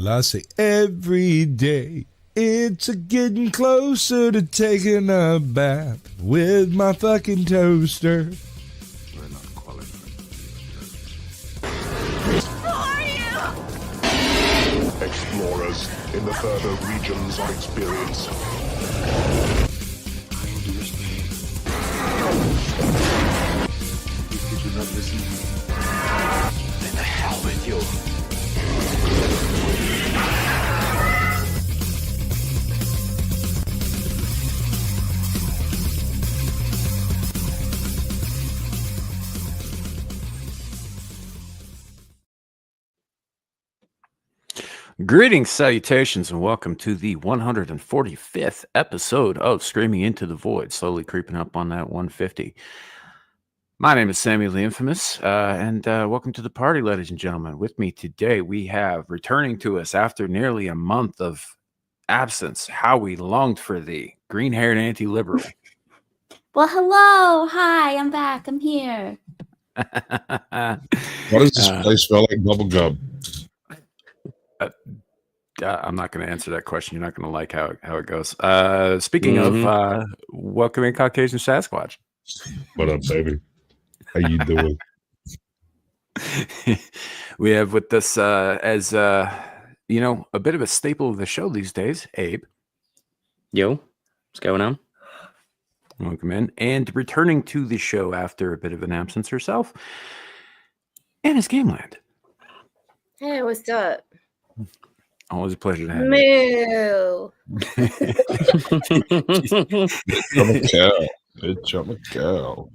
Well, I say every day it's a getting closer to taking a bath with my fucking toaster. We're not qualified. Who are you? Explorers in the further regions of experience. Lying to this thing. Did you not listen? Then the hell with you. Greetings, salutations, and welcome to the 145th episode of Screaming Into the Void, slowly creeping up on that 150. My name is Samuel the Infamous, and welcome to the party, ladies and gentlemen. With me today, we have, returning to us after nearly a month of absence, how we longed for thee, green-haired anti-liberal. Well, hello. Hi, I'm back. I'm here. Why does this place smell like bubble gum? I'm not going to answer that question. You're not going to like how it goes. Speaking of, welcoming Caucasian Sasquatch. What up, baby? How you doing? We have with us as a bit of a staple of the show these days, Abe. Yo, what's going on? Welcome in. And returning to the show after a bit of an absence herself, Anna's Gameland. Hey, what's up? Always a pleasure to have you. Moo. I'm a cow. Bitch, I'm a cow.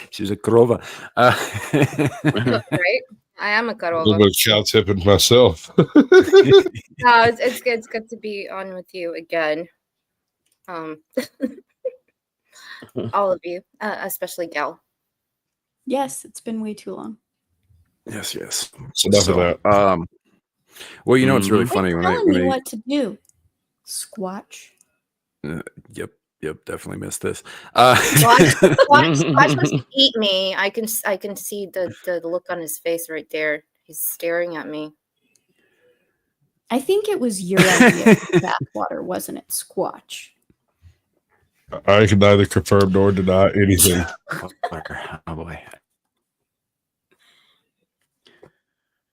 she's a Krova. Right? I am a A cuddle. little bit of cow tipping myself. No, it's good. It's good to be on with you again. All of you, especially Gal. Yes, it's been way too long. Yes. So enough of that. Well, it's really funny Quit when telling me I what to do. Squatch. yep, definitely missed this. Watch wants to eat me. I can see the look on his face right there. He's staring at me. I think it was your idea of bathwater, wasn't it? Squatch. I can neither confirm nor deny anything. Oh boy.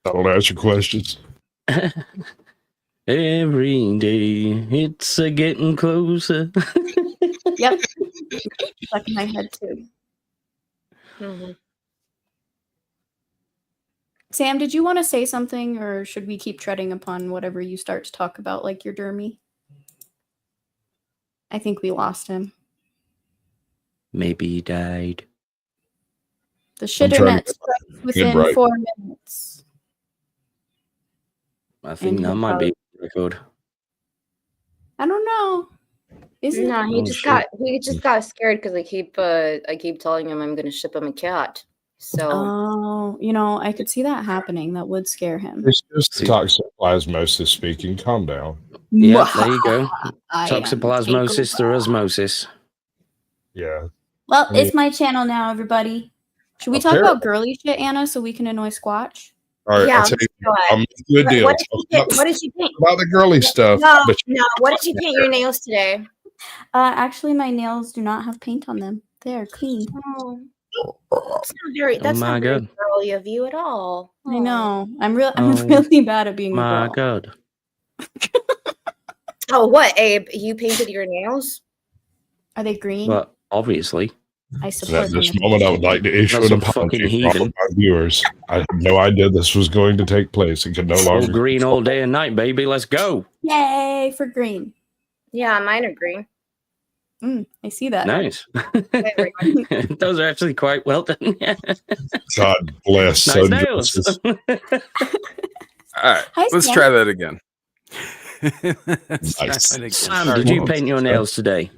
I don't answer questions. Every day it's a getting closer. Yep. Stuck in my head too. Mm-hmm. Sam, did you want to say something, or should we keep treading upon whatever you start to talk about, like your dermy? I think we lost him. Maybe he died. The trying shitternet to strikes within right. 4 minutes. I think And that he'll might be a record. I don't know. Is it? No, he Oh, just shit. got scared because I keep telling him I'm gonna ship him a cat. So Oh, I could see that happening. That would scare him. It's just toxoplasmosis speaking. Calm down. Yeah, there you go. I am Toxoplasmosis through osmosis. Yeah. Well, I mean- it's my channel now, everybody. Should we talk Apparently. about girly shit, Anna, so we can annoy Squatch? All right. Yeah, I'll tell you. go ahead. Good deal. What did you paint? About the girly stuff. No, but What did you paint your nails today? Actually, my nails do not have paint on them. They are clean. Oh, that's not very God. girly of you at all. I know. I'm Oh, really bad at being a My girl. God. Oh, what, Abe? You painted your nails? Are they green? Well, obviously. I support at this them. moment, I would like to issue That's an a fucking apology for all heathen. of my viewers. I had no idea this was going to take place. It could no All longer. green all day and night, baby. Let's go. Yay for green. Yeah, mine are green. I see that. Nice. Very Those are actually quite well done. God bless. Nice so nails. justice. All right, Hi, let's Sam. try that again. Nice. Sam, did you paint your nails today?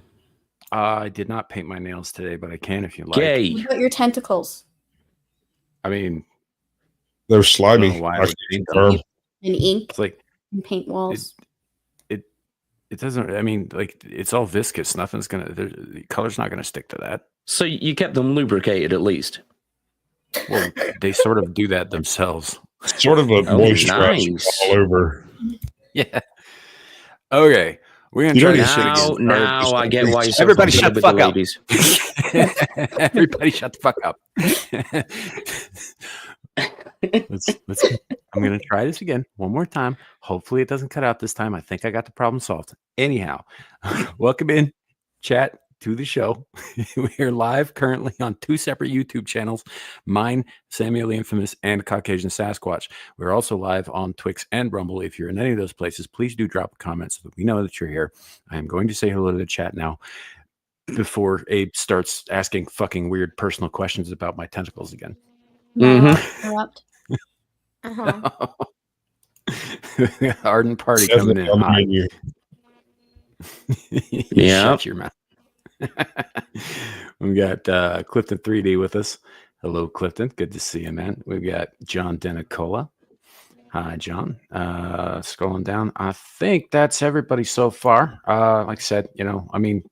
I did not paint my nails today, but I can if you like. Gay. What about your tentacles I mean, They're I don't slimy. know why I I would can paint them. confirm. and ink It's like and paint walls? it doesn't. I mean, like it's all viscous. Nothing's gonna. The color's not gonna stick to that. So you kept them lubricated at least. Well, they sort of do that themselves. Sort of a moisturizer nice. all over. Yeah. Okay. We're gonna You try don't this shit Now, again. now I get why you're so Everybody popular shut the with fuck the up. ladies. Everybody shut the fuck up. I'm gonna try this again one more time. Hopefully it doesn't cut out this time. I think I got the problem solved. Anyhow, welcome in chat to the show. We are live currently on 2 separate YouTube channels, mine, Samuel the Infamous, and Caucasian Sasquatch. We're also live on Twix and Rumble. If you're in any of those places, please do drop a comment so that we know that you're here. I am going to say hello to the chat now before Abe starts asking fucking weird personal questions about my tentacles again. No, interrupt. Ardent party Definitely coming in on the hot. menu. Yeah. Shut your mouth. We got Clifton 3D with us. Hello, Clifton. Good to see you, man. We've got John Denicola. Hi, John. Scrolling down. I think that's everybody so far. Like I said,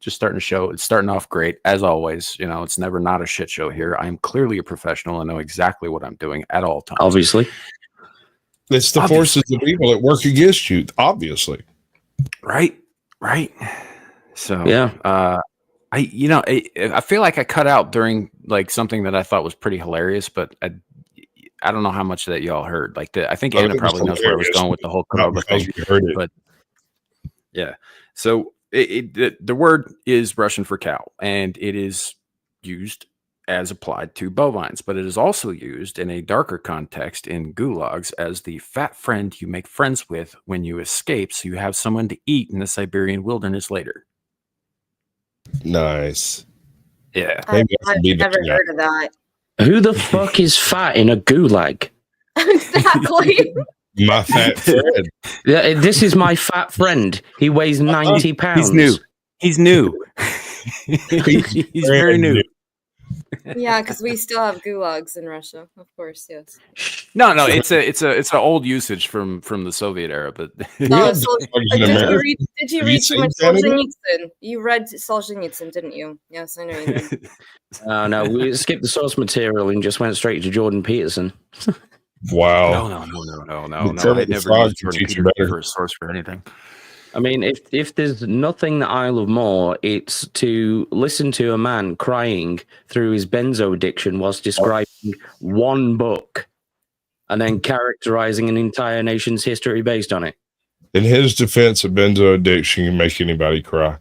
just starting a show. It's starting off great, as always. It's never not a shit show here. I am clearly a professional and know exactly what I'm doing at all times. Obviously. It's the forces of evil that work against you, obviously. Right. So, Yeah. I feel like I cut out during like something that I thought was pretty hilarious, but I don't know how much of that y'all heard. Like I think Anna probably knows where I was going with the whole Corolla thing. But yeah, so the word is Russian for cow, and it is used as applied to bovines, but it is also used in a darker context in gulags as the fat friend you make friends with when you escape, so you have someone to eat in the Siberian wilderness later. Nice. Yeah. I've never heard of that. Who the fuck is fat in a gulag? Exactly. My fat friend. Yeah, this is my fat friend. He weighs 90 pounds. He's new. He's very new. Yeah, because we still have gulags in Russia, of course. Yes. No, it's an old usage from the Soviet era, but did you read too much Solzhenitsyn? You read Solzhenitsyn, didn't you? Yes, I know you did. No, we skipped the source material and just went straight to Jordan Peterson. Wow. No. I never used Jordan Peterson for a source for anything. I mean, if there's nothing that I love more, it's to listen to a man crying through his benzo addiction whilst describing one book and then characterizing an entire nation's history based on it. In his defense, a benzo addiction can make anybody cry.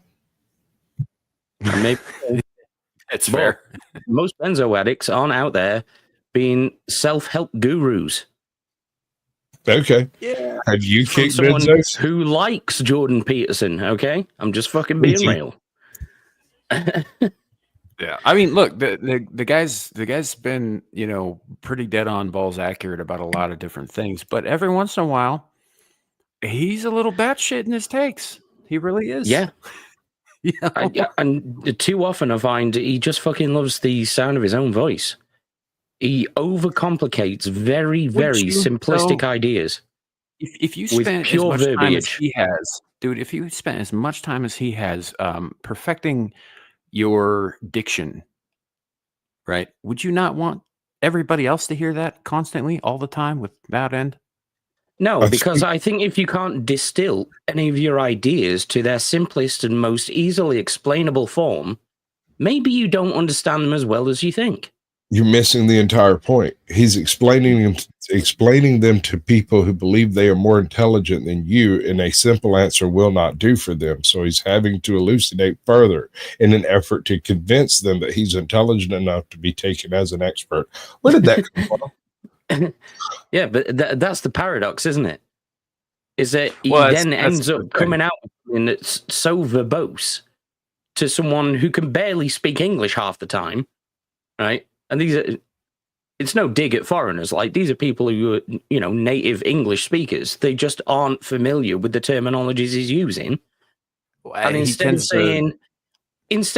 Maybe it's fair. Most benzo addicts aren't out there being self-help gurus. Okay. Yeah. Have you kicked someone benzos? who likes Jordan Peterson? Okay, I'm just fucking being real. Yeah, I mean, look, the guy's been pretty dead on balls accurate about a lot of different things, but every once in a while, he's a little batshit in his takes. He really is. Yeah. And too often I find he just fucking loves the sound of his own voice. He overcomplicates very, very simplistic ideas. If you spend as much time as he has, dude, if you spent as much time as he has perfecting your diction, right? Would you not want everybody else to hear that constantly, all the time, without end? No, because I think if you can't distill any of your ideas to their simplest and most easily explainable form, maybe you don't understand them as well as you think. You're missing the entire point. He's explaining them to people who believe they are more intelligent than you, and a simple answer will not do for them. So he's having to elucidate further in an effort to convince them that he's intelligent enough to be taken as an expert. Where did that come from? Yeah, but that's the paradox, isn't it? Is that he then ends up coming out and it's so verbose to someone who can barely speak English half the time, right? And it's no dig at foreigners. Like, these are people who are, native English speakers. They just aren't familiar with the terminologies he's using. And instead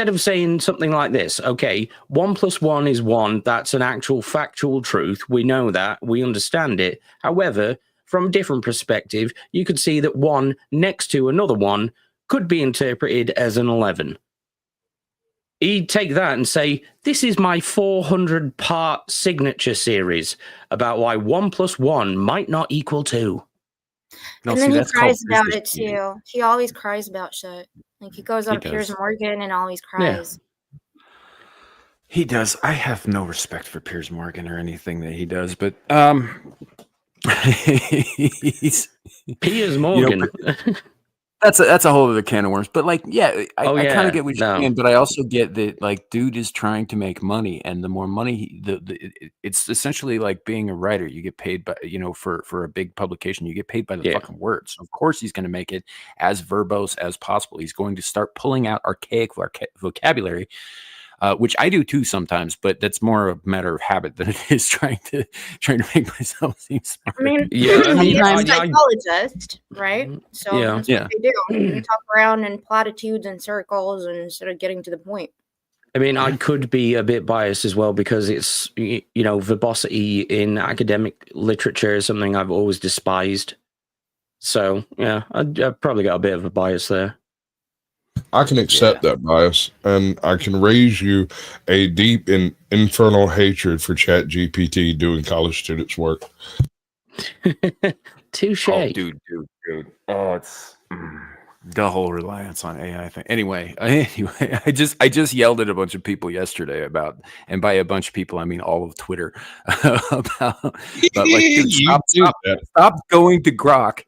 of saying something like this, okay, 1 + 1 is 1. That's an actual factual truth. We know that. We understand it. However, from a different perspective, you could see that 1 next to another 1 could be interpreted as an 11. He'd take that and say, this is my 400-part signature series about why 1 + 1 might not equal 2. No, and then he cries about it too. He always cries about shit. Like he goes on Piers Morgan and always cries. Yeah. He does. I have no respect for Piers Morgan or anything that he does, but he's Piers Morgan. That's a whole other can of worms. But like, yeah, I kind of get what you're saying, but I also get that like, dude is trying to make money, and the more money, it's essentially like being a writer. You get paid by, for a big publication, you get paid by the fucking words. So of course, he's going to make it as verbose as possible. He's going to start pulling out archaic vocabulary. Which I do too sometimes, but that's more a matter of habit than it is trying to make myself seem smart. I mean, I'm a psychologist, right? So that's what they do. They talk around in platitudes and circles instead of getting to the point. I mean, I could be a bit biased as well because it's, verbosity in academic literature is something I've always despised. So, yeah, I've probably got a bit of a bias there. I can accept that bias, and I can raise you a deep and infernal hatred for ChatGPT doing college students' work. Touche. Oh, dude. Oh, it's the whole reliance on AI thing. Anyway, I just yelled at a bunch of people yesterday about, and by a bunch of people I mean all of Twitter, about like, dude, stop going to Grok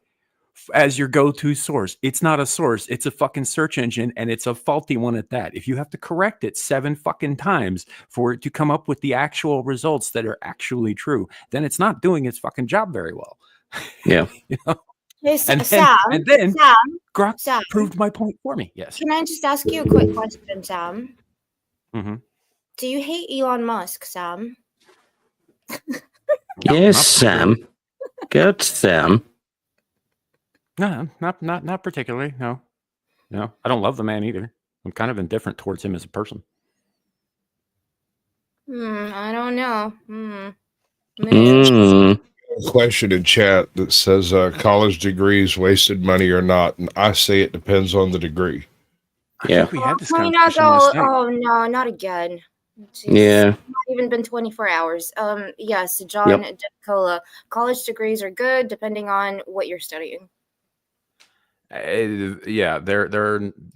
as your go-to source. It's not a source, it's a fucking search engine, and it's a faulty one at that. If you have to correct it 7 fucking times for it to come up with the actual results that are actually true, then it's not doing its fucking job very well. Yeah. Hey, and then Grok proved my point for me. Yes. Can I just ask you a quick question, Sam? Mm-hmm. Do you hate Elon Musk, Sam? Yes, Sam. Good, Sam. No, not particularly. No, I don't love the man either. I'm kind of indifferent towards him as a person. I don't know. Question in chat that says college degrees wasted money or not, and I say it depends on the degree. I think we had this conversation last night. Oh no, not again. Jeez. It's not even been 24 hours. Yes, John Cola. College degrees are good depending on what you're studying. There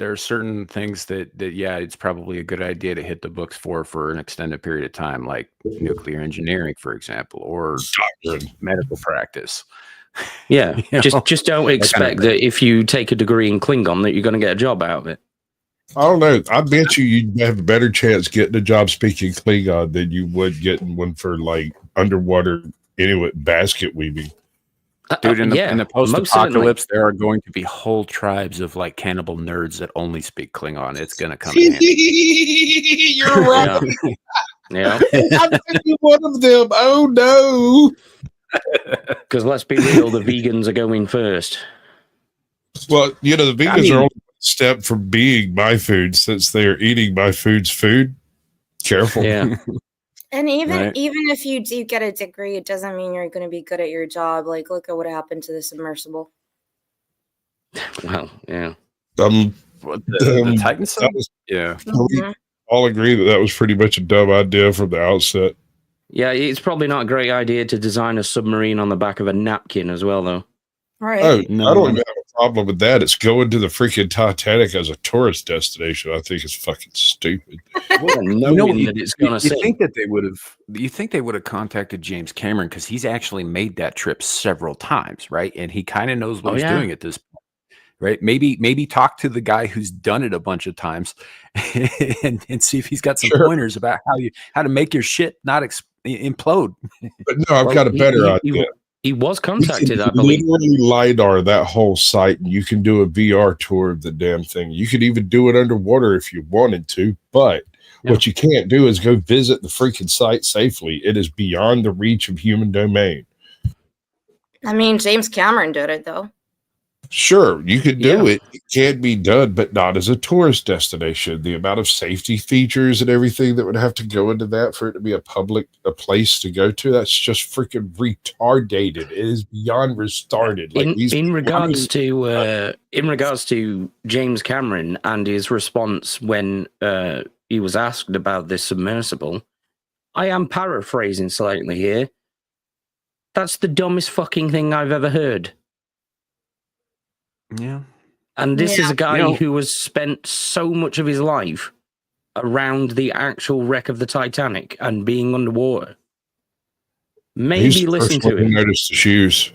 are certain things that it's probably a good idea to hit the books for an extended period of time, like nuclear engineering, for example, or medical practice. Yeah, just don't expect that if you take a degree in Klingon that you're going to get a job out of it. I don't know. I bet you'd have a better chance getting a job speaking Klingon than you would getting one for like underwater Inuit basket weaving. Dude, in the post-apocalypse, there are going to be whole tribes of like cannibal nerds that only speak Klingon. It's going to come in handy. You're right. Yeah. I'm one of them. Oh no. Because let's be real, the vegans are going first. Well, the vegans are only one step from being my food since they are eating my food's food. Careful. Yeah. And even if you do get a degree, it doesn't mean you're going to be good at your job. Like, look at what happened to the submersible. Well, yeah. The Titan sub? Yeah. We all agree that was pretty much a dumb idea from the outset. Yeah, it's probably not a great idea to design a submarine on the back of a napkin as well, though. Right. Oh, no, I don't even have a problem with that. It's going to the freaking Titanic as a tourist destination. I think it's fucking stupid. You think they would have contacted James Cameron because he's actually made that trip several times, right? And he kind of knows what he's doing at this point, right? Maybe talk to the guy who's done it a bunch of times and see if he's got some pointers about how to make your shit not implode. But no, I've got a better idea. He was contacted, I believe. Literally LiDAR that whole site, and you can do a VR tour of the damn thing. You could even do it underwater if you wanted to, but what you can't do is go visit the freaking site safely. It is beyond the reach of human domain. I mean, James Cameron did it, though. Sure, you could do it. It can be done, but not as a tourist destination. The amount of safety features and everything that would have to go into that for it to be a place to go to, that's just freaking retarded. It is beyond retarded. Like in regards to James Cameron and his response when he was asked about this submersible. I am paraphrasing slightly here. That's the dumbest fucking thing I've ever heard. Yeah. And this is a guy who has spent so much of his life around the actual wreck of the Titanic and being underwater. Maybe listen to him. Noticed the shoes.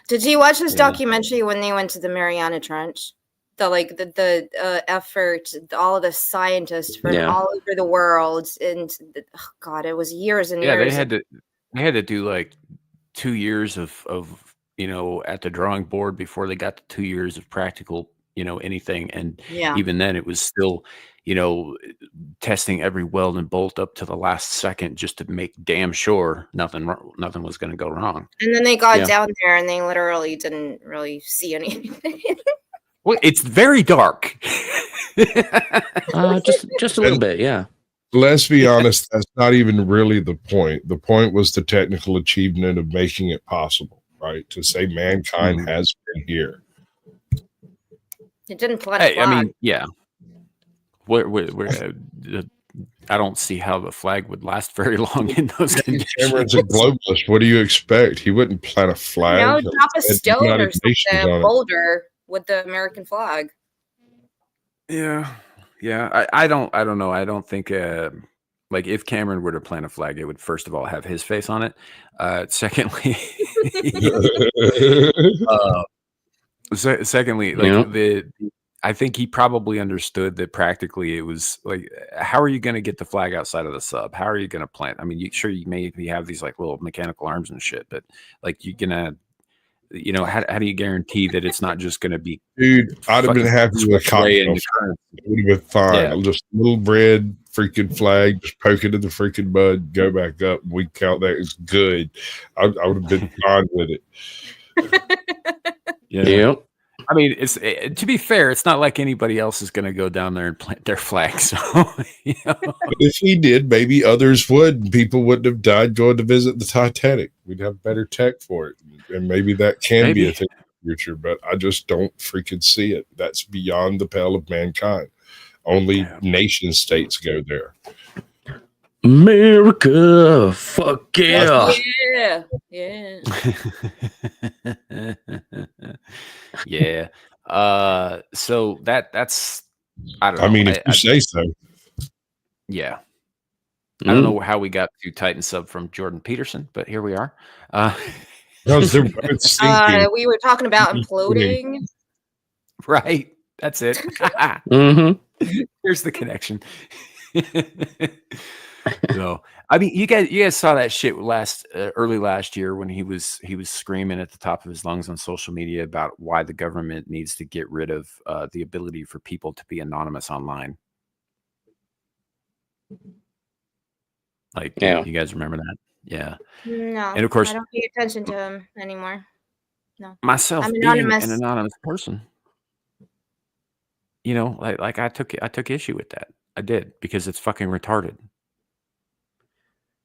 Did you watch this documentary when they went to the Mariana Trench? The effort, all of the scientists from all over the world, and God, it was years and years. They had to do like 2 years of at the drawing board before they got to 2 years of practical anything, and even then it was still testing every weld and bolt up to the last second just to make damn sure nothing was going to go wrong. And then they got down there and they literally didn't really see anything. Well, it's very dark. just a little bit, yeah. Let's be honest, that's not even really the point. The point was the technical achievement of making it possible, right? To say mankind has been here. It didn't plant a flag. I mean, yeah. I don't see how the flag would last very long in those conditions. Cameron's a globalist. What do you expect? He wouldn't plant a flag. Drop a stone or something, a boulder with the American flag. Yeah. I don't know. I don't think if Cameron were to plant a flag, it would first of all have his face on it. Secondly, I think he probably understood that practically it was like, how are you going to get the flag outside of the sub? How are you going to plant? I mean, you maybe have these like little mechanical arms and shit, but like you're gonna, how do you guarantee that it's not just going to be? Dude, I'd have been happy with a cocktail. It would have been fine. Yeah. Just a little red freaking flag, just poke it in the freaking mud, go back up. We count that as good. I would have been fine with it. Yeah. I mean, to be fair, it's not like anybody else is going to go down there and plant their flag. So, if he did, maybe others would. People wouldn't have died going to visit the Titanic. We'd have better tech for it, and maybe that can be a thing in the future. But I just don't freaking see it. That's beyond the pale of mankind. Only nation states go there. America, fuck yeah. Yeah. Yeah. So that's I don't know. I mean, if you say so. Yeah. I don't know how we got to Titan sub from Jordan Peterson, but here we are. We were talking about imploding. Right. That's it. Here's the connection. So, I mean, you guys saw that shit early last year when he was screaming at the top of his lungs on social media about why the government needs to get rid of the ability for people to be anonymous online. Like, you guys remember that? Yeah. No. And of course, I don't pay attention to him anymore. No. Myself being an anonymous person, like I took issue with that. I did, because it's fucking retarded.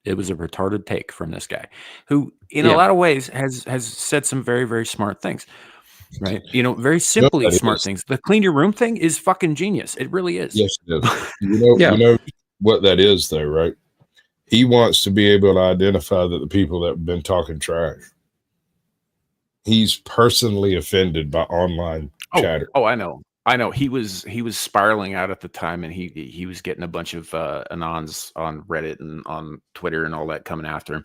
It was a retarded take from this guy who, in a lot of ways, has said some very, very smart things, right? Very simply smart things. The clean your room thing is fucking genius. It really is. Yes, it is. You know what that is, though, right? He wants to be able to identify that the people that have been talking trash. He's personally offended by online chatter. Oh, I know. He was spiraling out at the time, and he was getting a bunch of anons on Reddit and on Twitter and all that coming after him.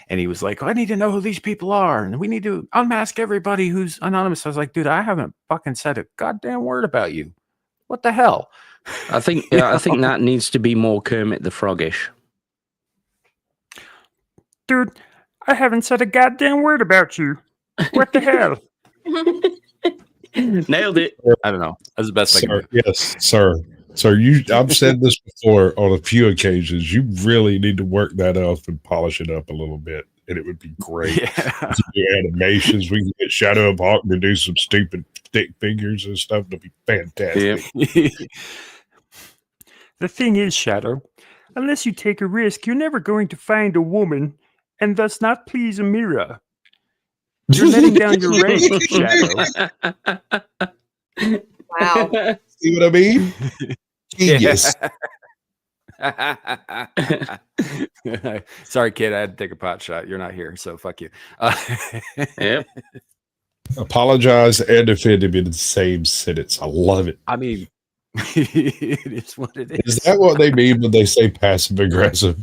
And he was like, I need to know who these people are, and we need to unmask everybody who's anonymous. I was like, dude, I haven't fucking said a goddamn word about you. What the hell? I think that needs to be more Kermit the Froggish. Dude, I haven't said a goddamn word about you. What the hell? Nailed it. I don't know. That's the best I can do. Yes, sir. Sir, I've said this before on a few occasions. You really need to work that up and polish it up a little bit, and it would be great. Yeah. Do animations. We can get Shadow of Hawk to do some stupid stick figures and stuff. It'll be fantastic. Yeah. The thing is, Shadow, unless you take a risk, you're never going to find a woman and thus not please a mirror. You're letting down your range, Shadow. Wow. See what I mean? Genius. Sorry, kid. I had to take a pot shot. You're not here, so fuck you. Yep. Apologize and offended in the same sentence. I love it. I mean, it is what it is. Is that what they mean when they say passive aggressive?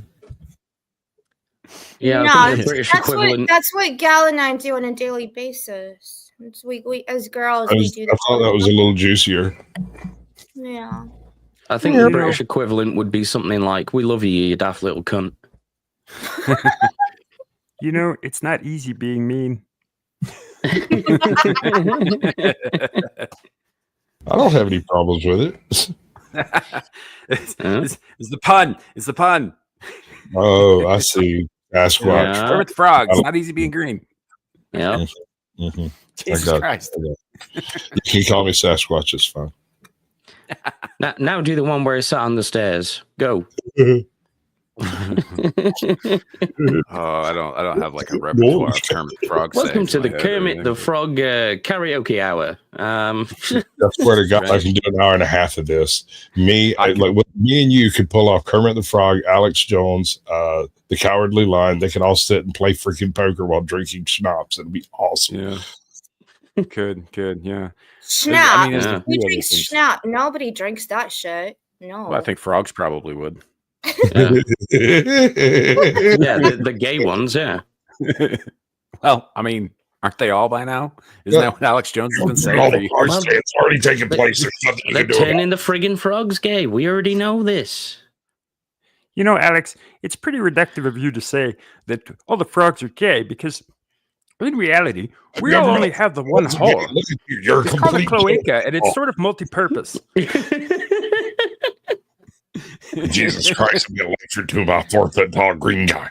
Yeah, No, I think the British equivalent. That's what Gal and I do on a daily basis. It's we as girls we do that. I thought that was a little juicier. Yeah. I think the British equivalent would be something like, "We love you, you daft little cunt." You know, it's not easy being mean. I don't have any problems with it. It's the pun. It's the pun. Oh, I see. Sasquatch. Yeah. Kermit the Frog. It's not easy being green. Yeah. Mm-hmm. Jesus Christ. You can call me Sasquatch. It's fine. Now do the one where he sat on the stairs. Go. Oh, I don't have like a repertoire of Kermit the Frog. Welcome to the Kermit the Frog karaoke hour. I swear to God, I can do an hour and a half of this. Me and you could pull off Kermit the Frog, Alex Jones, the Cowardly Lion. They could all sit and play freaking poker while drinking schnapps. It'd be awesome. Yeah. Good, yeah. Schnapps. I mean, Who drinks schnapps? Nobody drinks that shit. No. Well, I think frogs probably would. Yeah, the gay ones, yeah. Well, I mean, aren't they all by now? Isn't that what Alex Jones has been saying for years? It's already taken place. There's nothing you They're can do about turning the friggin' frogs gay. We already know this. You know, Alex, it's pretty reductive of you to say that all the frogs are gay because in reality, we all only have the one hole. Look at you. You're It's called a complete cloaca, and it's sort of multi-purpose. Jesus Christ, I'm going to lecture to my 4-foot tall green guy.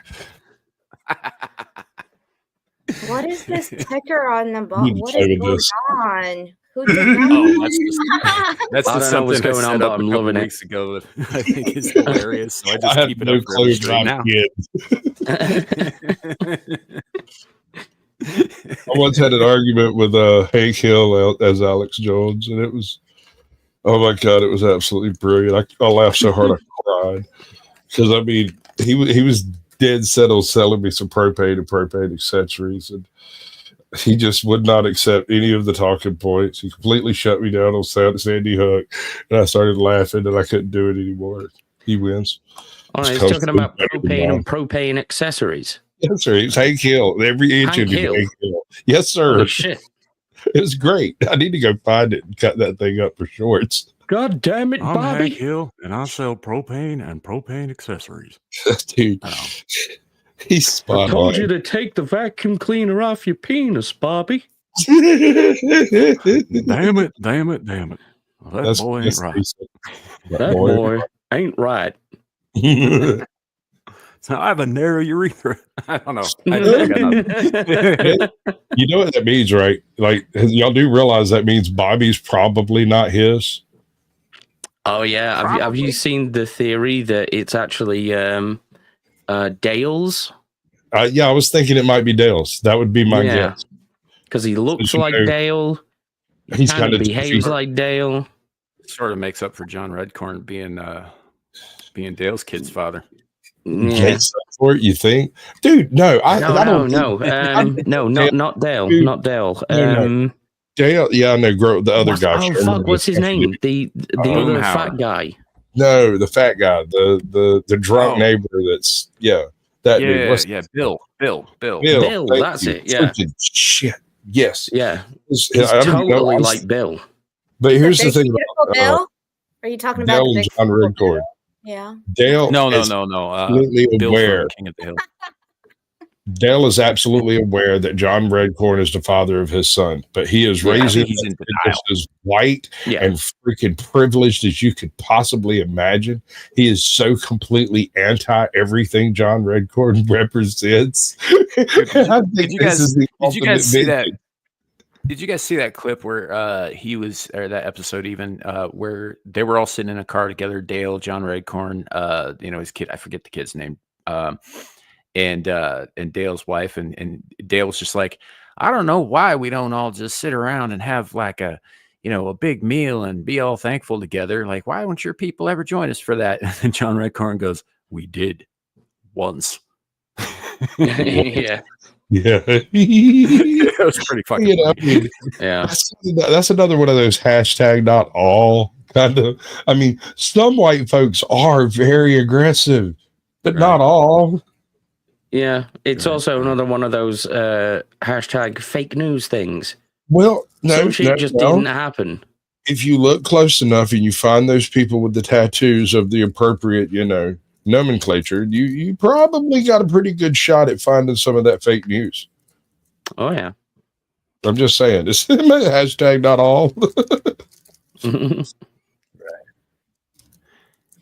What is this ticker on the You bottom? need to What play is with going this. on? Who did that? That's I don't know something what's going I on, set but up I'm a couple loving it. weeks ago that I think is hilarious. So I just have keep it no up for every clue stream about now. I once had an argument with Hank Hill as Alex Jones, and it was, oh my God, it was absolutely brilliant. I laughed so hard I cried. Because, I mean, he was dead set on selling me some propane and propane accessories, and he just would not accept any of the talking points. He completely shut me down on Sandy Hook, and I started laughing, and I couldn't do it anymore. He wins. Oh, he's talking about propane and propane accessories. Yes, sir. It's Hank Hill. Every inch of Hill. Hank Hill. Yes, sir. Holy shit. It was great. I need to go find it and cut that thing up for shorts. God damn it, I'm Bobby. Hank Hill, and I sell propane and propane accessories. Dude, he's I spot told on. you to take the vacuum cleaner off your penis, Bobby. Damn it. Well, that boy ain't right. That boy ain't right. So I have a narrow urethra. I don't know. I got nothing. You know what that means, right? Like, y'all do realize that means Bobby's probably not his. Oh, yeah. Have you seen the theory that it's actually Dale's? Yeah, I was thinking it might be Dale's. That would be my guess. Because he looks like Dale. He's kind of behaves like Dale. Sort of makes up for John Redcorn being Dale's kid's father. Yeah. For it, you think, dude? No, I don't. No, not Dale. Dude, not Dale. Dale, yeah, I know. The other guy. Oh fuck! What's his name? The other fat guy. No, the fat guy. The drunk neighbor. That's that dude. Bill. Bill, that's it. Yeah. Freaking shit. Yes. Yeah. He's totally like Bill. But here's the thing about Bill. Are you talking about Dale and John Redcorn? Yeah. Dale. No. Completely Bill aware. from King of the Hill. Dale is absolutely aware that John Redcorn is the father of his son, but he is raising him as white and freaking privileged as you could possibly imagine. He is so completely anti everything John Redcorn represents. Did you guys see that? Did you guys see that clip where he was, or that episode even, where they were all sitting in a car together, Dale, John Redcorn, his kid, I forget the kid's name, and Dale's wife, and Dale was just like, I don't know why we don't all just sit around and have like a a big meal and be all thankful together. Like, why won't your people ever join us for that? And John Redcorn goes, we did once. Yeah. Yeah. It was pretty fucking funny. Yeah. That's another one of those hashtag not all kind of. I mean, some white folks are very aggressive, but not all. Yeah. It's also another one of those hashtag fake news things. Well, some shit just didn't happen. If you look close enough and you find those people with the tattoos of the appropriate, nomenclature, you probably got a pretty good shot at finding some of that fake news. Oh yeah. I'm just saying, this hashtag not all.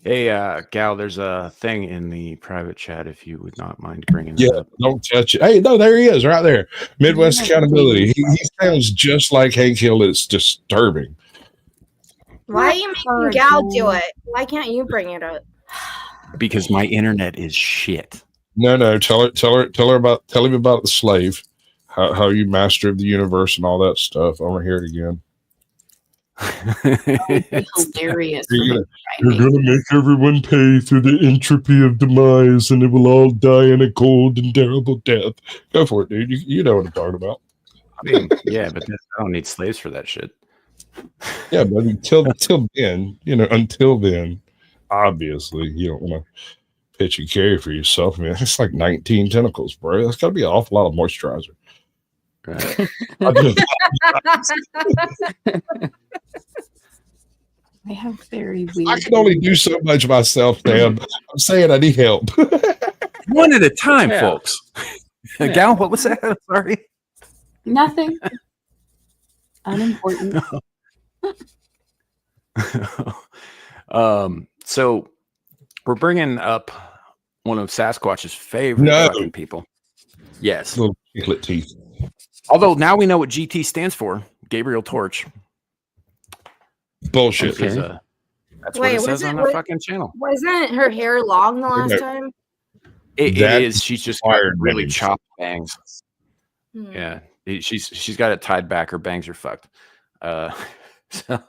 Hey, Gal, there's a thing in the private chat if you would not mind bringing that up. Don't touch it. Hey, no, there he is right there. Midwest Accountability. He sounds just like Hank Hill. It's disturbing. Why are you making Gal do it? Why can't you bring it up? Because my internet is shit. No. Tell him about the slave, how you mastered the universe and all that stuff. I want to hear it again. Hilarious. You're gonna make everyone pay through the entropy of demise, and they will all die in a cold and terrible death. Go for it, dude. You know what I'm talking about. I mean, yeah, but I don't need slaves for that shit. Yeah, but until then, obviously, you don't want to pitch and carry for yourself. I mean, it's like 19 tentacles, bro. That's got to be an awful lot of moisturizer. Right. I have very weird. I can only do so much myself, man. I'm saying I need help. One at a time, folks. Gal, what was that? Sorry. Nothing. Unimportant. So we're bringing up one of Sasquatch's favorite fucking people. Yes. Little piglet teeth. Although now we know what GT stands for. Gabriel Torch. Bullshit. Okay. That's what it says on the fucking channel. Wasn't her hair long the last time? It is. She's just got really chopped bangs. Yeah. She's got it tied back. Her bangs are fucked. So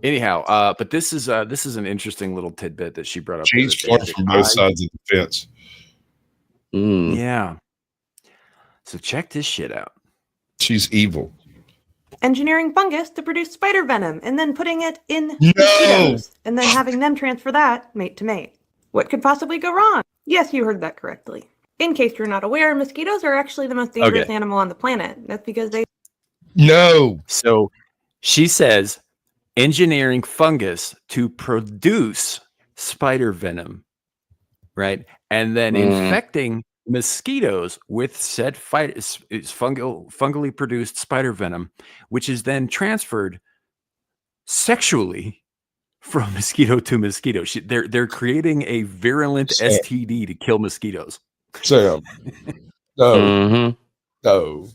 anyhow, but this is an interesting little tidbit that she brought up. She's fought from both sides of the fence. Yeah. So check this shit out. She's evil. Engineering fungus to produce spider venom and then putting it in mosquitoes and then having them transfer that mate to mate. What could possibly go wrong? Yes, you heard that correctly. In case you're not aware, mosquitoes are actually the most dangerous animal on the planet. That's because they... No. So she says engineering fungus to produce spider venom, right? And then infecting mosquitoes with said fungally produced spider venom, which is then transferred sexually from mosquito to mosquito. They're creating a virulent STD to kill mosquitoes. Sam, no, Mm-hmm. no.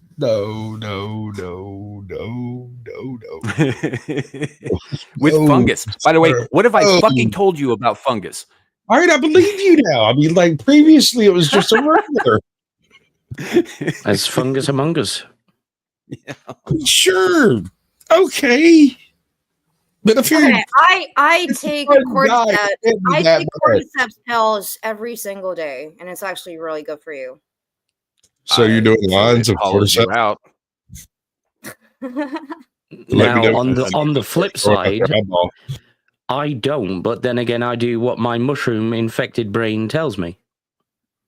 With fungus. By the way, what have I fucking told you about fungus? All right, I believe you now. I mean, like previously, it was just a regular. As fungus among us. Yeah. Sure. Okay. But if you're I take cordyceps pills every single day, and it's actually really good for you. So you're doing lines of cordyceps out. Now, on the flip side, I don't, but then again, I do what my mushroom-infected brain tells me.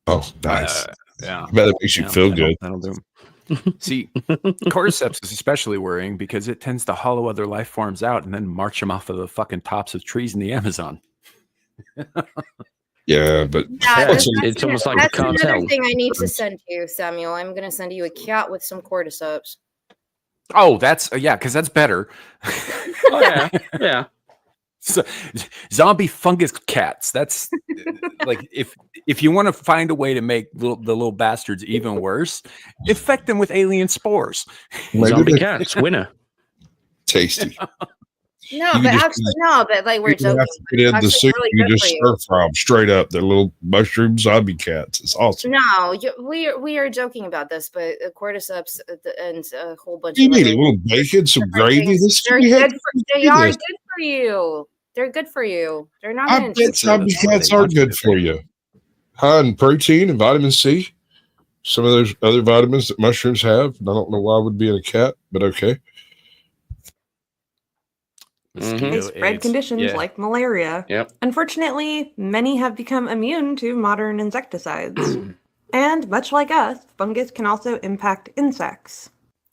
Oh, nice. Yeah. I bet it makes you feel good. That'll do. See, cordyceps is especially worrying because it tends to hollow other life forms out and then march them off of the fucking tops of trees in the Amazon. Yeah, but it's almost like a cartel. That's another thing I need to send you, Samuel. I'm going to send you a cat with some cordyceps. Oh, that's because that's better. Oh, yeah. So, zombie fungus cats. That's like if you want to find a way to make the little bastards even worse, infect them with alien spores. Zombie cats, winner. Tasty. No, You but just- actually, no, but like we're You joking. have to get in the Actually soup really you good just for you. stir from straight up. They're little mushroom zombie cats. It's awesome. No, we are joking about this, but cordyceps and a whole bunch You of need a other little bacon, some different gravy. things. This They're we had good. They do are this. good for you. They're good for you. They're not I going bet zombie cats are good for you. High in protein and vitamin C. Some of those other vitamins that mushrooms have. I don't know why it would be in a cat, but okay. They spread conditions like malaria. Yep. Unfortunately, many have become immune to modern insecticides. And much like us, fungus can also impact insects.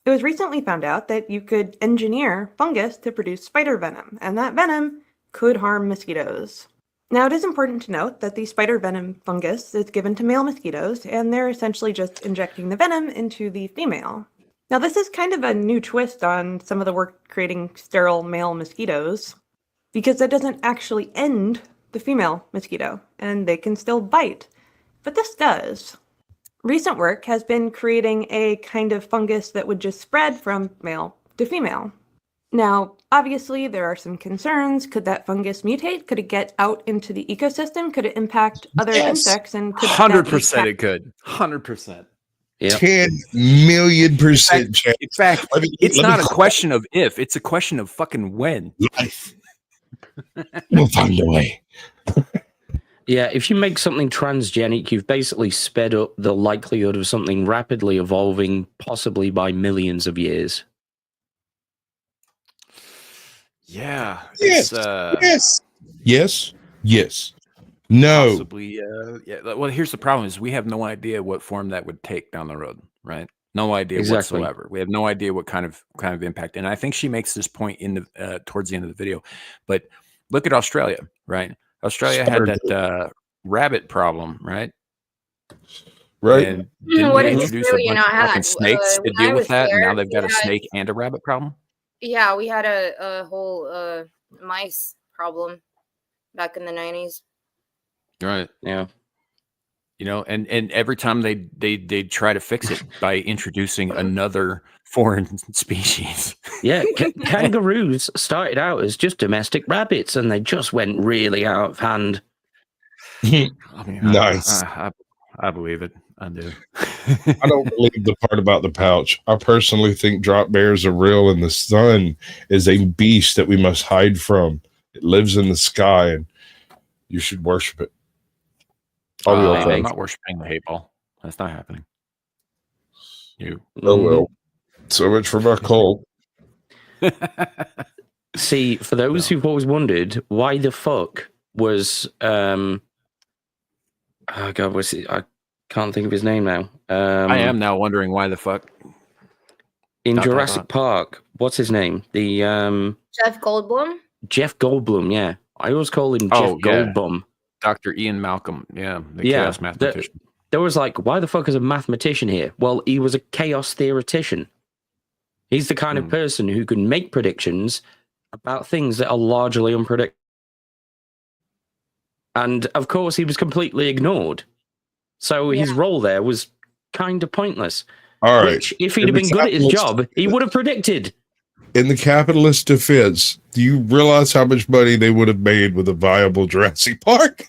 It was recently found out that you could engineer fungus to produce spider venom, and that venom could harm mosquitoes. Now, it is important to note that the spider venom fungus is given to male mosquitoes, and they're essentially just injecting the venom into the female. Now, this is kind of a new twist on some of the work creating sterile male mosquitoes, because that doesn't actually end the female mosquito, and they can still bite. But this does. Recent work has been creating a kind of fungus that would just spread from male to female. Now, obviously, there are some concerns. Could that fungus mutate? Could it get out into the ecosystem? Could it impact other insects? And could 100% it could. 100%. 10,000,000% chance. In fact, it's not a question of if, it's a question of fucking when. Life. We'll find a way. Yeah, if you make something transgenic, you've basically sped up the likelihood of something rapidly evolving, possibly by millions of years. Yeah. Yes. Yes. No. Possibly, yeah. Well, here's the problem: is we have no idea what form that would take down the road, right? No idea whatsoever. We have no idea what kind of impact. And I think she makes this point in the towards the end of the video. But look at Australia, right? Australia had that rabbit problem, right? Right. And didn't What they did introduce a Australia bunch of not fucking have? snakes to When deal I with was that? And now there, they've got a we had- snake and a rabbit problem. Yeah, we had a whole mice problem back in the 90s. Right. Yeah. You know, and every time they try to fix it by introducing another foreign species. Yeah, kangaroos started out as just domestic rabbits, and they just went really out of hand. I mean, Nice. I believe it. I do. I don't believe the part about the pouch. I personally think drop bears are real, and the sun is a beast that we must hide from. It lives in the sky, and you should worship it. I'm not worshiping the hate ball. That's not happening. You. Oh well. So much for my cold. See, for those who've always wondered why the fuck was oh god, what's it? I can't think of his name now. I am now wondering why the fuck. In Jurassic Park, what's his name? The Jeff Goldblum? Jeff Goldblum, yeah. I always call him Jeff Goldblum. Dr. Ian Malcolm, the chaos mathematician. There was like, why the fuck is a mathematician here? Well, he was a chaos theoretician. He's the kind of person who can make predictions about things that are largely unpredictable. And of course, he was completely ignored. So his role there was kind of pointless. All right. Which, if he'd have been good at his job, he would have predicted. In the capitalist defense, do you realize how much money they would have made with a viable Jurassic Park?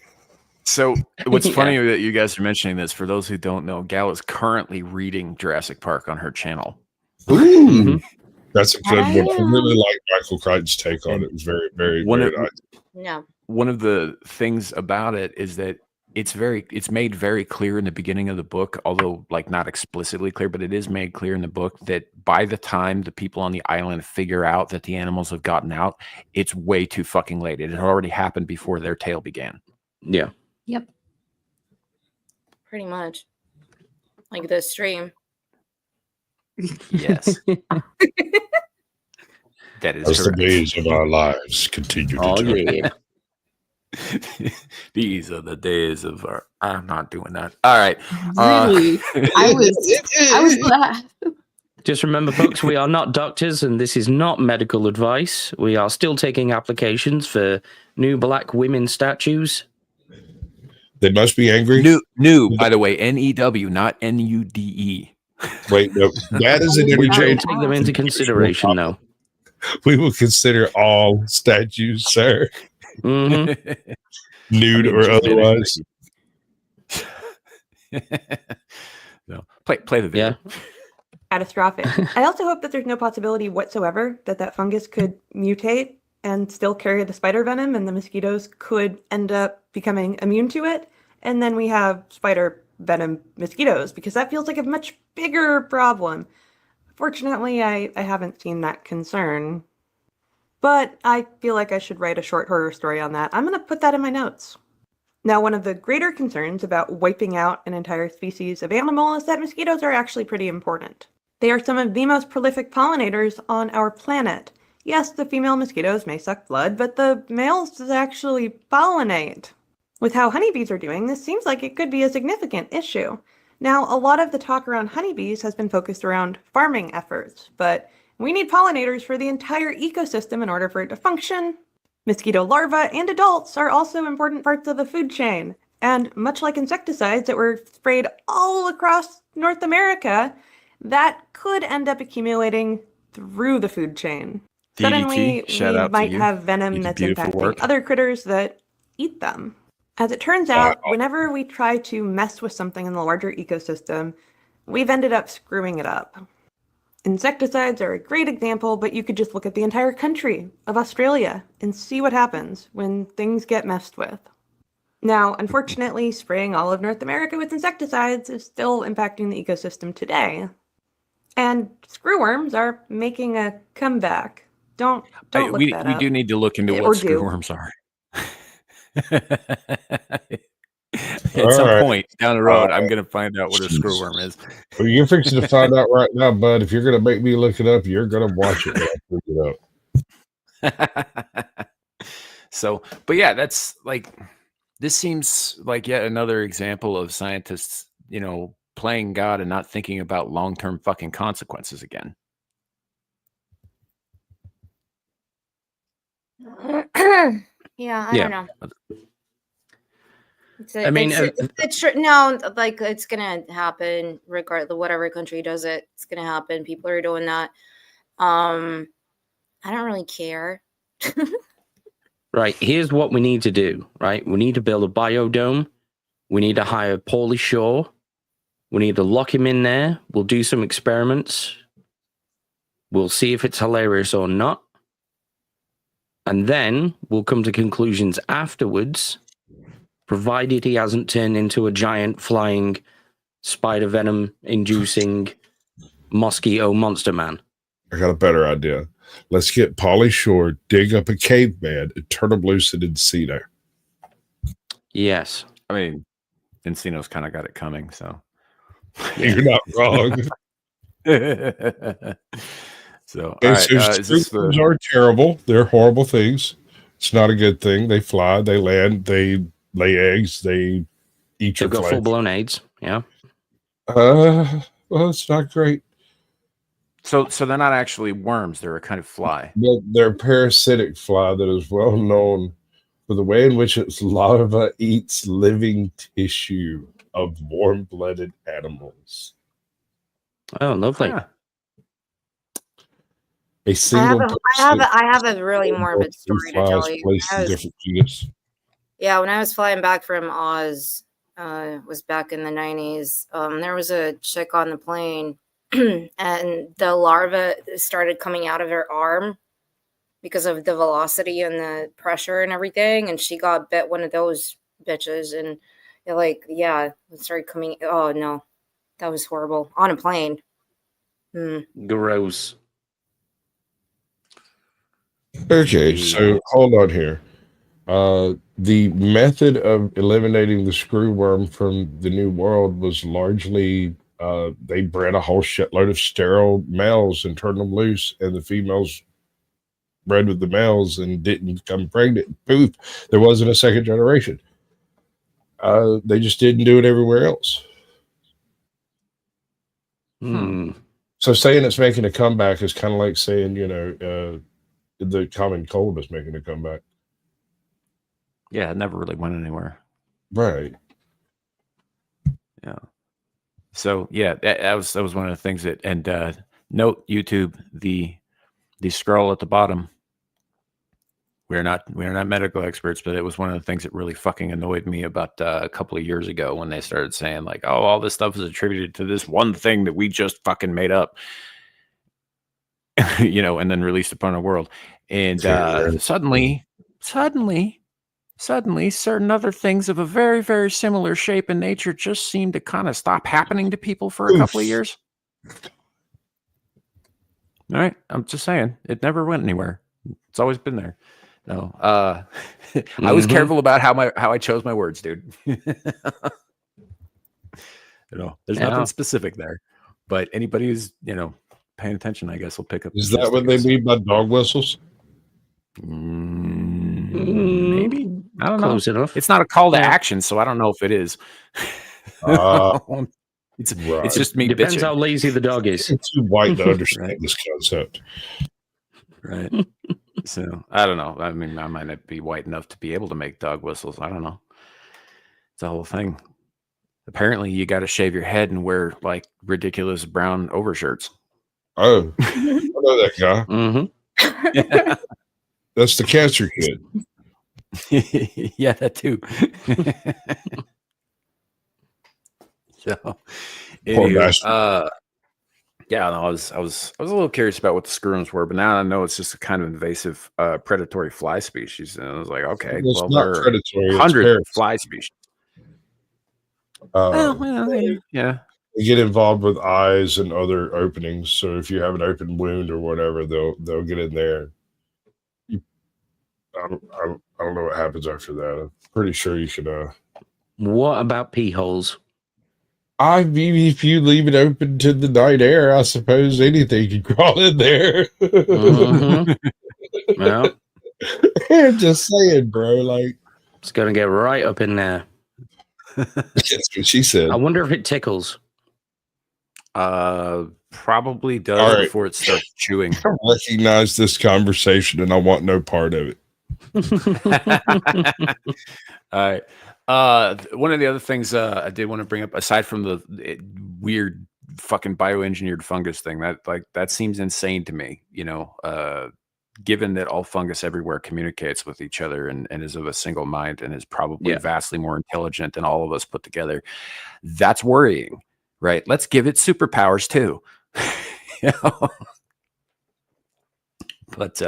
So what's funny that you guys are mentioning this, for those who don't know, Gal is currently reading Jurassic Park on her channel. Ooh, that's a good one. I really like Michael Crichton's take on it. It was very, very, very nice. Yeah. One of the things about it is that it's made very clear in the beginning of the book, although like not explicitly clear, but it is made clear in the book that by the time the people on the island figure out that the animals have gotten out, it's way too fucking late. It had already happened before their tale began. Yeah. Yep. Pretty much. Like the stream. Yes. That is As the correct. days of our lives continue to turn. Yeah. These are the days of our. I'm not doing that. All right. Really? I was glad. Just remember, folks, we are not doctors, and this is not medical advice. We are still taking applications for new black women statues. They must be angry. New, by the way, NEW, not NUDE. Wait, no, that is an We will interchange. take them into consideration, though. We will consider all statues, sir, Mm-hmm. nude or otherwise. No, play the video. Yeah. Catastrophic. I also hope that there's no possibility whatsoever that fungus could mutate and still carry the spider venom, and the mosquitoes could end up becoming immune to it. And then we have spider venom mosquitoes, because that feels like a much bigger problem. Fortunately, I haven't seen that concern. But I feel like I should write a short horror story on that. I'm going to put that in my notes. Now, one of the greater concerns about wiping out an entire species of animal is that mosquitoes are actually pretty important. They are some of the most prolific pollinators on our planet. Yes, the female mosquitoes may suck blood, but the males actually pollinate. With how honeybees are doing, this seems like it could be a significant issue. Now, a lot of the talk around honeybees has been focused around farming efforts, but we need pollinators for the entire ecosystem in order for it to function. Mosquito larvae and adults are also important parts of the food chain, and much like insecticides that were sprayed all across North America, that could end up accumulating through the food chain. DDT, Suddenly, shout we out to might you. have venom You do that's beautiful impacting work. other critters that eat them. As it turns out, whenever we try to mess with something in the larger ecosystem, we've ended up screwing it up. Insecticides are a great example, but you could just look at the entire country of Australia and see what happens when things get messed with. Now, unfortunately, spraying all of North America with insecticides is still impacting the ecosystem today. And screwworms are making a comeback. Don't look we that we up. do need to look into Or what do. screwworms are. At All some right. point down the road, I'm going to find out what a screwworm is. Well, you're fixing to find out right now, bud. If you're going to make me look it up, you're going to watch it when I look it up. So, but yeah, that's like, this seems like yet another example of scientists, playing God and not thinking about long-term fucking consequences again. Yeah, I don't know. No, like it's gonna happen regardless. Whatever country does it, it's gonna happen. People are doing that. I don't really care. Right. Here's what we need to do. Right. We need to build a biodome. We need to hire Paulie Shaw. We need to lock him in there. We'll do some experiments. We'll see if it's hilarious or not. And then we'll come to conclusions afterwards, provided he hasn't turned into a giant flying spider venom inducing mosquito monster man. I got a better idea. Let's get Pauly Shore, dig up a cave bed, and turn him loose in Encino. Yes. I mean, Encino's kind of got it coming, so. You're not wrong. So, Okay, all so right, screwworms are terrible. They're horrible things. It's not a good thing. They fly, they land, they lay eggs, they eat your They've got flesh. full-blown AIDS, yeah. Well, it's not great. So they're not actually worms. They're a kind of fly. They're a parasitic fly that is well known for the way in which its larva eats living tissue of warm-blooded animals. Oh, lovely. Yeah. A single I have a really morbid story to tell you. When I was flying back from Oz, was back in the 90s, there was a chick on the plane and the larva started coming out of her arm because of the velocity and the pressure and everything, and she got bit one of those bitches, and it started coming. Oh no, that was horrible on a plane. Gross. Okay, so hold on here. The method of eliminating the screwworm from the New World was largely they bred a whole shitload of sterile males and turned them loose, and the females bred with the males and didn't become pregnant. Poof, there wasn't a second generation. They just didn't do it everywhere else. So saying it's making a comeback is kind of like saying, the common cold is making a comeback. Yeah, it never really went anywhere. Right. Yeah. So yeah, that was one of the things that, and note YouTube, the the scroll at the bottom. We're not medical experts, but it was one of the things that really fucking annoyed me about a couple of years ago when they started saying like, "Oh, all this stuff is attributed to this one thing that we just fucking made up," you know, and then released upon the world. And suddenly, certain other things of a very, very similar shape and nature just seem to kind of stop happening to people for a couple of years. All right, I'm just saying, it never went anywhere. It's always been there. No, I was careful about how I chose my words, dude. You know, there's nothing specific there, but anybody who's paying attention, I guess, will pick up. Is that what they mean by dog whistles? Maybe, I don't Close know. enough. It's not a call to action, so I don't know if it is. It's just me. Depends bitching. how lazy the dog is. It's too white to understand this concept. Right. So I don't know. I mean, I might not be white enough to be able to make dog whistles. I don't know. It's a whole thing. Apparently, you got to shave your head and wear like ridiculous brown overshirts. Oh, I know that guy. Yeah. That's the cancer kid. Yeah, that too. So, anywho, yeah, no, I was a little curious about what the screw-worms were, but now I know it's just a kind of invasive predatory fly species, and I was like, okay, It's well, not there are predatory. hundreds of It's fly species. Yeah. They get involved with eyes and other openings. So if you have an open wound or whatever, they'll get in there. I don't know what happens after that. I'm pretty sure you should. What about pee holes? If you leave it open to the night air, I suppose anything can crawl in there. Well, I'm just saying, bro. Like, it's gonna get right up in there. That's what she said. I wonder if it tickles. Probably does before it starts chewing. I recognize this conversation and I want no part of it. All right. One of the other things I did want to bring up, aside from the weird fucking bioengineered fungus thing, that seems insane to me. Given that all fungus everywhere communicates with each other and is of a single mind and is probably vastly more intelligent than all of us put together, that's worrying, right? Let's give it superpowers too. But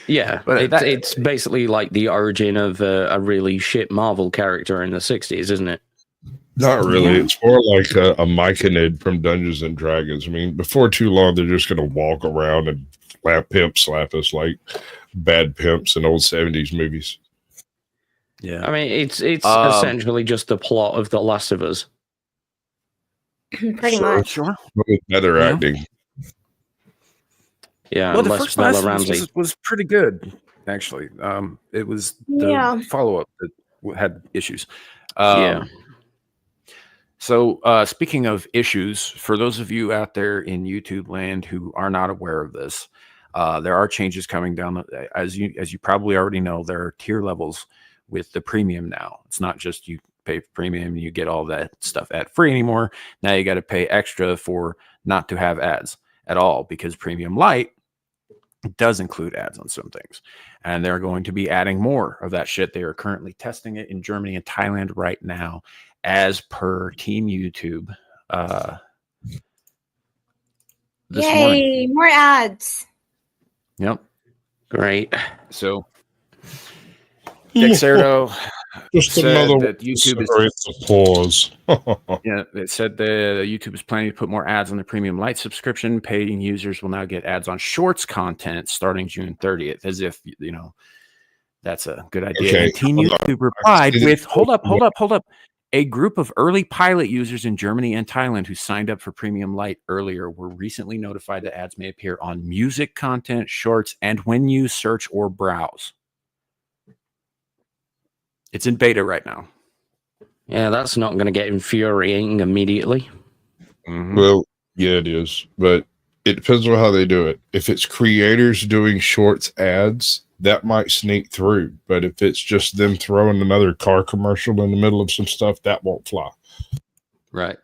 it's basically like the origin of a really shit Marvel character in the 60s, isn't it? Not really. It's more like a myconid from Dungeons and Dragons. I mean, before too long, they're just going to walk around and slap us like bad pimps in old 70s movies. Yeah. I mean, it's essentially just the plot of The Last of Us. Pretty much. Sure. With better acting. Yeah, well, the first Last of Us was pretty good, actually. It was the follow-up that had issues. So, speaking of issues, for those of you out there in YouTube land who are not aware of this, there are changes coming down. As you probably already know, there are tier levels with the premium now. It's not just you pay for premium and you get all that stuff ad free anymore. Now you got to pay extra for not to have ads at all, because Premium Lite does include ads on some things, and they're going to be adding more of that shit. They are currently testing it in Germany and Thailand right now, as per Team YouTube. This morning. More ads. Yep. Great. So Dexerto Just said another that YouTube is applause. Yeah, it said that YouTube is planning to put more ads on the Premium Lite subscription. Paying users will now get ads on Shorts content starting June 30th, as if that's a good idea. Okay, And Team YouTube replied with, hold up. A group of early pilot users in Germany and Thailand who signed up for Premium Lite earlier were recently notified that ads may appear on music content, Shorts, and when you search or browse. It's in beta right now. Yeah, that's not going to get infuriating immediately. Mm-hmm. Well, yeah, it is, but it depends on how they do it. If it's creators doing Shorts ads, that might sneak through. But if it's just them throwing another car commercial in the middle of some stuff, that won't fly. Right.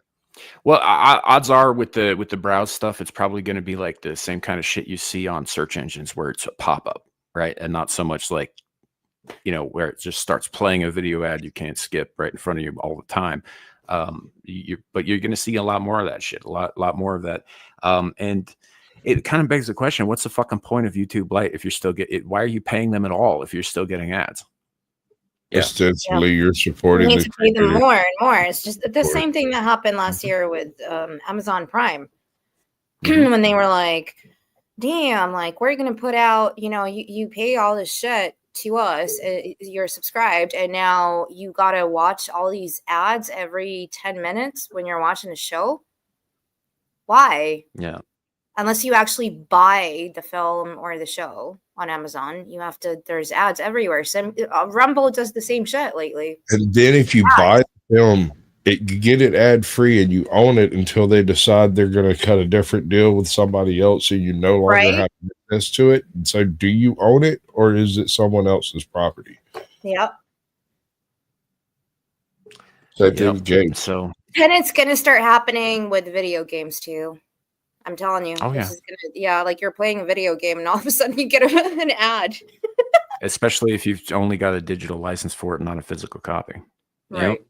Well, odds are with the browse stuff, it's probably going to be like the same kind of shit you see on search engines where it's a pop up, right? And not so much like, where it just starts playing a video ad you can't skip right in front of you all the time. But you're going to see a lot more of that shit, a lot more of that. And it kind of begs the question: what's the fucking point of YouTube Lite if you're still why are you paying them at all if you're still getting ads? Ostensibly, you're supporting you need to pay them more and more. It's just the same thing that happened last year with Amazon Prime when they were like, damn, like we're gonna put out, you pay all this shit to us, you're subscribed, and now you gotta watch all these ads every 10 minutes when you're watching a show. Why? Yeah. Unless you actually buy the film or the show on Amazon, there's ads everywhere. Rumble does the same shit lately. And then if you buy the film, you get it ad free and you own it until they decide they're going to cut a different deal with somebody else, so you no longer have access to it. And so, do you own it or is it someone else's property? Yep. Same thing with games. So, and it's going to start happening with video games too. I'm telling you. Oh, this is gonna, like you're playing a video game and all of a sudden you get an ad. Especially if you've only got a digital license for it and not a physical copy. Right.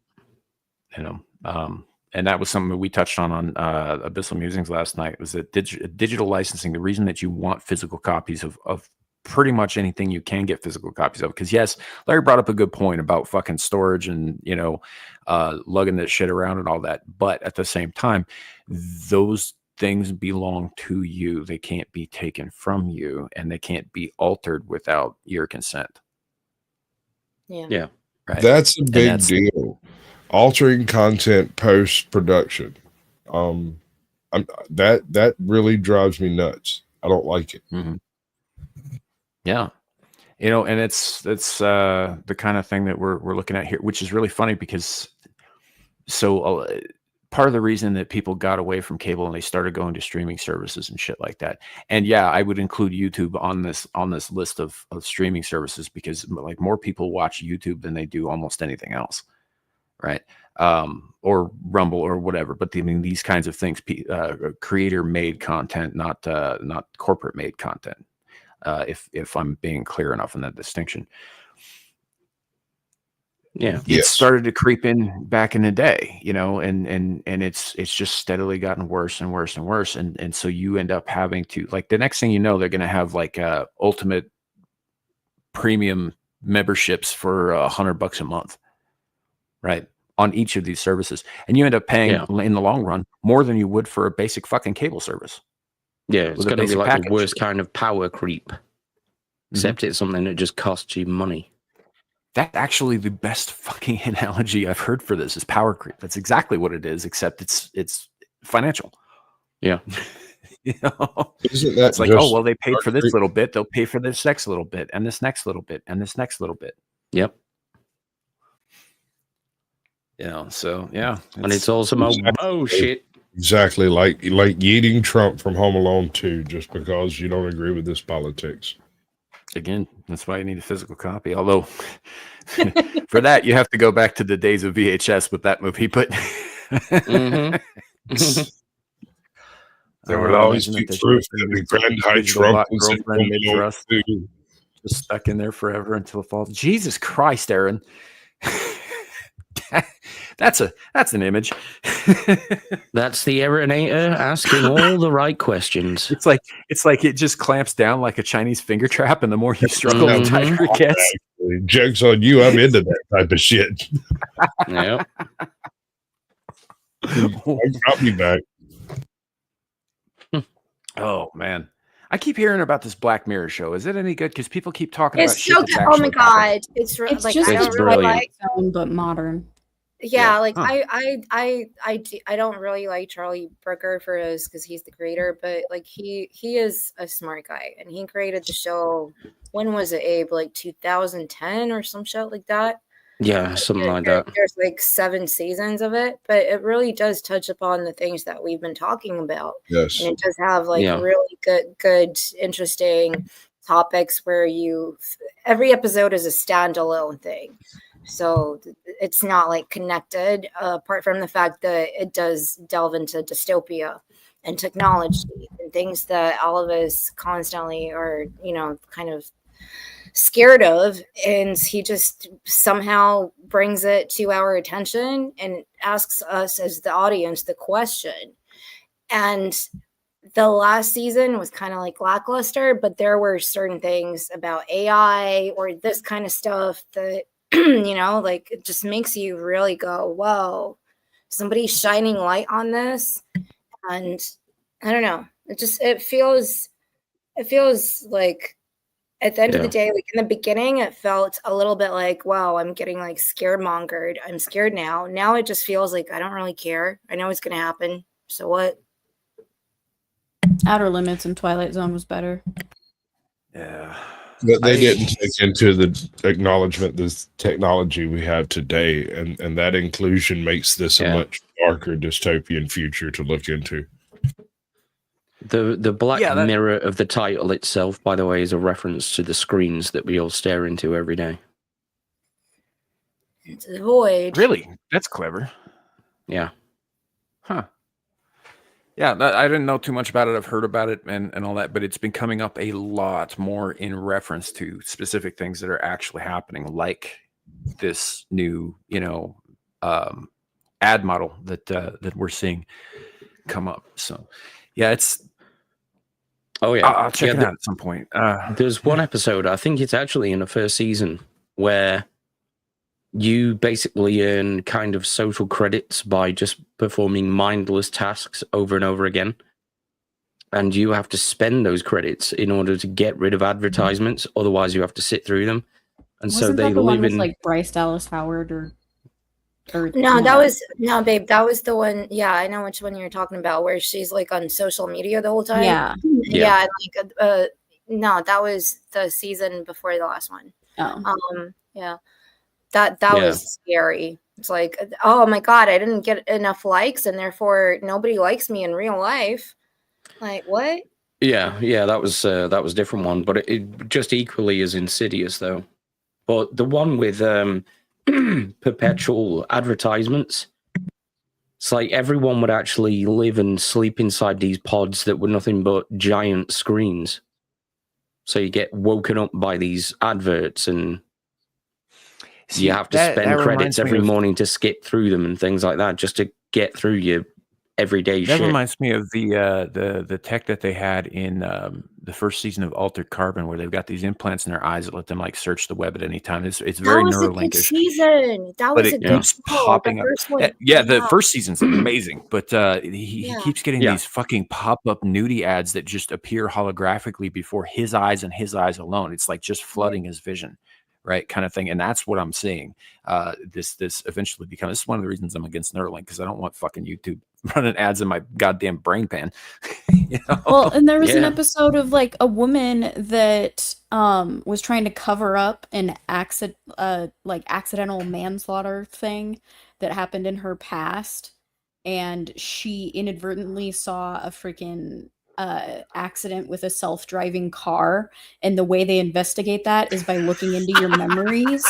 And that was something we touched on Abyssal Musings last night, was that digital licensing, the reason that you want physical copies of pretty much anything you can get physical copies of. Because yes, Larry brought up a good point about fucking storage and, lugging that shit around and all that. But at the same time, those things belong to you. They can't be taken from you, and they can't be altered without your consent. Yeah. Right. That's a big deal. Altering content post production. That really drives me nuts. I don't like it. Mm-hmm. Yeah. And it's the kind of thing that we're looking at here, which is really funny because part of the reason that people got away from cable and they started going to streaming services and shit like that. And yeah, I would include YouTube on this list of streaming services because like more people watch YouTube than they do almost anything else. Right. Or Rumble or whatever. But these kinds of things, creator made content, not corporate made content. If I'm being clear enough in that distinction. Yeah, it started to creep in back in the day, and it's just steadily gotten worse and worse and worse, and so you end up having to, like, the next thing you know, they're going to have like ultimate premium memberships for $100 a month, right, on each of these services, and you end up paying in the long run more than you would for a basic fucking cable service. Yeah, it's going to be like the worst kind of power creep, except it's something that just costs you money. That's actually the best fucking analogy I've heard for this is power creep. That's exactly what it is, except it's financial. Yeah. Isn't that it's like, oh, well, they paid for this little bit. They'll pay for this next little bit and this next little bit and this next little bit. Yep. So yeah. And it's also shit. Exactly like yeeting Trump from Home Alone 2 just because you don't agree with this politics. Again, that's why you need a physical copy. Although for that, you have to go back to the days of VHS with that movie. But there would always be proof that the Grand Trump for us, just stuck in there forever until it falls. Jesus Christ, Aaron. That's an image. That's the Aaronator asking all the right questions. It's like it just clamps down like a Chinese finger trap, and the more you struggle, the tighter it gets. Joke's on you. I'm into that type of shit. Yep. I'll be back. Oh man, I keep hearing about this Black Mirror show. Is it any good? Because people keep talking about shit. Oh my god, it's like just I don't really like but modern. Yeah, like I don't really like Charlie Brooker for his because he's the creator, but like he is a smart guy and he created the show. When was it, Abe? Like 2010 or some shit like that. Yeah, something like that. There's like 7 seasons of it, but it really does touch upon the things that we've been talking about. Yes, and it does have like really good, interesting topics where every episode is a standalone thing. So it's not like connected, apart from the fact that it does delve into dystopia and technology and things that all of us constantly are, kind of scared of. And he just somehow brings it to our attention and asks us as the audience the question. And the last season was kind of like lackluster, but there were certain things about AI or this kind of stuff that, like it just makes you really go, whoa, somebody's shining light on this. And I don't know, it feels like at the end of the day, like in the beginning, it felt a little bit like, wow, I'm getting like scaremongered. I'm scared now. Now it just feels like I don't really care. I know it's going to happen. So what? Outer Limits and Twilight Zone was better. Yeah. But they didn't take into the acknowledgement this technology we have today, and that inclusion makes this a much darker dystopian future to look into. The black mirror of the title itself, by the way, is a reference to the screens that we all stare into every day. It's a void. Really? That's clever. Yeah. Huh. Yeah, I didn't know too much about it. I've heard about it and all that, but it's been coming up a lot more in reference to specific things that are actually happening, like this new, ad model that we're seeing come up. So, yeah, it's. Oh yeah, I'll check it out at some point. There's one episode, I think it's actually in the first season, where you basically earn kind of social credits by just performing mindless tasks over and over again. And you have to spend those credits in order to get rid of advertisements. Otherwise, you have to sit through them. And Wasn't so they that the live one with, in like Bryce Dallas Howard or No, babe, that was the one. Yeah, I know which one you're talking about, where she's like on social media the whole time. Yeah. No, that was the season before the last one. Oh. That was scary. It's like, oh my God, I didn't get enough likes and therefore nobody likes me in real life. Like, what? Yeah, that was a different one, but it just equally as insidious though. But the one with perpetual advertisements, it's like everyone would actually live and sleep inside these pods that were nothing but giant screens. So you get woken up by these adverts and you have to spend credits every morning to skip through them and things like that just to get through your everyday shit. That reminds me of the tech that they had in the first season of Altered Carbon, where they've got these implants in their eyes that let them like search the web at any time. It's very Neuralinkish. That was a good season. Popping up. The first season's amazing, but he keeps getting these fucking pop-up nudie ads that just appear holographically before his eyes and his eyes alone. It's like just flooding his vision. Right, kind of thing, and that's what I'm seeing. This eventually becomes. This is one of the reasons I'm against Neuralink, because I don't want fucking YouTube running ads in my goddamn brain pan. Well, and there was an episode of like a woman that was trying to cover up an accidental manslaughter thing that happened in her past, and she inadvertently saw a freaking accident with a self-driving car, and the way they investigate that is by looking into your memories.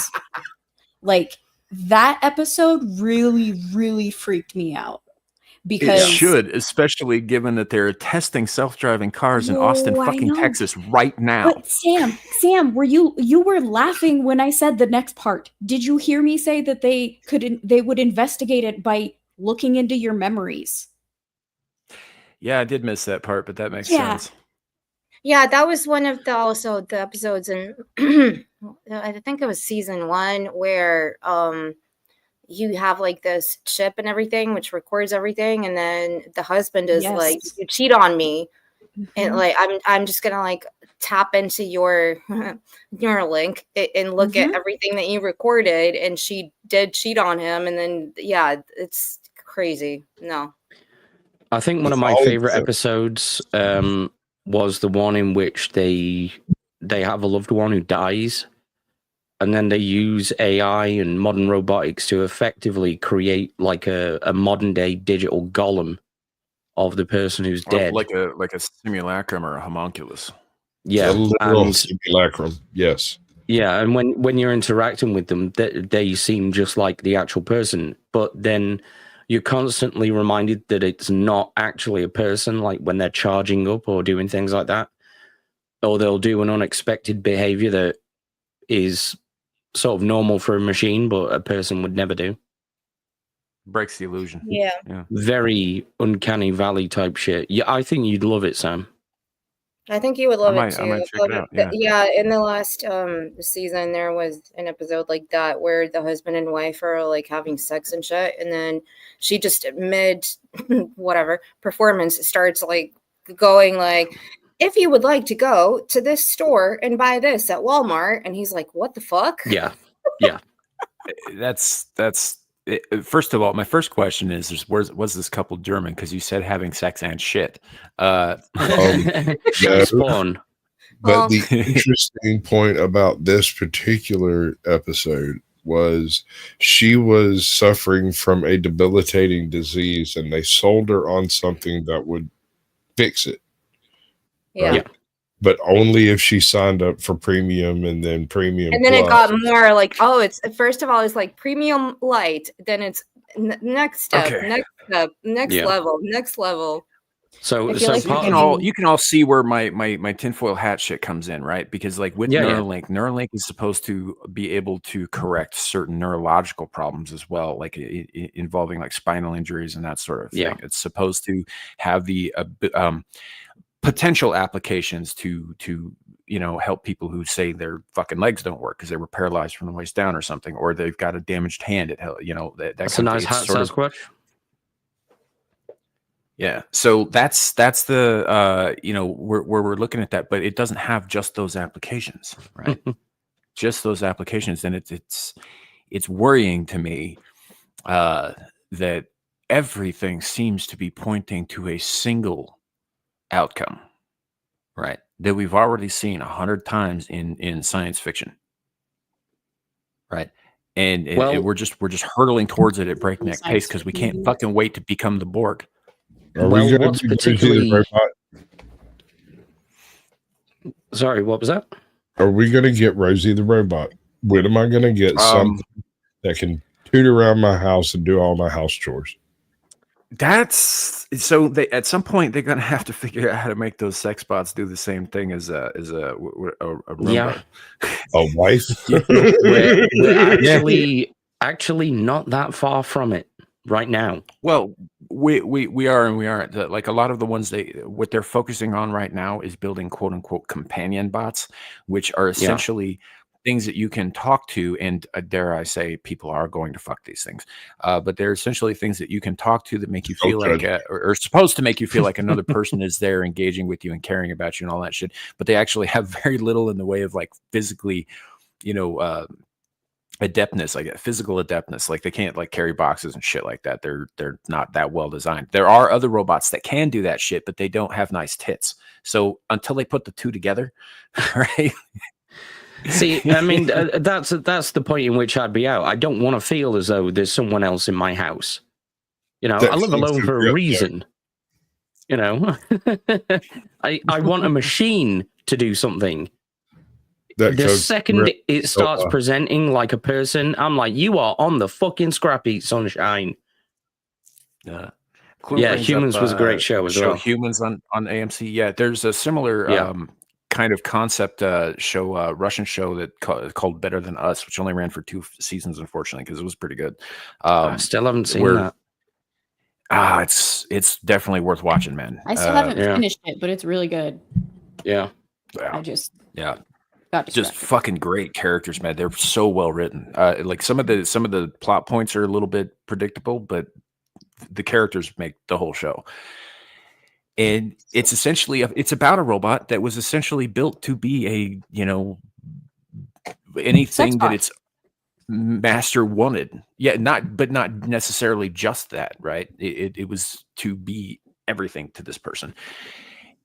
Like, that episode really freaked me out, because it should, especially given that they're testing self-driving cars in Austin fucking Texas right now. But Sam, were you were laughing when I said the next part? Did you hear me say that they would investigate it by looking into your memories? Yeah, I did miss that part, but that makes sense. Yeah, that was one of the episodes in I think it was season 1 where you have like this chip and everything which records everything, and then the husband is like, you cheat on me, and like I'm just gonna like tap into your link and look at everything that you recorded, and she did cheat on him, and then it's crazy. No. I think one of my favorite episodes was the one in which they have a loved one who dies, and then they use AI and modern robotics to effectively create like a modern day digital golem of the person who's dead, like a simulacrum or a homunculus. Yeah, a literal simulacrum. Yes. Yeah, and when you're interacting with them, they seem just like the actual person, but then you're constantly reminded that it's not actually a person, like when they're charging up or doing things like that. Or they'll do an unexpected behavior that is sort of normal for a machine, but a person would never do. Breaks the illusion. Yeah. Very uncanny valley type shit. Yeah, I think you'd love it, Sam. I think you would love it too. I might check it out. Yeah. In the last season, there was an episode like that where the husband and wife are like having sex and shit, and then she just mid whatever performance starts like going like, if you would like to go to this store and buy this at Walmart, and he's like, what the fuck? Yeah. That's first of all, my first question is was this couple German? Because you said having sex and shit. Spawn. But the interesting point about this particular episode was she was suffering from a debilitating disease, and they sold her on something that would fix it. Yeah. Right? But only if she signed up for premium and then premium. And then plus. it got more like, oh, it's first of all, it's like premium light. Then it's next step, next level. So like you can all see where my tinfoil hat shit comes in, right? Because like with Neuralink is supposed to be able to correct certain neurological problems as well, like involving like spinal injuries and that sort of thing. Yeah. It's supposed to have the potential applications to help people who say their fucking legs don't work because they were paralyzed from the waist down or something, or they've got a damaged hand. That's a nice hat, Sasquatch. Yeah, so that's the where we're looking at that, but it doesn't have just those applications, right? Just those applications, and it's worrying to me that everything seems to be pointing to a single outcome, right? That we've already seen 100 times in science fiction, right? And we're just hurtling towards it at breakneck pace because we can't fucking wait to become the Borg. What's particularly... Sorry, what was that? Are we going to get Rosie the robot? When am I going to get something that can toot around my house and do all my house chores? That's so. At some point they're going to have to figure out how to make those sex bots do the same thing as a Roomba. A wife. We're actually not that far from it right now. Well, we are and we aren't. Like a lot of the ones what they're focusing on right now is building quote unquote companion bots, which are essentially things that you can talk to, and dare I say, people are going to fuck these things. But they're essentially things that you can talk to that make you feel like, or supposed to make you feel like another person is there engaging with you and caring about you and all that shit. But they actually have very little in the way of like physically, adeptness, like physical adeptness. Like they can't like carry boxes and shit like that. They're not that well designed. There are other robots that can do that shit, but they don't have nice tits. So until they put the two together, right? See, I mean, that's the point in which I'd be out. I don't want to feel as though there's someone else in my house. I live alone for a reason. I want a machine to do something. The second it starts presenting like a person, I'm like, you are on the fucking scrappy, sunshine. Humans was a great show as well. Humans on AMC. Yeah, there's a similar kind of concept show, Russian show that called Better Than Us, which only ran for 2 seasons, unfortunately, because it was pretty good. I still haven't seen that. It's definitely worth watching, man. I still haven't finished it, but it's really good. Yeah. I just just fucking great characters, man. They're so well written. Like some of the plot points are a little bit predictable, but the characters make the whole show. And it's essentially it's about a robot that was essentially built to be anything that its master wanted. Yeah, not necessarily just that, right? It was to be everything to this person.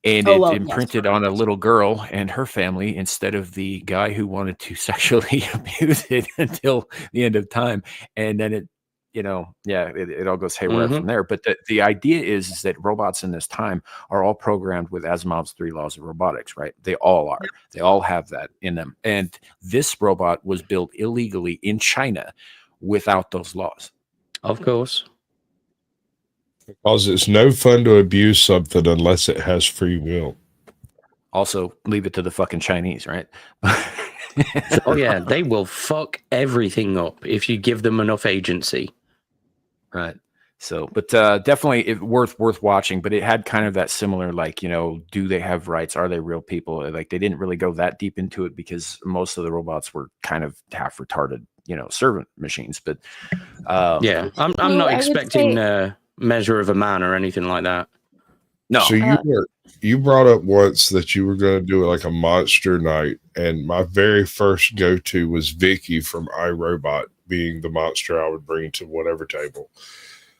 And it imprinted on a little girl and her family instead of the guy who wanted to sexually abuse it until the end of time. And then it all goes haywire from there. But the idea is that robots in this time are all programmed with Asimov's 3 laws of robotics, right? They all are. They all have that in them. And this robot was built illegally in China without those laws. Of course. Because it's no fun to abuse something unless it has free will. Also, leave it to the fucking Chinese, right? Oh, yeah. They will fuck everything up if you give them enough agency. Right. So, but definitely worth watching. But it had kind of that similar, like, do they have rights? Are they real people? Like, they didn't really go that deep into it because most of the robots were kind of half retarded, servant machines. But yeah, I'm not expecting Measure of a Man or anything like that. No. So you brought up once that you were going to do like a monster night, and my very first go-to was Vicky from iRobot being the monster I would bring to whatever table.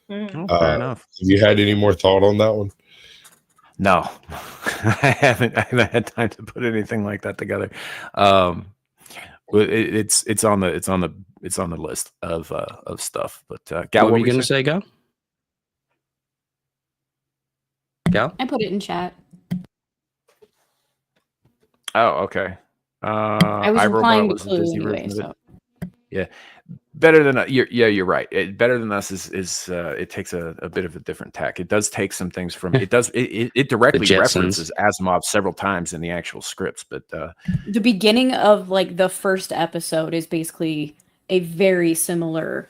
Fair enough. Have you had any more thought on that one? No, I haven't had time to put anything like that together. It's on the list of stuff. But Gal, what were you going to say, Gal? Gal? I put it in chat. Oh, okay. I was replying to was Clue anyway. So. Yeah, better than you're right. Better Than Us is it takes a bit of a different tack. It does take some things from it directly references Asimov several times in the actual scripts, but the beginning of like the first episode is basically a very similar.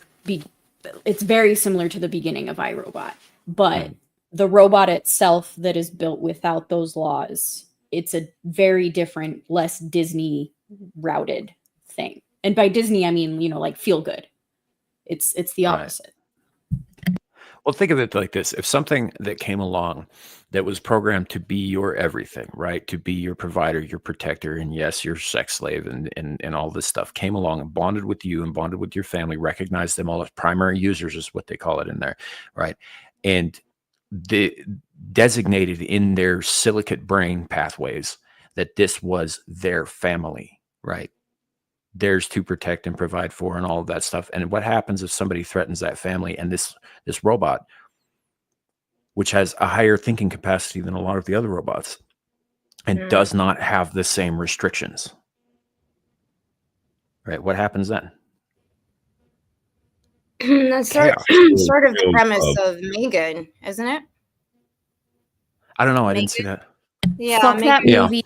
It's very similar to the beginning of iRobot, but the robot itself that is built without those laws, it's a very different, less Disney routed thing. And by Disney, I mean, like feel good. It's the opposite. Right. Well, think of it like this. If something that came along that was programmed to be your everything, right? To be your provider, your protector, and yes, your sex slave and all this stuff came along and bonded with you and bonded with your family, recognized them all as primary users is what they call it in there, right? And they designated in their silicate brain pathways that this was their family, right? Theirs to protect and provide for and all of that stuff. And what happens if somebody threatens that family and this robot, which has a higher thinking capacity than a lot of the other robots and does not have the same restrictions, right? What happens then? That's sort of the premise of Megan, isn't it? I don't know. I didn't see that. Yeah, fuck that movie.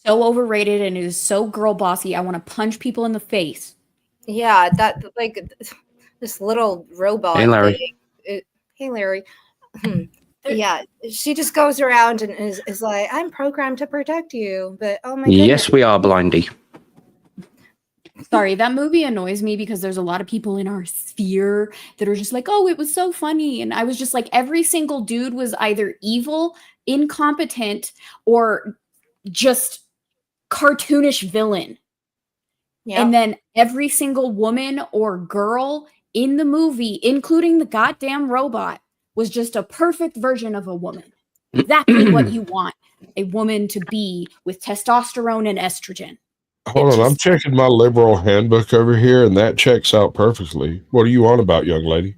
So overrated and is so girl bossy. I want to punch people in the face. Yeah, that like this little robot. Hey, Larry. Hey, Larry. Yeah, she just goes around and is like, I'm programmed to protect you. But oh my goodness. Yes, we are, Blindy. Sorry, that movie annoys me because there's a lot of people in our sphere that are just like, oh, it was so funny. And I was just like, every single dude was either evil, incompetent, or just cartoonish villain. Yeah. And then every single woman or girl in the movie, including the goddamn robot, was just a perfect version of a woman. Exactly what you want a woman to be with testosterone and estrogen. Hold on, I'm checking my liberal handbook over here, and that checks out perfectly. What are you on about, young lady?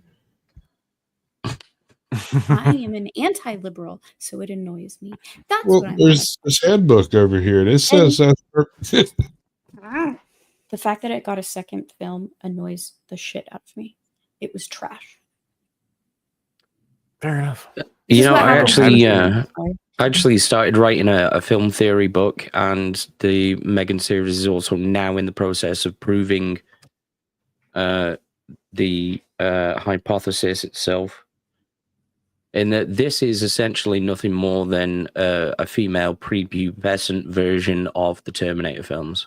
I am an anti-liberal, so it annoys me. That's well, what I'm there's this handbook over here. This says that's perfect. The fact that it got a second film annoys the shit out of me. It was trash. Fair enough. I actually started writing a film theory book, and the Megan series is also now in the process of proving the hypothesis itself. In that this is essentially nothing more than a female prepubescent version of the Terminator films.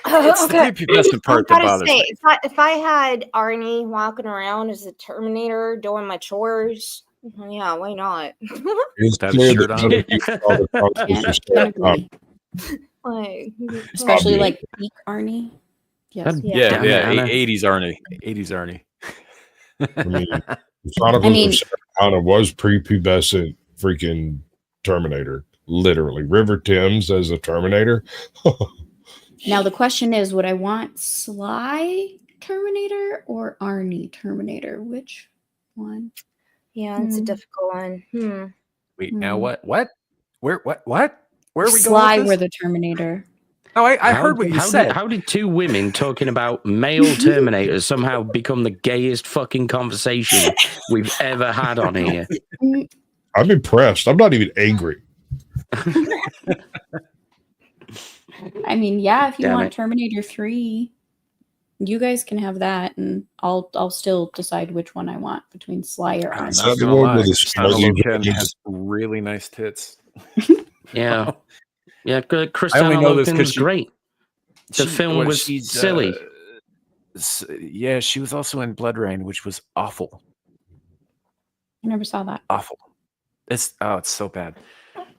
It's the prepubescent part that bothers me. If I had Arnie walking around as a Terminator doing my chores, yeah, why not? Especially like peak Arnie. Yes. Yeah. 80s Arnie. 80s Arnie. I mean, kind of was prepubescent freaking Terminator. Literally. River Thames as a Terminator. Now the question is, would I want Sly Terminator or Arnie Terminator? Which one? Yeah, it's a difficult one. Wait, now what? What? Where? What? Where are we Sly going with were this? the Terminator. Oh, I heard what you said. How did two women talking about male Terminators somehow become the gayest fucking conversation we've ever had on here? I'm impressed. I'm not even angry. I mean, yeah, if you want Terminator 3, you guys can have that, and I'll still decide which one I want between Sly or Arnie. I'm not gonna lie, Kristanna Loken has really nice tits. Yeah. Yeah, Kristanna Loken's great. The film was silly. Yeah, she was also in Blood Rain, which was awful. I never saw that. Awful. It's so bad.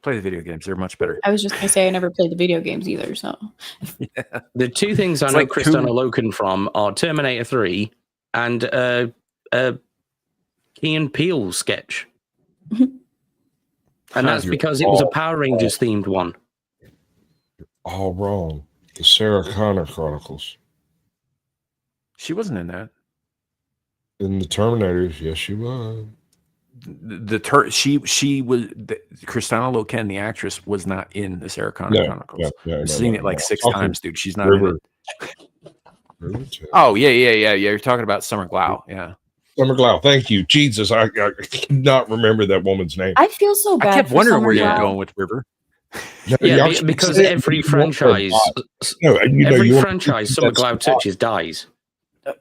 Play the video games; they're much better. I was just gonna say I never played the video games either. So yeah. The two things I know Kristanna Loken from are Terminator 3 and Key and Peele sketch, and that's because it was a Power Rangers themed one. All wrong. The Sarah Connor Chronicles. She wasn't in that. In the Terminators, yes, she was. She was Kristanna Loken, the actress, was not in the Sarah Connor Chronicles. I've seen it like 6 times, dude. She's not in it. Oh yeah. You're talking about Summer Glau, yeah. Summer Glau, thank you. Jesus, I cannot remember that woman's name. I feel so bad. I kept wondering where you were going with River. Yeah, because every franchise, Summer Glau touches dies.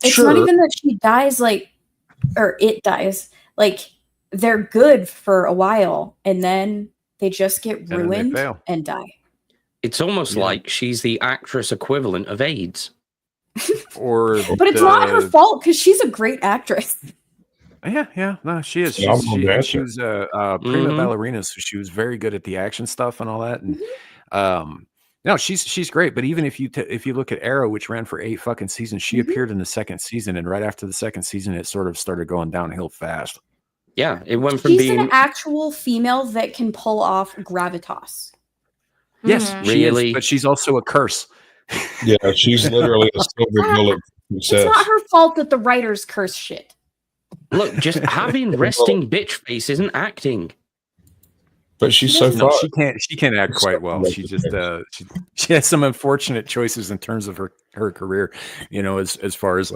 It's not even that she dies, or it dies. Like, they're good for a while, and then they just get ruined and die. It's almost like she's the actress equivalent of AIDS. But it's not her fault, because she's a great actress. Yeah. No, she is. She was a prima ballerina, so she was very good at the action stuff and all that. And no, she's great. But even if you look at Arrow, which ran for 8 fucking seasons, she appeared in the 2nd season, and right after the 2nd season, it sort of started going downhill fast. Yeah, it went from being an actual female that can pull off gravitas. Yes, really, but she's also a curse. Yeah, she's literally a silver bullet. It's not her fault that the writers curse shit. Look, just having resting bitch face isn't acting. But she's so far. She can't act quite well. She just she has some unfortunate choices in terms of her career. As far as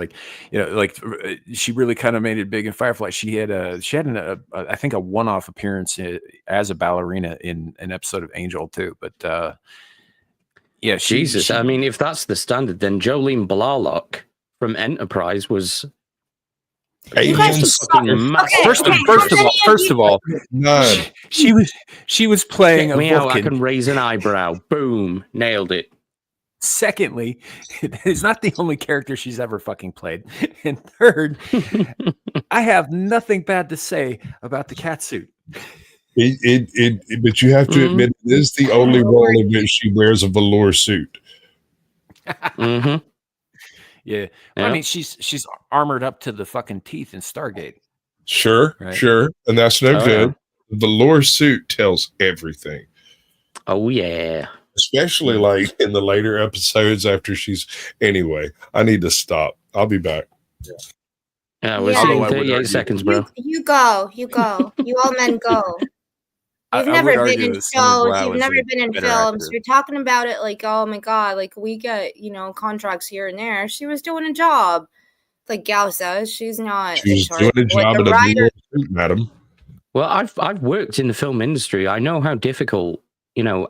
she really kind of made it big in Firefly. She had I think a one-off appearance as a ballerina in an episode of Angel too. But yeah, Jesus. I mean, if that's the standard, then Jolene Blalock from Enterprise was. First of all, she was playing a Vulcan. I can raise an eyebrow. Boom, nailed it. Secondly, it's not the only character she's ever fucking played. And third, I have nothing bad to say about the catsuit. But you have to admit, it is the only role in which she wears a velour suit. Yeah. Well, I mean, she's armored up to the fucking teeth in Stargate. Sure, right? Sure. And that's no good. Yeah. The velour suit tells everything. Oh, yeah. Especially in the later episodes after she's... Anyway, I need to stop. I'll be back. Yeah, we're seeing 38 seconds, bro. You go. You all men go. You've never been in shows. You've never been in films. You're talking about it like, oh my god, like we get contracts here and there. She was doing a job, like Gal says. She's not. She's doing a job in a suit, madam. Well, I've worked in the film industry. I know how difficult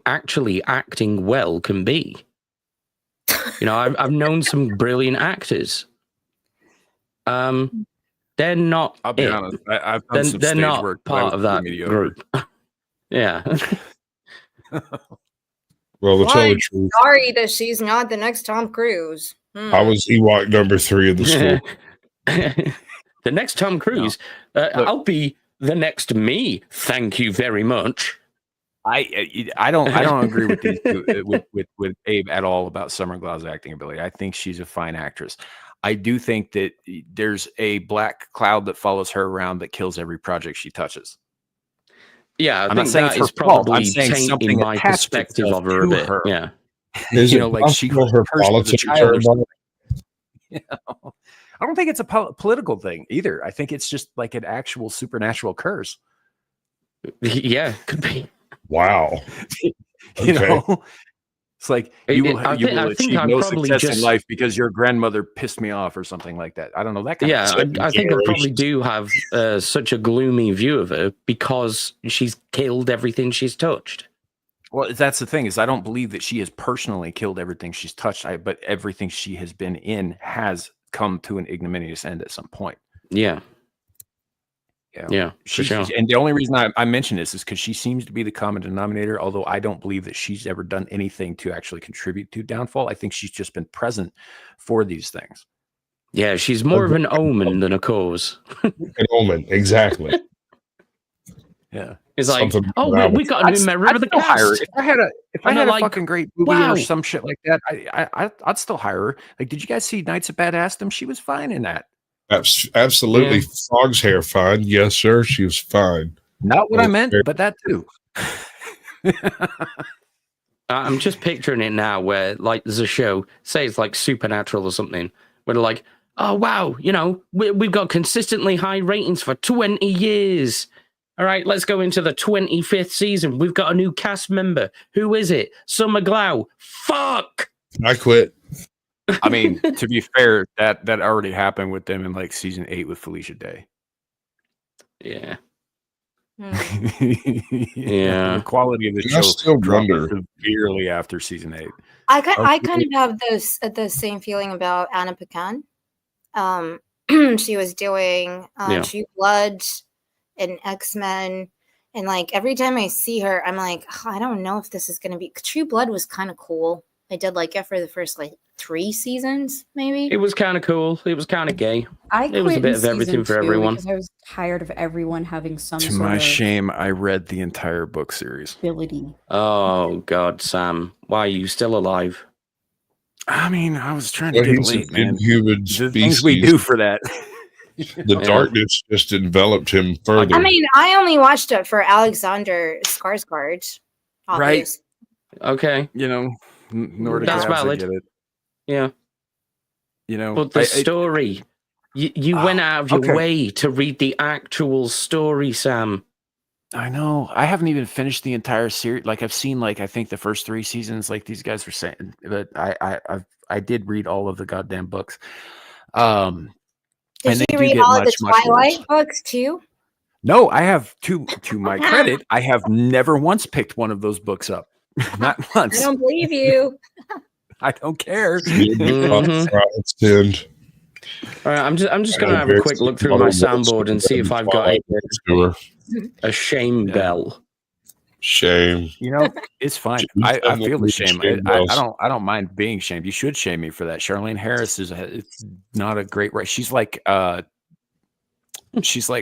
actually acting well can be. I've known some brilliant actors. They're not. I'll be honest. I've done some stage not work part of that group. Yeah. Well, to tell the truth, sorry that she's not the next Tom Cruise. I was Ewok number 3 in the school. The next Tom Cruise. No. I'll be the next me. Thank you very much. I don't agree with these two, with Abe at all about Summer Glau's acting ability. I think she's a fine actress. I do think that there's a black cloud that follows her around that kills every project she touches. Yeah, I'm not saying that is probably tainting my perspective of her a bit. Yeah. Is you it know, like she possible her cursed as a politics child are or something. You know? I don't think it's a political thing either. I think it's just like an actual supernatural curse. Yeah, could be. Wow. You know, it's like you will I think achieve I no probably success in just life because your grandmother pissed me off or something like that. I don't know, that kind of yeah. stuff. I think I probably do have such a gloomy view of her because she's killed everything she's touched. Well, that's the thing, is I don't believe that she has personally killed everything she's touched, but everything she has been in has come to an ignominious end at some point. Yeah. You know, Yeah, for sure. And the only reason I mention this is because she seems to be the common denominator, although I don't believe that she's ever done anything to actually contribute to downfall. I think she's just been present for these things. Yeah, she's more of an omen than a cause. An omen, exactly. Yeah, it's like, Something oh, we got a new member of the still hire her. cast. If I had a like, fucking great movie wow. or some shit like that, I'd still hire her. Like, did you guys see Knights of Badassdom? She was fine in that. Absolutely. Yeah. Frog's hair fine. Yes, sir. She was fine. Not what I meant, but that too. I'm just picturing it now where, like, there's a show, say it's like Supernatural or something, where they're like, oh, wow, you know, we've got consistently high ratings for 20 years. All right, let's go into the 25th season. We've got a new cast member. Who is it? Summer Glau. Fuck! I quit. I mean, to be fair, that already happened with them in like season 8 with Felicia Day. Yeah. Yeah. The quality of the show still dropped wonder severely after season 8. I kind of have the same feeling about Anna Paquin. She was doing True Blood and X-Men, and like every time I see her, I'm like, oh, I don't know if this is gonna be. True Blood was kind of cool. I did like it for the first like 3 seasons, maybe. It was kind of cool. It was kind of gay. It was a bit of everything for everyone. Because I was tired of everyone having some To sort my of shame, I read the entire book series. ability. Oh, God, Sam. Why are you still alive? I mean, I was trying to get late, man. Inhuman The things we do for that. The darkness just enveloped him further. I mean, I only watched it for Alexander Skarsgård. Right. Okay. You know, Nordic That's gods, valid. I get it. Yeah. You know, but the story, you went out of your way to read the actual story, Sam. I know. I haven't even finished the entire series. Like, I've seen, like, I think the first 3 seasons, like these guys were saying, but I did read all of the goddamn books. Did you read all of the Twilight books too? No, I have to my credit, I have never once picked one of those books up. Not once. I don't believe you. I don't care. Mm-hmm. All right, I'm just gonna have a quick look through my soundboard and see if I've got a shame bell. Shame. You know, it's fine. I feel the shame. I don't mind being shamed. You should shame me for that. Charlene Harris it's not a great writer. She's like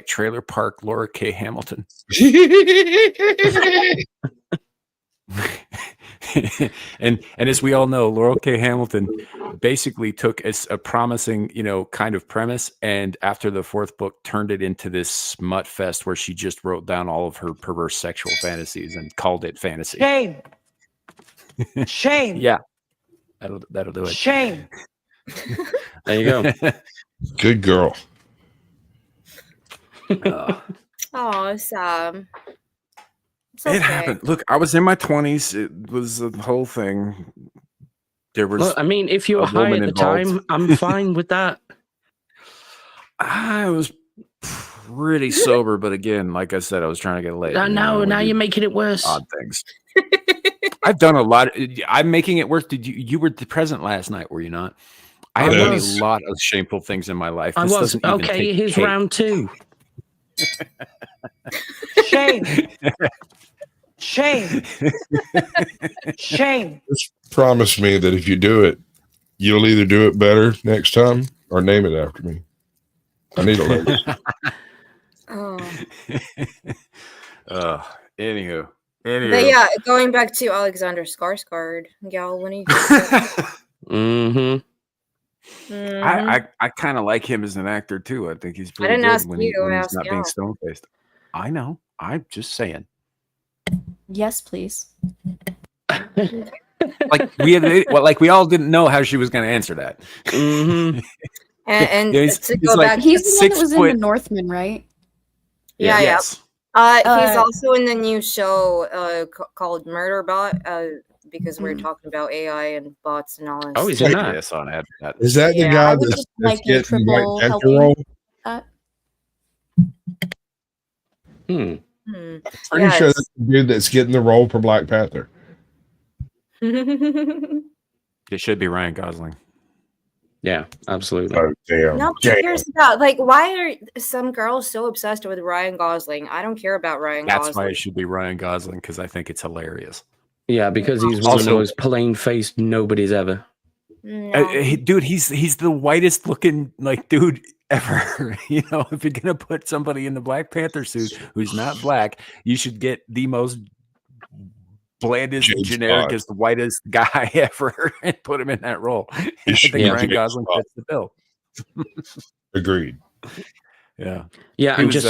Trailer Park Laura K. Hamilton. and as we all know, Laura K. Hamilton basically took a promising, you know, kind of premise, and after the 4th book turned it into this smut fest where she just wrote down all of her perverse sexual fantasies and called it fantasy. Shame. Shame. Yeah. That'll do it. Shame. There you go. Good girl. Oh, Sam. It happened. Look, I was in my 20s. It was the whole thing. There was. Look, I mean, if you were high at the time, I'm fine with that. I was pretty sober, but again, like I said, I was trying to get laid. Now you're making it worse. Odd things. I've done a lot. I'm making it worse. Did you were present last night? Were you not? I have done a lot of shameful things in my life. I was. Okay, here's round 2. Shame. Shame. Shame. Just promise me that if you do it, you'll either do it better next time or name it after me. I need a list. Anywho. But yeah, going back to Alexander Skarsgård, Gal, when you mm-hmm. I kind of like him as an actor too. I think he's pretty good when he's not being stone faced. I know. I'm just saying. Yes, please. we all didn't know how she was going to answer that. Mm-hmm. And he's to go back, he's the one that was in The Northman, right? Yeah. Yes. He's also in the new show called Murderbot. Because we're talking about AI and bots and all this. Oh, he's in that. Yes, on ad. Is that the guy that's getting Black Panther role? Pretty sure that's the dude that's getting the role for Black Panther. It should be Ryan Gosling. Yeah, absolutely. Oh, damn. Nobody cares about, like, why are some girls so obsessed with Ryan Gosling? I don't care about Ryan Gosling. That's why it should be Ryan Gosling, because I think it's hilarious. Yeah, because he's one of the most plain-faced nobody's ever. No. Dude, he's the whitest looking dude ever. You know, if you're gonna put somebody in the Black Panther suit who's not black, you should get the most blandest, genericest, whitest guy ever and put him in that role. And I think Ryan Gosling fits the bill. Agreed. Yeah. Yeah, and just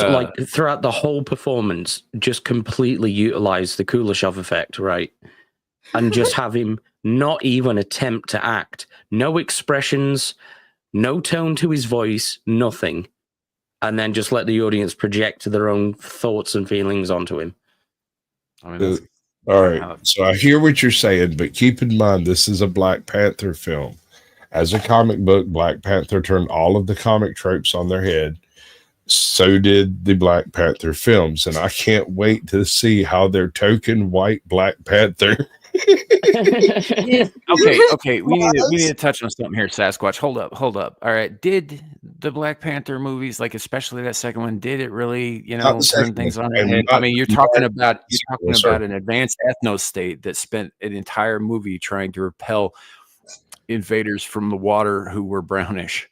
throughout the whole performance, just completely utilize the Kuleshov effect, right? And just have him not even attempt to act. No expressions, no tone to his voice, nothing. And then just let the audience project their own thoughts and feelings onto him. I mean, all right. So I hear what you're saying, but keep in mind, this is a Black Panther film. As a comic book, Black Panther turned all of the comic tropes on their head. So did the Black Panther films, and I can't wait to see how their token white Black Panther. Okay. We need to touch on something here, Sasquatch. Hold up. All right. Did the Black Panther movies, like especially that second one, did it really, turn things on their head? I mean, you're talking about an advanced ethno state that spent an entire movie trying to repel invaders from the water who were brownish.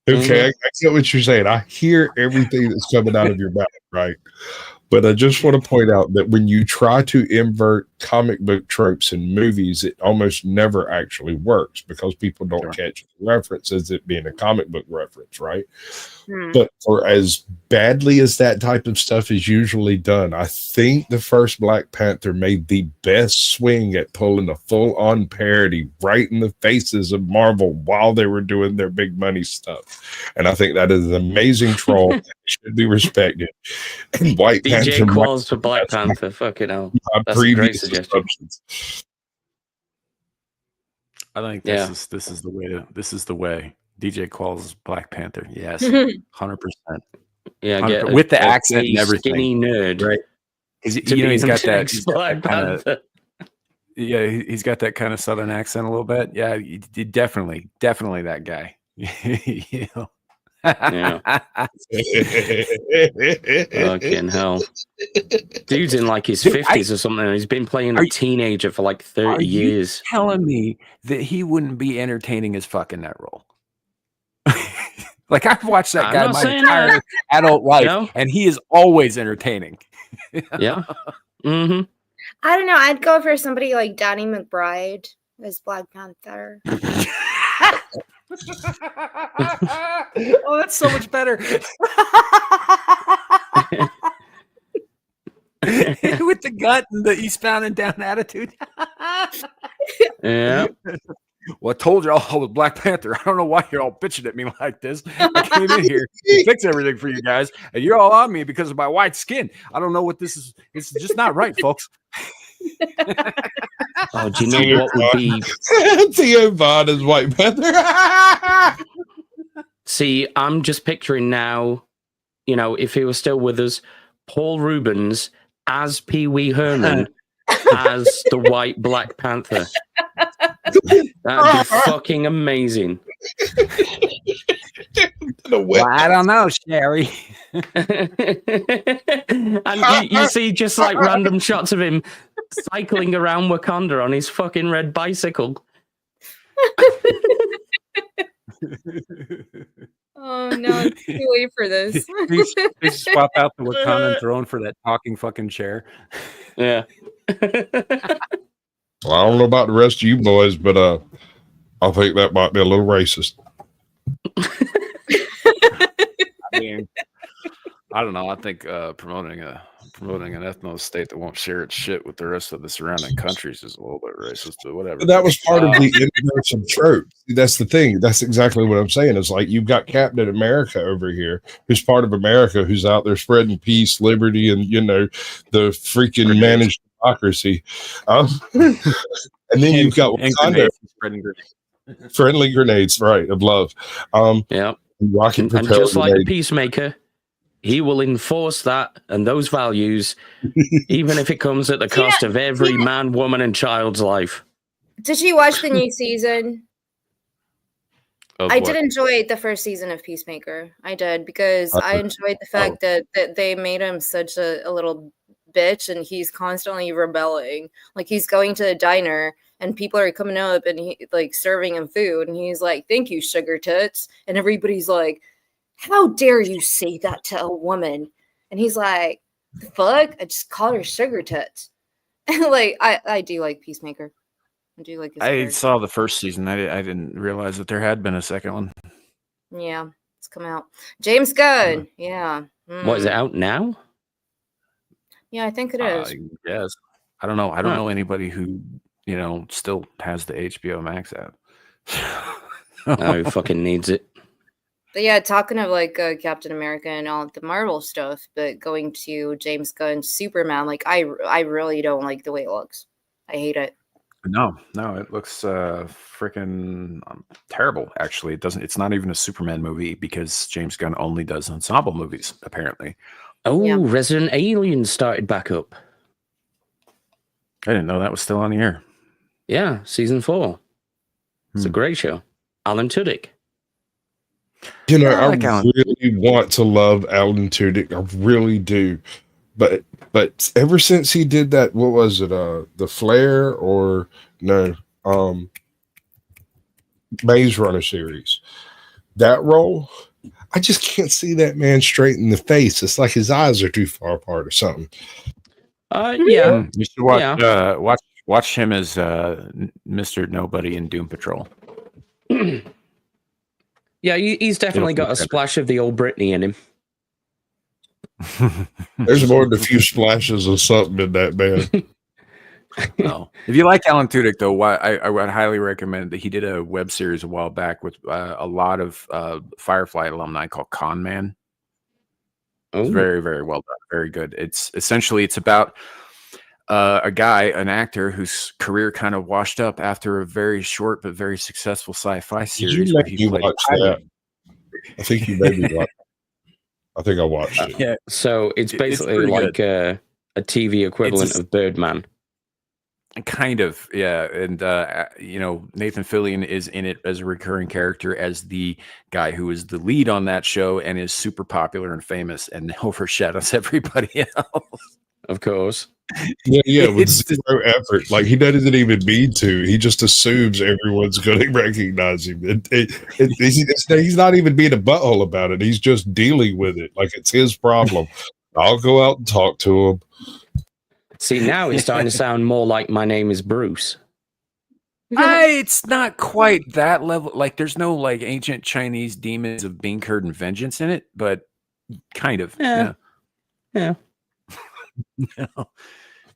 Okay, I get what you're saying. I hear everything that's coming out of your mouth, right? But I just want to point out that when you try to invert comic book tropes in movies, it almost never actually works because people don't catch the reference as it being a comic book reference, right? But for as badly as that type of stuff is usually done, I think the first Black Panther made the best swing at pulling a full-on parody right in the faces of Marvel while they were doing their big money stuff. And I think that is an amazing troll that should be respected. And White DJ Panther calls for Black Panther. Fucking hell. That's a great suggestion. I think this is the way. DJ calls Black Panther. Yes, 100%. Yeah, with the accent and everything. Skinny nerd, right? He's got that kind of. Yeah, he's got that kind of Southern accent a little bit. Yeah, definitely that guy. You know. Yeah. Fucking hell. Dude's in like his 50s or something. He's been playing a teenager for like 30 years. You telling me that he wouldn't be entertaining as fuck in that role? Like, I've watched that guy my entire adult life, and he is always entertaining. Yeah. Mm-hmm. I don't know. I'd go for somebody like Danny McBride as Black Panther. Oh, that's so much better. With the gut and the eastbound and down attitude. Yeah. Well, I told you all with Black Panther. I don't know why you're all bitching at me like this. I came in here to fix everything for you guys, and you're all on me because of my white skin. I don't know what this is. It's just not right, folks. Oh, do you know what would be Theo Vaughn as White Panther? See, I'm just picturing now, if he was still with us, Paul Rubens as Pee Wee Herman as the white Black Panther. That'd be fucking amazing. Well, I don't know, Sherry. And you see just like random shots of him cycling around Wakanda on his fucking red bicycle. Oh no, it's too late for this. Please swap out the Wakandan throne for that talking fucking chair. Yeah. Well, I don't know about the rest of you boys, but I think that might be a little racist. I mean, I don't know. I think promoting a promoting an ethno state that won't share its shit with the rest of the surrounding countries is a little bit racist, but whatever. But that was part of the inverse of trope. That's the thing. That's exactly what I'm saying. It's like you've got Captain America over here, who's part of America, who's out there spreading peace, liberty, and the freaking managed democracy. And then you've got Wakanda spreading grenades. Friendly grenades, right, of love. Rocket and just like the Peacemaker, he will enforce that and those values, even if it comes at the cost of every man, woman, and child's life. Did you watch the new season? I did enjoy the first season of Peacemaker. I did, because I enjoyed the fact that they made him such a little bitch, and he's constantly rebelling. Like, he's going to a diner and people are coming up and he like serving him food, and he's like, "Thank you, sugar tits," and everybody's like, "How dare you say that to a woman?" And he's like, "The fuck? I just called her sugar tits." Like, I do like Peacemaker. I do like his character. saw the first season. I didn't realize that there had been a second one. Yeah, it's come out. James Gunn. Yeah. What, is it out now? Yeah, I think it is. Yes. I don't know. I don't know anybody who, still has the HBO Max app. Oh, who fucking needs it. But yeah, talking of like Captain America and all the Marvel stuff, but going to James Gunn's Superman, like I really don't like the way it looks. I hate it. No, it looks freaking terrible. Actually, it's not even a Superman movie, because James Gunn only does ensemble movies, apparently. Oh, yeah. Resident Alien started back up. I didn't know that was still on the air. Yeah, season 4. It's a great show. Alan Tudyk. I really want to love Alan Tudyk. I really do. But ever since he did that, what was it? The Flare or no? Maze Runner series. That role, I just can't see that man straight in the face. It's like his eyes are too far apart or something. Yeah. You should watch him as Mr. Nobody in Doom Patrol. Yeah, he's definitely got a splash of the old Britney in him. There's more than a few splashes of something in that man. No. If you like Alan Tudyk, though, I would highly recommend that he did a web series a while back with a lot of Firefly alumni called Con Man. It's very, very well done. Very good. It's about a guy, an actor whose career kind of washed up after a very short but very successful sci-fi series. Did you watch that? I think you made me watch. I think I watched it. Yeah. So it's basically like a TV equivalent of Birdman. Kind of, yeah. And Nathan Fillion is in it as a recurring character, as the guy who is the lead on that show and is super popular and famous and overshadows everybody else. Of course. Yeah, with zero effort. Like, he doesn't even mean to. He just assumes everyone's going to recognize him. He's not even being a butthole about it. He's just dealing with it like it's his problem. I'll go out and talk to him. See, now it's starting to sound more like My Name is Bruce. It's not quite that level. Like, there's no like ancient Chinese demons of bean curd and vengeance in it, but kind of. Yeah. No.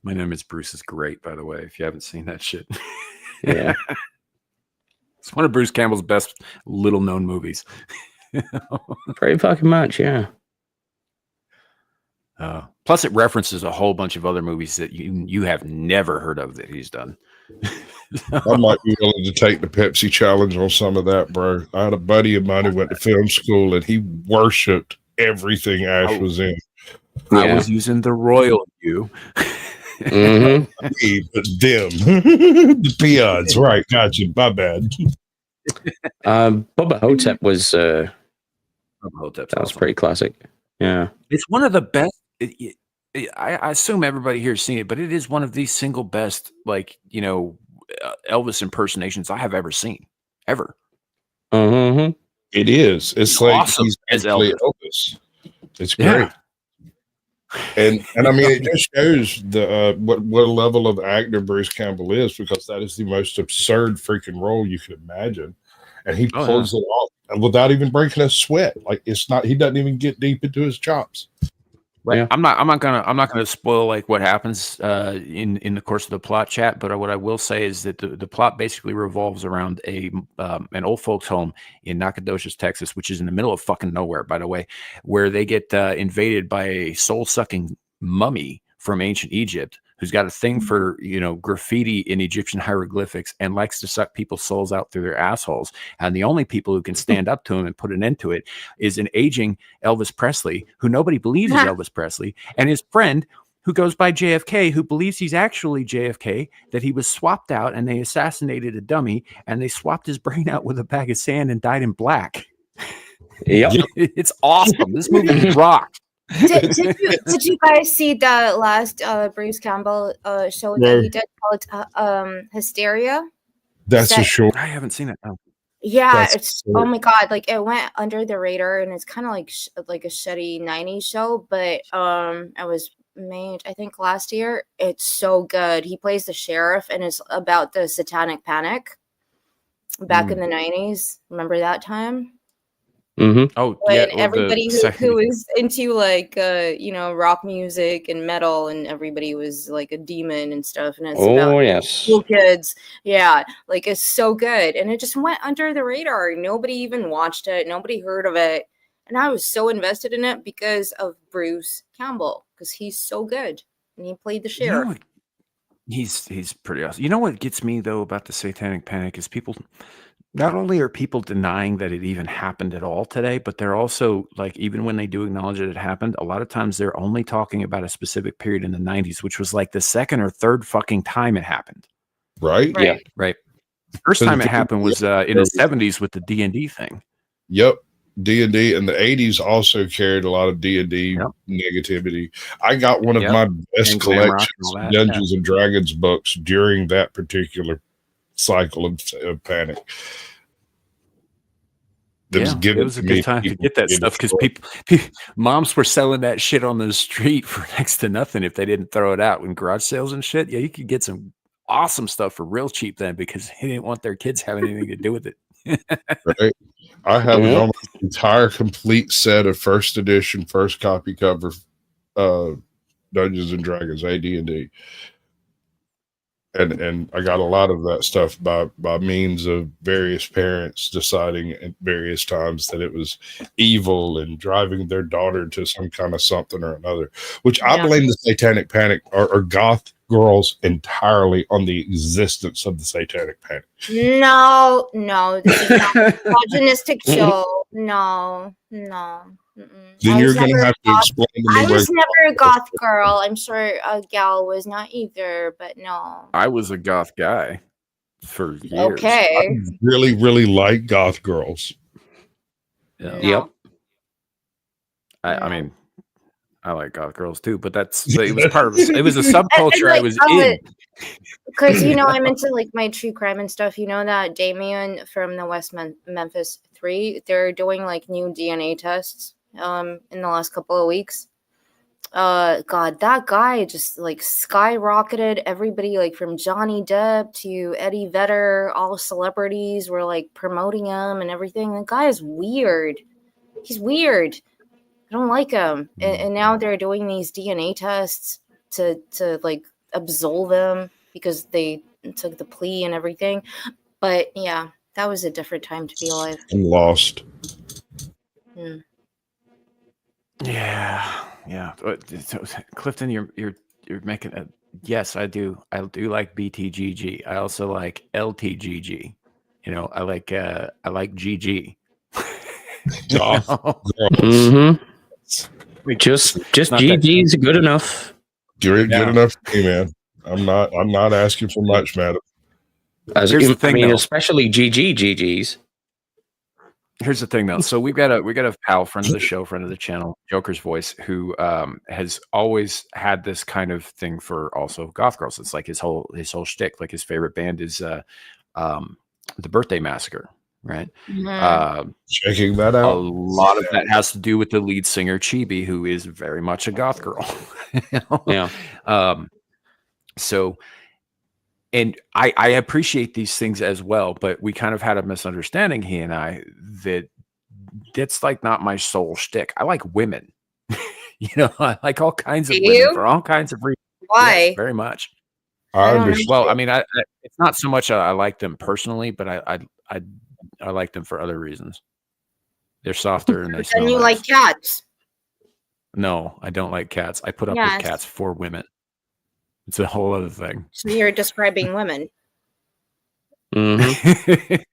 My Name is Bruce is great, by the way, if you haven't seen that shit. Yeah. It's one of Bruce Campbell's best little known movies. Pretty fucking much, yeah. Plus, it references a whole bunch of other movies that you have never heard of that he's done. I might be willing to take the Pepsi challenge on some of that, bro. I had a buddy of mine who went to film school, and he worshipped everything Ash was in. Yeah. I was using the royal you. Mm-hmm. But them. The peons. Right. Gotcha. My bad. Bubba Hotep was Bubba Hotep. That was pretty classic. Yeah. It's one of the best. I assume everybody here has seen it, but it is one of the single best, Elvis impersonations I have ever seen. Ever. Mm-hmm. It is. It's like awesome he's as Elvis. It's great. Yeah. And I mean, it just shows the what level of actor Bruce Campbell is, because that is the most absurd freaking role you could imagine, and he pulls it off without even breaking a sweat. Like, it's not. He doesn't even get deep into his chops. Right. Yeah. I'm not gonna spoil like what happens in the course of the plot chat, but what I will say is that the plot basically revolves around an old folks home in Nacogdoches, Texas, which is in the middle of fucking nowhere, by the way, where they get invaded by a soul sucking mummy from ancient Egypt who's got a thing for, graffiti in Egyptian hieroglyphics and likes to suck people's souls out through their assholes. And the only people who can stand up to him and put an end to it is an aging Elvis Presley, who nobody believes is Elvis Presley, and his friend who goes by JFK, who believes he's actually JFK, that he was swapped out and they assassinated a dummy and they swapped his brain out with a bag of sand and dyed in black. Yep. It's awesome. This movie rocks. Did you guys see the last Bruce Campbell show that he did called Hysteria? That's a short. I haven't seen it. No. Yeah, oh my god, like it went under the radar, and it's kind of like a shitty '90s show, but it was made I think last year. It's so good. He plays the sheriff, and it's about the Satanic Panic back in the '90s. Remember that time? Mm-hmm. Oh, when yeah. everybody who was into like rock music and metal, and everybody was like a demon and stuff, and it's about yes, cool kids. Yeah, like it's so good, and it just went under the radar. Nobody even watched it. Nobody heard of it, and I was so invested in it because of Bruce Campbell, because he's so good, and he played the sheriff. He's pretty awesome. You know what gets me though about the Satanic Panic is people. Not only are people denying that it even happened at all today, but they're also like, even when they do acknowledge that it happened, a lot of times they're only talking about a specific period in the 90s, which was like the second or third fucking time it happened. Right? Yeah. Right. The first time it happened was in the 70s with the D&D thing. Yep. D&D, and the 80s also carried a lot of D&D negativity. I got one of my best collections of Dungeons and Dragons books during that particular cycle of panic. It was a good time to get that stuff, because people moms were selling that shit on the street for next to nothing if they didn't throw it out in garage sales and shit. Yeah, you could get some awesome stuff for real cheap then, because they didn't want their kids having anything to do with it. Right. I have an almost entire complete set of first edition, first copy cover Dungeons and Dragons AD&D. And I got a lot of that stuff by means of various parents deciding at various times that it was evil and driving their daughter to some kind of something or another, which I blame the Satanic Panic or goth girls entirely on the existence of the Satanic Panic. No, this is not a misogynistic show. No. Then you're going to have to explain to me. I was never a goth girl. I'm sure a gal was not either, but no. I was a goth guy for years. Okay. I really, really like goth girls. Yeah. No. Yep. I mean, I like goth girls too, but it was part of it was a subculture I was in. Because I'm into like my true crime and stuff. You know that Damien from the West Memphis 3, they're doing like new DNA tests in the last couple of weeks. God, that guy just like skyrocketed. Everybody, like from Johnny Depp to Eddie Vedder, all celebrities were like promoting him and everything. The guy is weird. He's weird. I don't like him. And now they're doing these DNA tests to like absolve him because they took the plea and everything. But yeah, that was a different time to be alive. I'm lost. Yeah. Clifton, you're making a yes. I do like BTGG. I also like LTGG. I like GG. Just GG is good enough. Good enough for me, man. I'm not asking for much, madam. Here's the thing, though. Especially GGs. Here's the thing, though. So we got a pal, friend of the show, friend of the channel, Joker's Voice, who has always had this kind of thing for also goth girls. It's like his whole shtick. Like his favorite band is the Birthday Massacre, right? Checking that out. A lot of that has to do with the lead singer Chibi, who is very much a goth girl. Yeah. So. And I appreciate these things as well, but we kind of had a misunderstanding, he and I, that's like not my soul shtick. I like women. I like all kinds of Do women you? for all kinds of reasons. Why? Yes, very much. I don't understand. Well, I mean, it's not so much I like them personally, but I like them for other reasons. They're softer and they smell Then you nice. like cats. No, I don't like cats. I put up with Yes. cats for women. It's a whole other thing. So you're describing women. Mhm.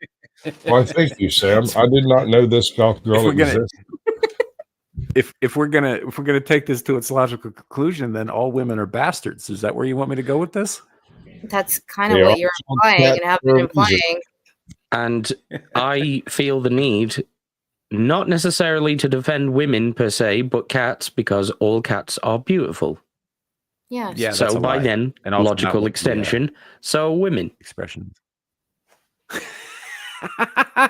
Why, thank you, Sam. I did not know this goth girl existed. If we're gonna take this to its logical conclusion, then all women are bastards. Is that where you want me to go with this? That's kind of They what are you're called implying cats and have for been a reason. implying. And I feel the need, not necessarily to defend women per se, but cats, because all cats are beautiful. Yes. Yeah, that's So a by lie. then, And also not logical what the, extension, so women. expressions.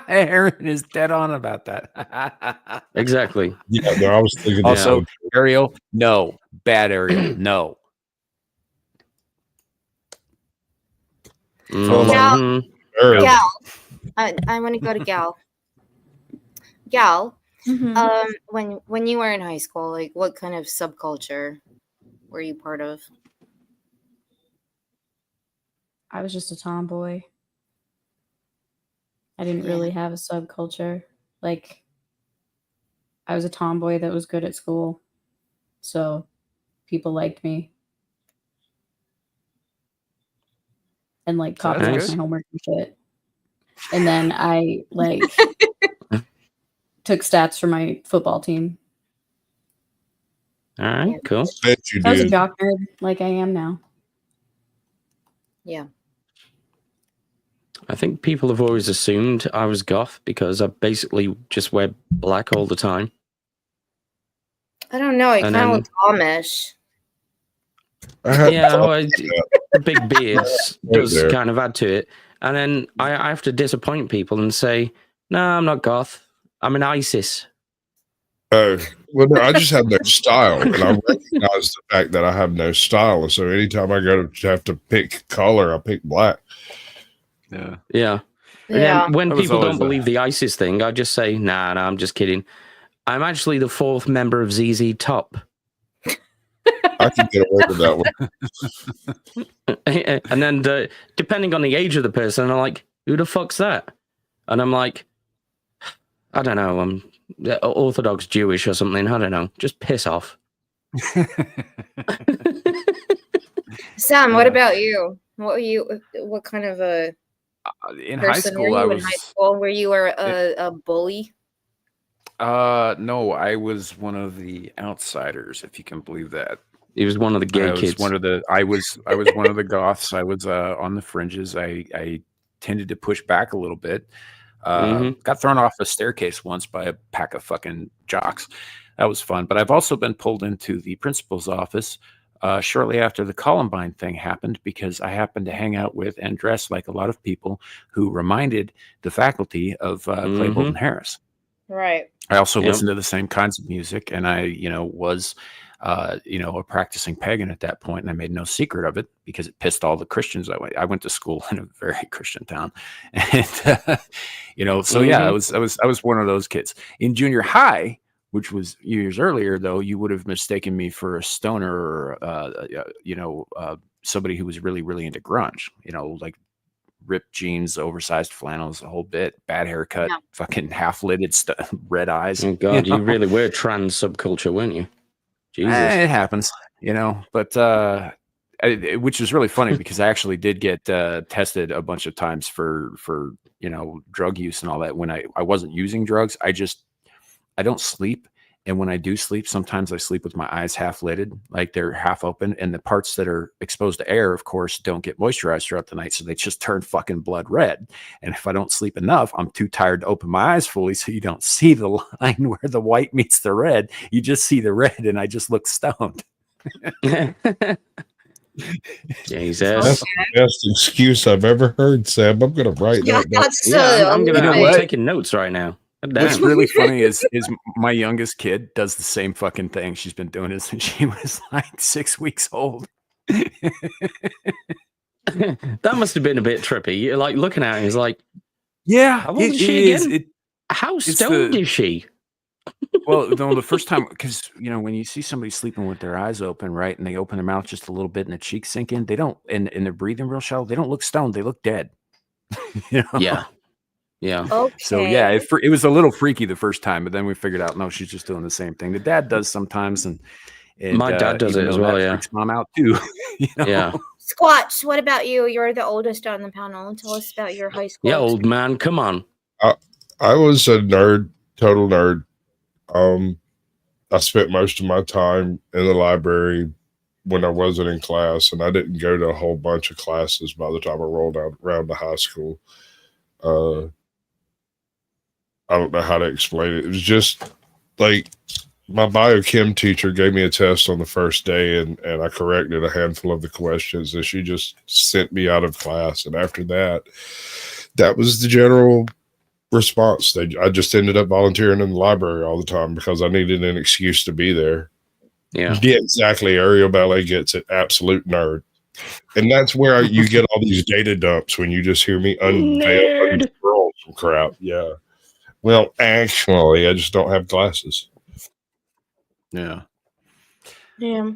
Aaron is dead on about that. Exactly. Yeah, no, I was thinking the Also, same. Ariel, no. Bad Ariel, no. Mhm. Gal, I want to go to Gal. Gal, when you were in high school, like what kind of subculture were you part of? I was just a tomboy. I didn't really have a subculture. Like, I was a tomboy that was good at school. So people liked me. And like copied that's off good. my homework and shit. And then I like took stats for my football team. All right, cool. Bet you I was a did. jock nerd like I am now. Yeah. I think people have always assumed I was goth because I basically just wear black all the time. I don't know. You And kind of then- look Amish. Yeah, well, the big beards Right does there. kind of add to it. And then I have to disappoint people and say, no, I'm not goth. I'm an ISIS. Oh, well, no, I just have no style, and I recognize the fact that I have no style. And so anytime I go to have to pick color, I pick black. Yeah. Yeah. And Yeah. then when That was people always don't believe the ISIS thing, I just say, nah, I'm just kidding. I'm actually the fourth member of ZZ Top. I can get away with that one. And then depending on the age of the person, I'm like, who the fuck's that? And I'm like, I don't know, I'm Orthodox Jewish or something. I don't know. Just piss off. Sam, what about you? What kind of a in high person school, were I you was. in high school? Were you a bully? No, I was one of the outsiders, if you can believe that. He was one of the gay kids. I was one of the goths. I was on the fringes. I tended to push back a little bit. Got thrown off a staircase once by a pack of fucking jocks. That was fun. But I've also been pulled into the principal's office shortly after the Columbine thing happened because I happened to hang out with and dress like a lot of people who reminded the faculty of Clay Bolton Harris. Right. I also listened to the same kinds of music, and I, was, a practicing pagan at that point, and I made no secret of it because it pissed all the Christians. I went to school in a very Christian town, and so yeah, I was one of those kids in junior high, which was years earlier. Though you would have mistaken me for a stoner or somebody who was really, really into grunge. Like ripped jeans, oversized flannels, the whole bit, bad haircut, fucking half-lidded red eyes. Oh God, you really were trans subculture, weren't you? Jesus. It happens, but which is really funny because I actually did get tested a bunch of times for drug use and all that when I wasn't using drugs. I don't sleep. And when I do sleep, sometimes I sleep with my eyes half lidded, like they're half open. And the parts that are exposed to air, of course, don't get moisturized throughout the night. So they just turn fucking blood red. And if I don't sleep enough, I'm too tired to open my eyes fully. So you don't see the line where the white meets the red. You just see the red and I just look stoned. Jesus. That's the best excuse I've ever heard, Sam. I'm going to write that down. I'm taking notes right now. What's really funny is my youngest kid does the same fucking thing. She's been doing it since she was like 6 weeks old. That must have been a bit trippy. You're like looking at it, he's like, yeah, how old is she again? How stoned is she? Well, no, the first time, because when you see somebody sleeping with their eyes open, right, and they open their mouth just a little bit and the cheeks sink in, they don't, and they're breathing real shallow. They don't look stoned; they look dead. Yeah. So yeah, Okay. it was a little freaky the first time, but then we figured out no, she's just doing the same thing. The dad does sometimes, and my dad does it as well. Yeah, freaks mom out too. Yeah. Squatch, what about you? You're the oldest on the panel. Tell us about your high school. Yeah, old man, come on. I was a nerd, total nerd. I spent most of my time in the library when I wasn't in class, and I didn't go to a whole bunch of classes by the time I rolled out around to high school. I don't know how to explain it. It was just like my biochem teacher gave me a test on the first day, and I corrected a handful of the questions, and she just sent me out of class. And after that, that was the general response. I just ended up volunteering in the library all the time because I needed an excuse to be there. Yeah, exactly. Ariel Ballet gets it. Absolute nerd. And that's where you get all these data dumps when you just hear me unveil some crap. Yeah. Well, actually, I just don't have glasses. Yeah. Yeah.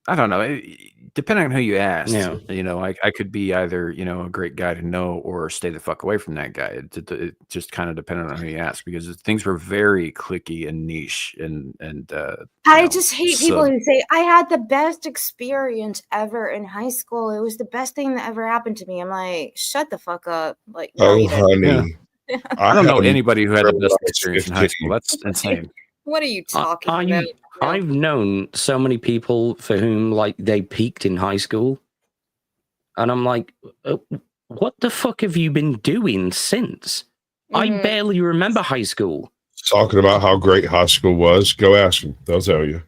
I don't know. Depending on who you ask, Yeah. I could be either, a great guy to know or stay the fuck away from that guy. It just kind of depended on who you ask, because things were very cliquey and niche and I just hate people who say, I had the best experience ever in high school. It was the best thing that ever happened to me. I'm like, shut the fuck up. Like, no, you didn't. honey. Yeah. I don't know anybody who had the best experience in high school. That's insane. What are you talking about? I've known so many people for whom they peaked in high school, and I'm like, what the fuck have you been doing since? I barely remember high school. Talking about how great high school was, go ask them. They'll tell you.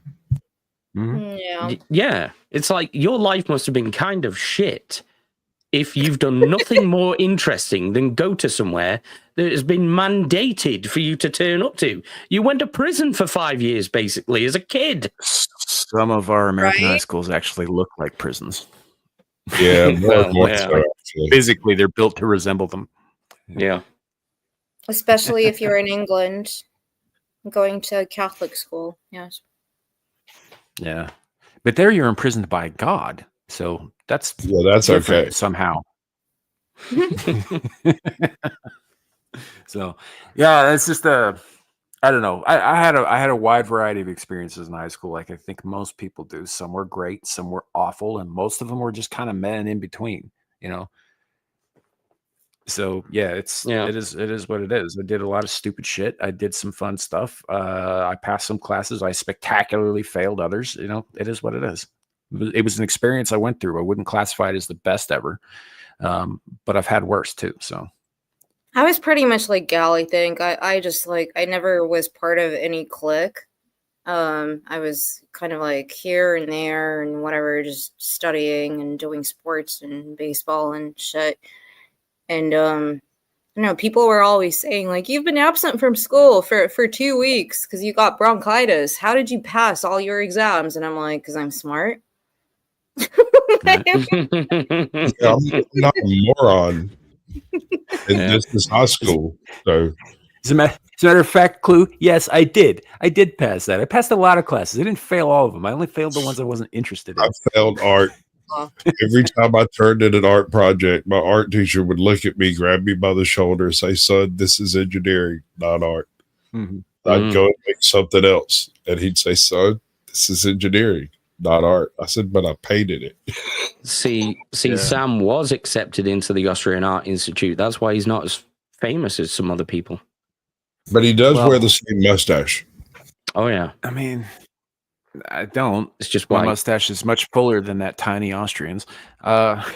Yeah. Yeah, it's like your life must have been kind of shit if you've done nothing more interesting than go to somewhere that has been mandated for you to turn up to. You went to prison for 5 years, basically, as a kid. Some of our American high schools actually look like prisons. Yeah, physically, they're built to resemble them. Yeah. Especially if you're in England, going to Catholic school. Yes. Yeah. But there you're imprisoned by God. So that's okay somehow. So yeah, that's just I don't know. I had a wide variety of experiences in high school, like I think most people do. Some were great, some were awful, and most of them were just kind of men in between, So yeah, it is what it is. I did a lot of stupid shit. I did some fun stuff. I passed some classes. I spectacularly failed others. It is what it is. It was an experience I went through. I wouldn't classify it as the best ever, but I've had worse too. So I was pretty much like Gal, I think. I just I never was part of any clique. I was kind of like here and there and whatever, just studying and doing sports and baseball and shit. And people were always saying, like, you've been absent from school for 2 weeks because you got bronchitis. How did you pass all your exams? And I'm like, because I'm smart. I'm not a moron. This is high school. So as a matter of fact, Clue, yes, I did pass that. I passed a lot of classes. I didn't fail all of them. I only failed the ones I wasn't interested in. I failed art. Every time I turned in an art project, my art teacher would look at me, grab me by the shoulder, say, son, this is engineering, not art. I'd go and make something else, and he'd say, son, this is engineering, not art. I said, but I painted it. See, Sam was accepted into the Austrian Art Institute. That's why he's not as famous as some other people. But he does wear the same mustache. Oh, yeah. I mean, I don't. It's just my white. Mustache is much fuller than that tiny Austrian's. And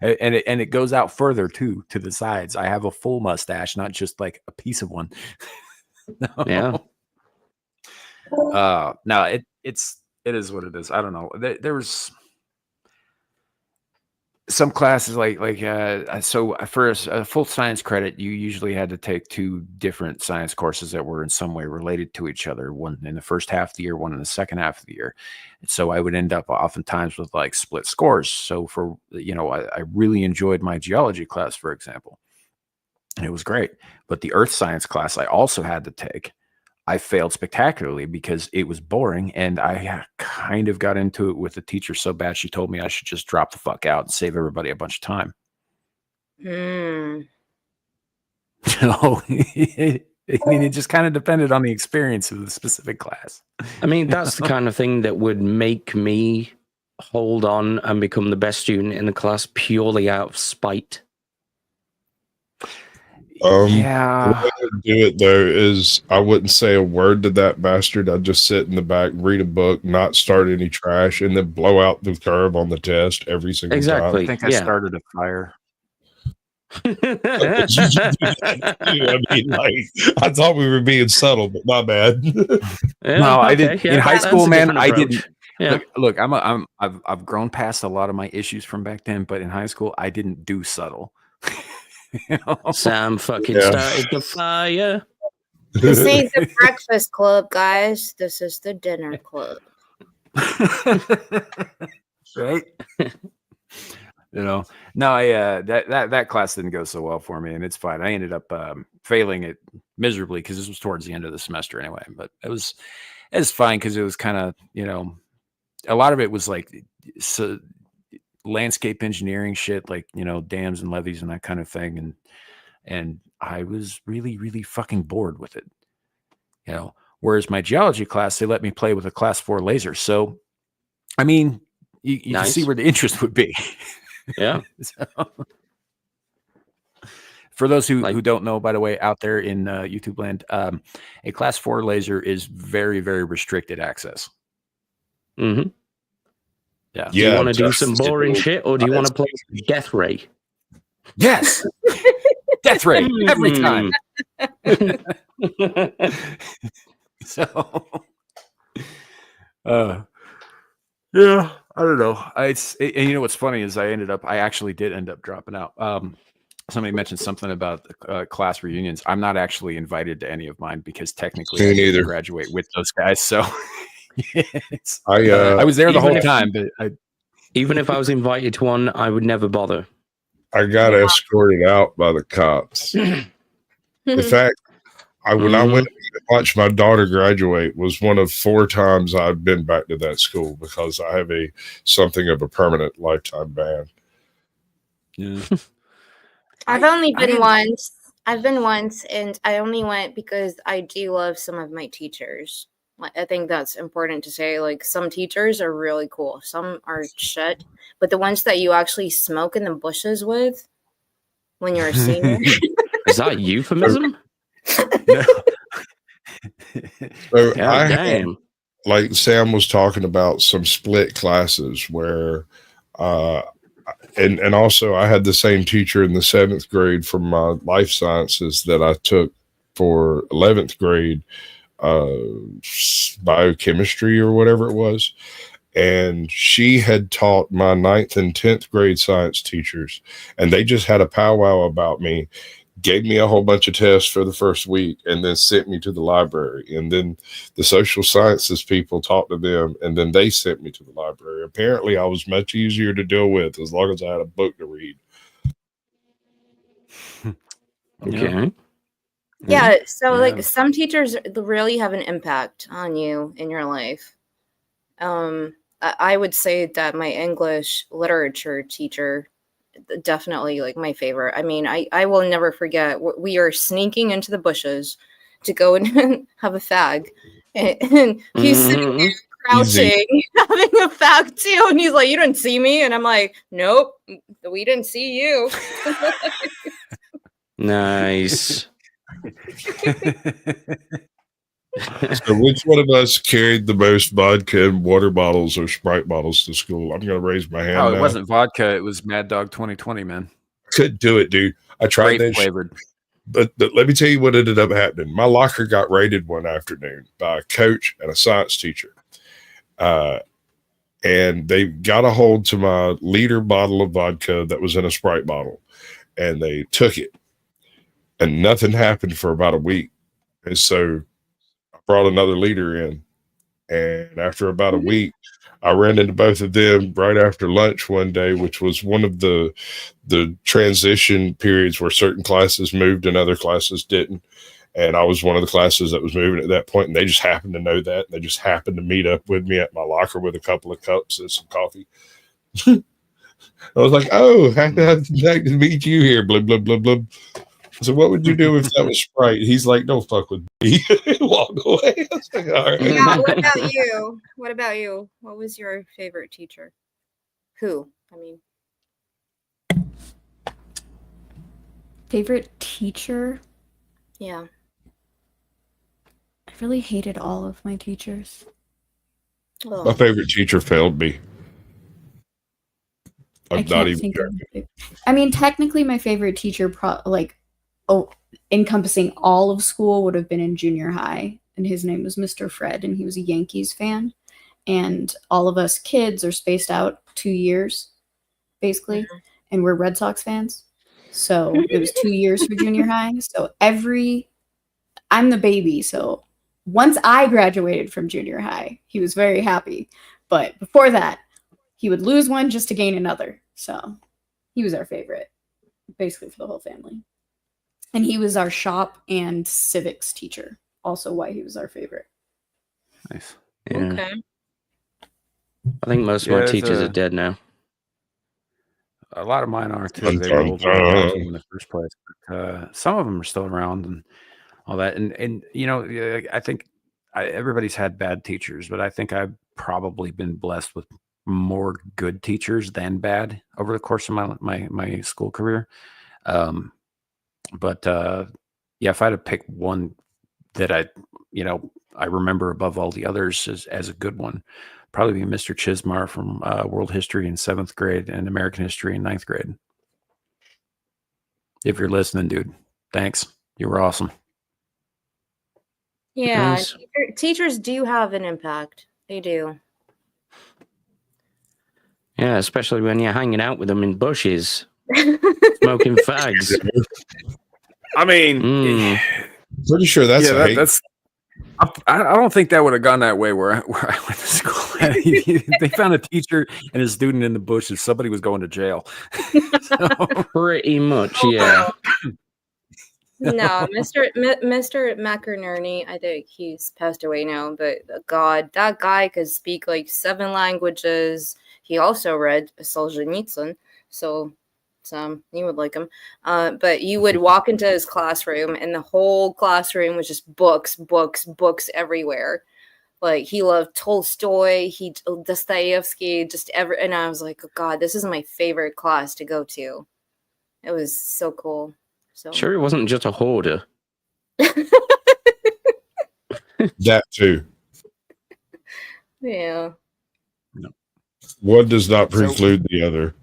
it goes out further too, to the sides. I have a full mustache, not just like a piece of one. Yeah. No, it is what it is. I don't know. There was some classes so for a full science credit, you usually had to take 2 different science courses that were in some way related to each other, one in the first half of the year, one in the second half of the year. And so I would end up oftentimes with split scores. So for I really enjoyed my geology class, for example. and it was great. But the earth science class I also had to take, I failed spectacularly because it was boring, and I kind of got into it with the teacher so bad she told me I should just drop the fuck out and save everybody a bunch of time. So, I mean, it just kind of depended on the experience of the specific class. I mean, that's the kind of thing that would make me hold on and become the best student in the class purely out of spite. Yeah. The way I do it though is I wouldn't say a word to that bastard. I'd just sit in the back, read a book, not start any trash, and then blow out the curve on the test every single time. I think I started a fire. I mean, like, I thought we were being subtle, but my bad. No, I didn't. In high school, man, I didn't. Yeah. Look, I've grown past a lot of my issues from back then, but in high school, I didn't do subtle. You know? Sam fucking started the fire. This ain't the breakfast club, guys. This is the dinner club. Right? You know, no, that class didn't go so well for me, and it's fine. I ended up failing it miserably because this was towards the end of the semester anyway. But it was fine because it was kind of, you know, a lot of it was like landscape engineering shit, like, you know, dams and levees and that kind of thing, and I was really, really fucking bored with it. You know, whereas my geology class, they let me play with a class 4 laser. So, I mean, you can see where the interest would be. Yeah. So, for those who don't know, by the way, out there in YouTube land, a class 4 laser is very, very restricted access. Mm-hmm. Yeah. Do you want to do some boring shit, or do you want to play Death Ray? Yes. Death Ray every time. So, yeah, I don't know. And you know what's funny is I actually did end up dropping out. Somebody mentioned something about class reunions. I'm not actually invited to any of mine because technically I didn't graduate with those guys. So I was there the whole time, but even if I was invited to one, I would never bother. I got escorted out by the cops. In fact, when I went to watch my daughter graduate was one of 4 times I've been back to that school because I have something of a permanent lifetime ban. Yeah. I've only been once. I've been once, and I only went because I do love some of my teachers. I think that's important to say. Like, some teachers are really cool. Some are shit. But the ones that you actually smoke in the bushes with when you're a senior. Is that a euphemism? No. So God damn. Like Sam was talking about some split classes where and also I had the same teacher in the 7th grade from my life sciences that I took for 11th grade biochemistry or whatever it was. And she had taught my 9th and 10th grade science teachers, and they just had a powwow about me, gave me a whole bunch of tests for the first week, and then sent me to the library. And then the social sciences people talked to them, and then they sent me to the library. Apparently I was much easier to deal with as long as I had a book to read. Okay. Yeah, so like some teachers really have an impact on you in your life. I would say that my English literature teacher, definitely like my favorite. I mean, I will never forget. We are sneaking into the bushes to go and have a fag, and he's sitting there crouching, having a fag too, and he's like, "You didn't see me," and I'm like, "Nope, we didn't see you." Nice. So which one of us carried the most vodka and water bottles or Sprite bottles to school? I'm going to raise my hand. Oh, it now. wasn't vodka. It was Mad Dog 2020, man. Couldn't do it, dude. I tried that flavored. But let me tell you what ended up happening. My locker got raided one afternoon by a coach and a science teacher. And they got a hold to my liter bottle of vodka that was in a Sprite bottle. And they took it. And nothing happened for about a week. And so I brought another liter in. And after about a week, I ran into both of them right after lunch one day, which was one of the transition periods where certain classes moved and other classes didn't. And I was one of the classes that was moving at that point, and they just happened to know that. And they just happened to meet up with me at my locker with a couple of cups and some coffee. I was like, "Oh, I'd like to meet you here." Blah blah blah blah. So, what would you do if that was Sprite? He's like, "Don't fuck with me." Walk away. I was like, "All right." Yeah. What about you? What about you? What was your favorite teacher? Who? I mean, favorite teacher? Yeah. I really hated all of my teachers. Oh. My favorite teacher failed me. I can't think of it. I mean, technically, my favorite teacher, encompassing all of school, would have been in junior high, and his name was Mr. Fred, and he was a Yankees fan. And all of us kids are spaced out 2 years, basically, and we're Red Sox fans. So it was 2 years for junior high. So I'm the baby. So once I graduated from junior high, he was very happy. But before that, he would lose one just to gain another. So he was our favorite, basically for the whole family. And he was our shop and civics teacher. Also why he was our favorite. Nice. Yeah. Okay. I think most of my teachers are dead now. A lot of mine are too. They were older than in the first place. But, some of them are still around and all that. And you know, I think everybody's had bad teachers, but I think I've probably been blessed with more good teachers than bad over the course of my school career. But yeah, if I had to pick one that I remember above all the others as a good one, probably be Mr. Chismar from world history in 7th grade and American history in 9th grade. If you're listening, dude, thanks. You were awesome. Yeah, Nice. teachers do have an impact. They do. Yeah, especially when you're hanging out with them in bushes, smoking fags. I mean, pretty sure that's that's. I don't think that would have gone that way where I went to school. They found a teacher and a student in the bushes. Somebody was going to jail. Pretty much, yeah. No, Mr. McInerney, I think he's passed away now, but God, that guy could speak like 7 languages. He also read Solzhenitsyn, so you would like him. But you would walk into his classroom, and the whole classroom was just books everywhere. Like, he loved Tolstoy, Dostoevsky, and I was like, oh God, this is my favorite class to go to. It was so cool. So Sure, it wasn't just a hoarder. That too. Yeah. One does not preclude the other.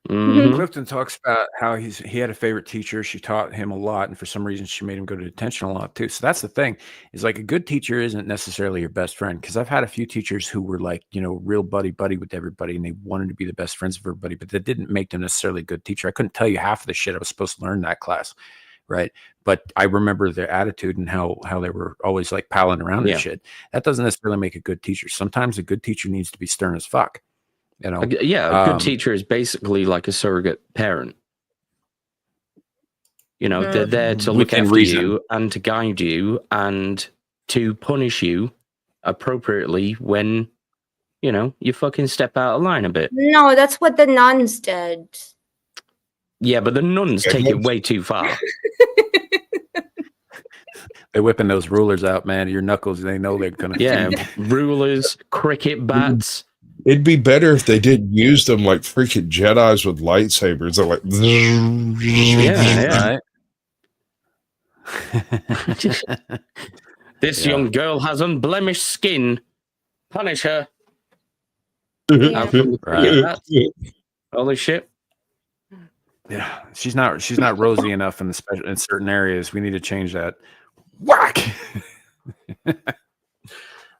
Mm-hmm. Clifton talks about how he had a favorite teacher. She taught him a lot, and for some reason, she made him go to detention a lot too. So that's the thing. Is like a good teacher isn't necessarily your best friend, because I've had a few teachers who were like, real buddy with everybody, and they wanted to be the best friends of everybody, but that didn't make them necessarily a good teacher. I couldn't tell you half of the shit I was supposed to learn in that class, right? But I remember their attitude and how they were always like palling around and shit. That doesn't necessarily make a good teacher. Sometimes a good teacher needs to be stern as fuck. A good teacher is basically like a surrogate parent. They're there to look after you and to guide you and to punish you appropriately when, you fucking step out of line a bit. No, that's what the nuns did. Yeah, but the nuns take it way too far. They're whipping those rulers out, man. Your knuckles, they know they're going to. Yeah, rulers, cricket bats. It'd be better if they didn't use them like freaking Jedis with lightsabers. They're like, right. This young girl has unblemished skin. Punish her. Holy shit. Yeah, she's not rosy enough in certain areas. We need to change that. Whack.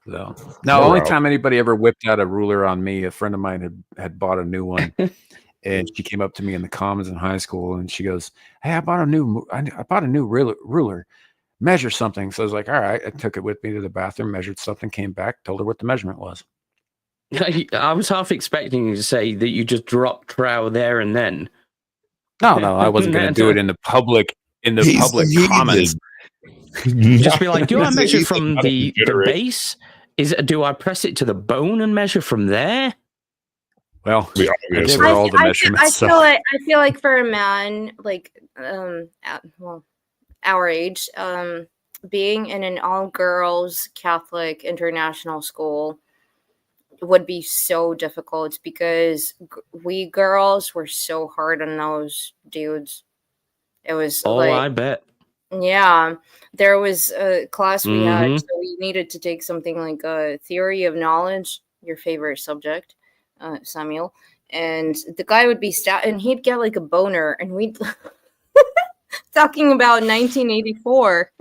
So, now, the only time anybody ever whipped out a ruler on me, a friend of mine had bought a new one, and she came up to me in the Commons in high school, and she goes, "Hey, I bought a new ruler. Measure something." So I was like, "All right." I took it with me to the bathroom, measured something, came back, told her what the measurement was. I was half expecting you to say that you just dropped Trow there and then. No, I wasn't going to do it in the public. Comments. Just be like, do I measure from the base? Do I press it to the bone and measure from there? Well, I I feel like for a man like our age, being in an all-girls Catholic international school would be so difficult because we girls were so hard on those dudes. It was I bet. Yeah, there was a class we had, so we needed to take something like a theory of knowledge, your favorite subject, Samuel, and the guy would be and he'd get like a boner, and we'd talking about 1984.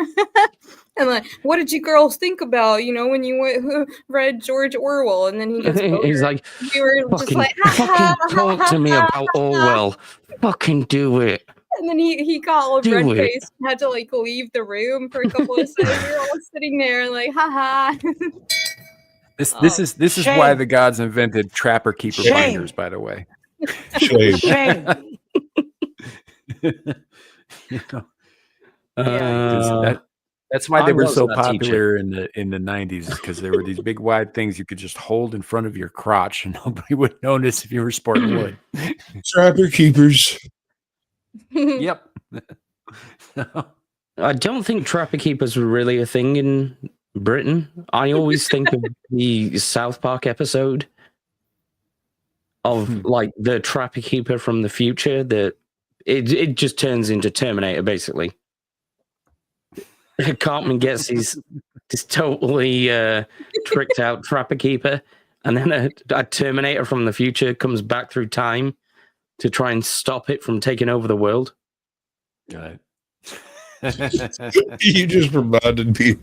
And like, what did you girls think about, when you read George Orwell? And then he gets boner. He's like, we were just like, fucking talk to me about Orwell. Fucking do it. And then he got all red-faced and had to like leave the room for a couple of seconds. We were all sitting there like, haha. This is why the gods invented trapper keeper binders, by the way. Shame. That's why they were so popular in the 90s, because there were these big wide things you could just hold in front of your crotch and nobody would notice if you were sporting wood. Trapper keepers. Yep. I don't think trapper keepers were really a thing in Britain. I always think of the South Park episode of like the trapper keeper from the future that it just turns into Terminator basically. Cartman gets this totally tricked out trapper keeper, and then a Terminator from the future comes back through time to try and stop it from taking over the world. Right. You just reminded me.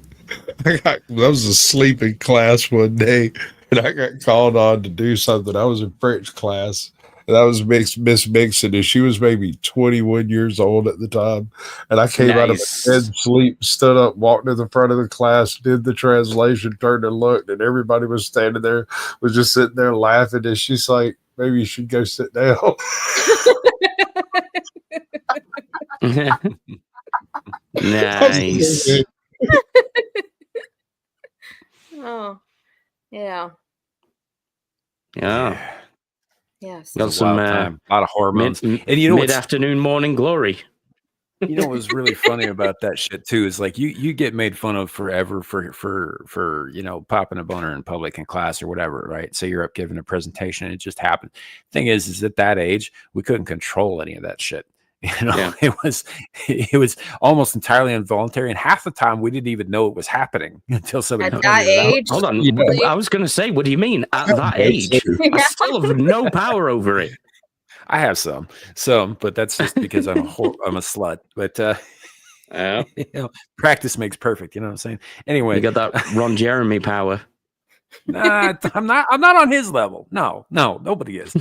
I was asleep in class one day, and I got called on to do something. I was in French class, and I was Miss Mixon, and she was maybe 21 years old at the time. And I came out of my dead sleep, stood up, walked to the front of the class, did the translation, turned and looked, and everybody was standing there, was just sitting there laughing. And she's like, maybe you should go sit down. Nice. Oh, yeah. Yeah. Yes. Got some a lot of hormones. And mid-afternoon morning glory. You know what's really funny about that shit too is like you get made fun of forever for popping a boner in public in class or whatever, right? So you're up giving a presentation and it just happened. Thing is at that age we couldn't control any of that shit. It was almost entirely involuntary, and half the time we didn't even know it was happening until somebody at that age. Hold on, I was going to say, what do you mean at that age? I still have no power over it. I have some, but that's just because I'm a slut. But practice makes perfect. You know what I'm saying? Anyway, you got that Ron Jeremy power. Nah, I'm not on his level. No, nobody is.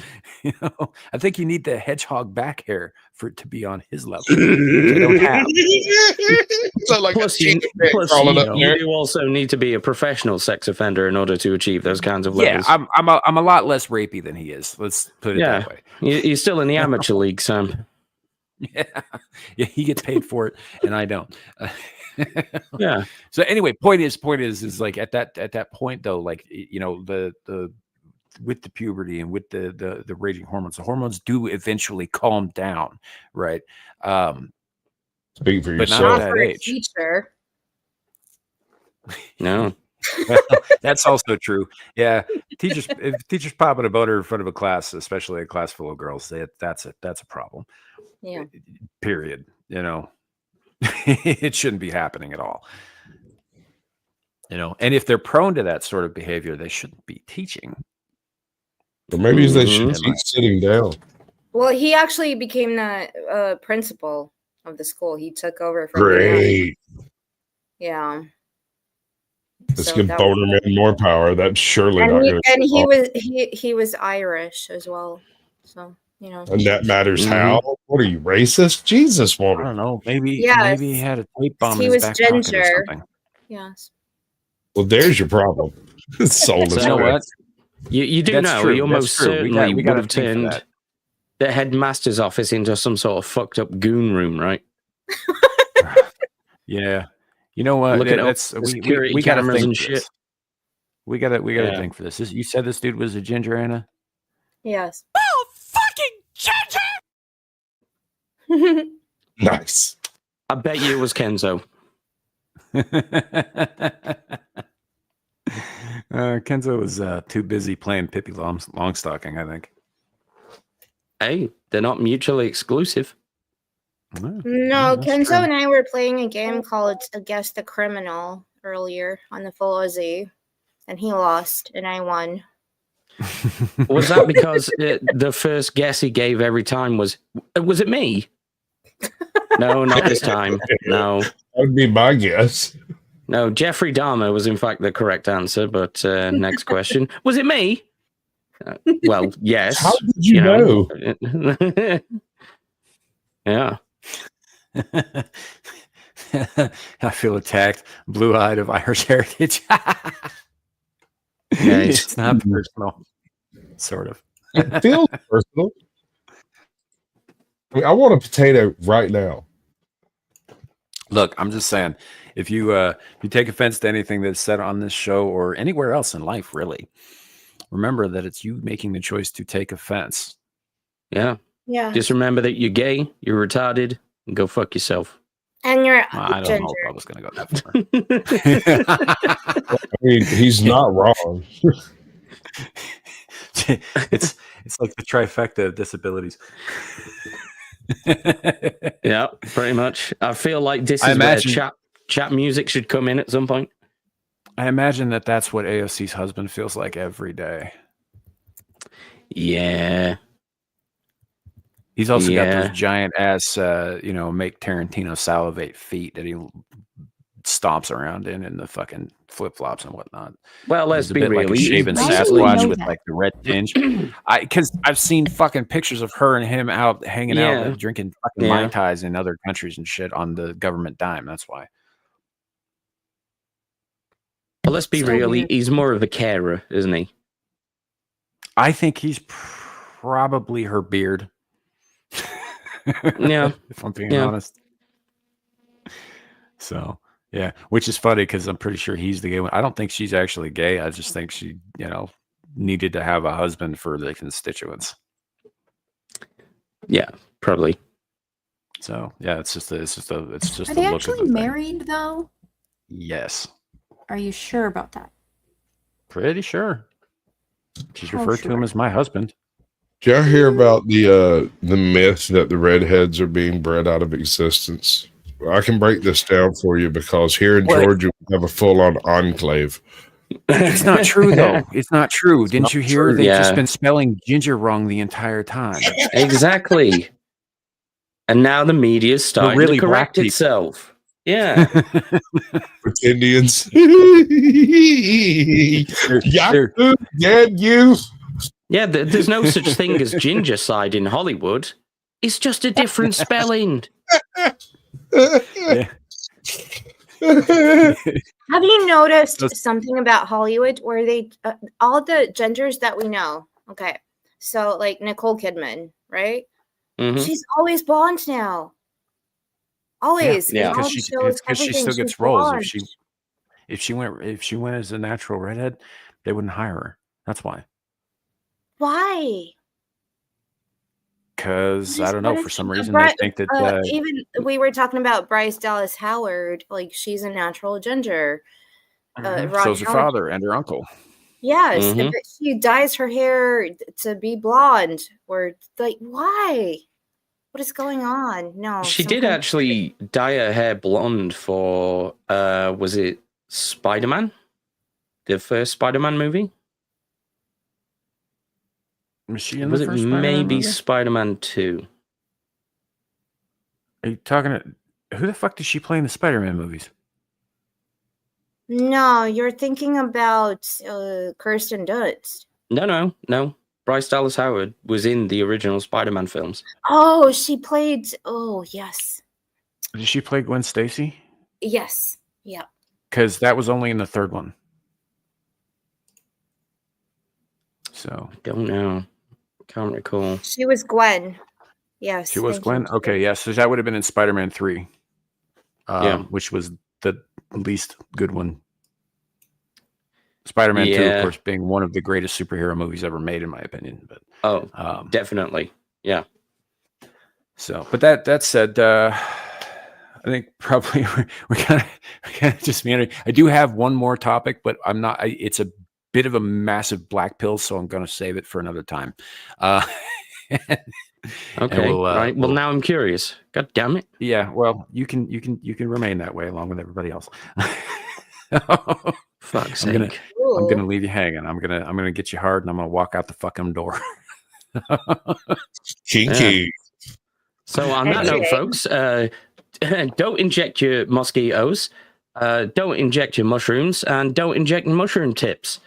I think you need the hedgehog back hair for it to be on his level. I don't have. Plus, you also need to be a professional sex offender in order to achieve those kinds of levels. Yeah, I'm a lot less rapey than he is. Let's put it that way. You're still in the amateur league, Sam. Yeah, he gets paid for it, and I don't. Yeah. So anyway, point is like at that point though, like the with the puberty and with the raging hormones, the hormones do eventually calm down, right? Speak for but yourself. not at that age. Teacher. No. Well, that's also true. Yeah, if teachers popping a boner in front of a class, especially a class full of girls, that's a problem. Yeah. Period. It shouldn't be happening at all. And if they're prone to that sort of behavior, they shouldn't be teaching. Or maybe they should keep sitting down. Well, he actually became the principal of the school. He took over from Great. Yeah. Let's give Bonerman more power. That's surely not going to. And he was Irish as well. So. And that matters how? What are you, racist? Jesus, woman. I don't know. Maybe he had a tape bomb in his back pocket or something. Yes. Well, there's your problem. Soulless. So you know what? You do That's know true. he almost That's true. certainly We would gotta have think for turned that. the headmaster's office into some sort of fucked up goon room, right? Yeah. You know what? Looking at That's the we security got to cameras think and for shit. this. We got to Yeah. think for this. You said this dude was a ginger, Anna? Yes. Oh, fucking ginger! Nice. I bet you it was Kenzo. Kenzo was too busy playing Pippi Longstocking, I think. Hey, they're not mutually exclusive. No, Kenzo and I were playing a game called Guess the Criminal earlier on the Full OZ, and he lost, and I won. Was that because the first guess he gave every time was it me? No, not this time. No. That would be my guess. No, Jeffrey Dahmer was in fact the correct answer, but next question. Was it me? Well, yes. How did you know? Yeah. I feel attacked. Blue-eyed of Irish heritage. Nice. It's not personal. Sort of. It feels personal. I mean, I want a potato right now. Look, I'm just saying, if you take offense to anything that's said on this show or anywhere else in life, really, remember that it's you making the choice to take offense. Yeah. Yeah. Just remember that you're gay, you're retarded, and go fuck yourself. And you're I don't ginger. know if I was going to go that far. I mean, he's not wrong. it's like the trifecta of disabilities. Yeah, pretty much. I feel like this is where chat music should come in at some point. I imagine that that's what AOC's husband feels like every day. Yeah. He's also got those giant ass, make Tarantino salivate feet that he stomps around in the fucking flip flops and whatnot. Well, let's be real. Like a shaven Sasquatch with like the red tinge. Because I've seen fucking pictures of her and him out hanging out and drinking fucking Mai Tais in other countries and shit on the government dime. That's why. Well, let's be real. He's more of a carer, isn't he? I think he's probably her beard. Yeah. If I'm being honest. So, yeah. Which is funny because I'm pretty sure he's the gay one. I don't think she's actually gay. I just think she, needed to have a husband for the constituents. Yeah, probably. So, yeah, it's just Are the they look actually of the married though? Yes. Are you sure about that? Pretty sure. She's How referred to him as my husband. Did y'all hear about the myth that the redheads are being bred out of existence? I can break this down for you because here in Georgia we have a full-on enclave. It's not true though. It's not true. Didn't you hear? True. They've just been spelling ginger wrong the entire time. Exactly. And now the media's starting really to correct black itself. Yeah. With Indians. Yeah, there's no such thing as ginger side in Hollywood. It's just a different spelling. Have you noticed something about Hollywood where they all the genders that we know? Okay, so like Nicole Kidman, right? Mm-hmm. She's always blonde now. Always, yeah. Because she still gets roles. If she went as a natural redhead, they wouldn't hire her. That's why. Why? Because I don't know, for some reason they think that even we were talking about Bryce Dallas Howard, like she's a natural ginger. So's her father and her uncle. Yes, but she dyes her hair to be blonde. Or like, why? What is going on? No, she did actually dye her hair blonde for was it Spider-Man? The first Spider-Man movie? Was she in was the it first Spider-Man maybe movie? Spider-Man 2? Are you talking to who the fuck did she play in the Spider-Man movies? No, you're thinking about Kirsten Dunst. No. Bryce Dallas Howard was in the original Spider-Man films. Oh, she played. Oh, yes. Did she play Gwen Stacy? Yes. Yeah. Because that was only in the third one. So don't know. Can't recall. She was Gwen. Yes. She was Gwen? Okay, yes. So that would have been in Spider-Man 3. Which was the least good one. Spider-Man 2, of course, being one of the greatest superhero movies ever made, in my opinion. But definitely. Yeah. So, but that said, I think probably we're kind of just meandering. I do have one more topic, but I'm not. It's a bit of a massive black pill, so I'm going to save it for another time. Okay. Right. Well, now I'm curious. God damn it. Yeah. Well, you can remain that way along with everybody else. Fuck's sake. sake. I'm gonna leave you hanging. I'm gonna get you hard, and I'm gonna walk out the fucking door. Kinky. So on that note, folks, don't inject your mosquitoes, don't inject your mushrooms, and don't inject mushroom tips.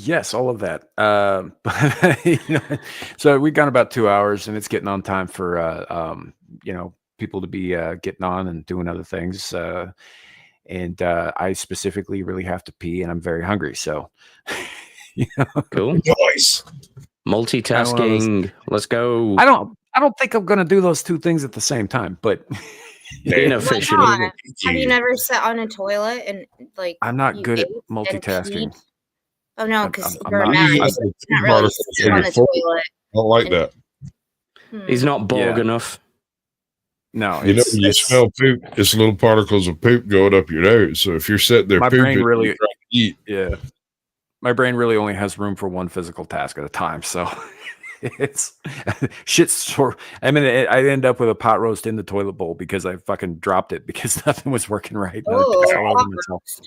Yes, all of that. So we've gone about 2 hours, and it's getting on time for people to be getting on and doing other things. And I specifically really have to pee, and I'm very hungry. So, cool, nice multitasking. Let's go. I don't think I'm gonna do those two things at the same time, but inefficient. Have you never sat on a toilet and I'm not good at multitasking. Oh no, because you're not really sitting on the toilet. I don't like that. He's not Borg enough. No, you smell poop. It's little particles of poop going up your nose. So if you're sitting there, my pooping, brain really, eat. Yeah, my brain really only has room for one physical task at a time. So it's shit's sore. I mean, I end up with a pot roast in the toilet bowl because I fucking dropped it because nothing was working right.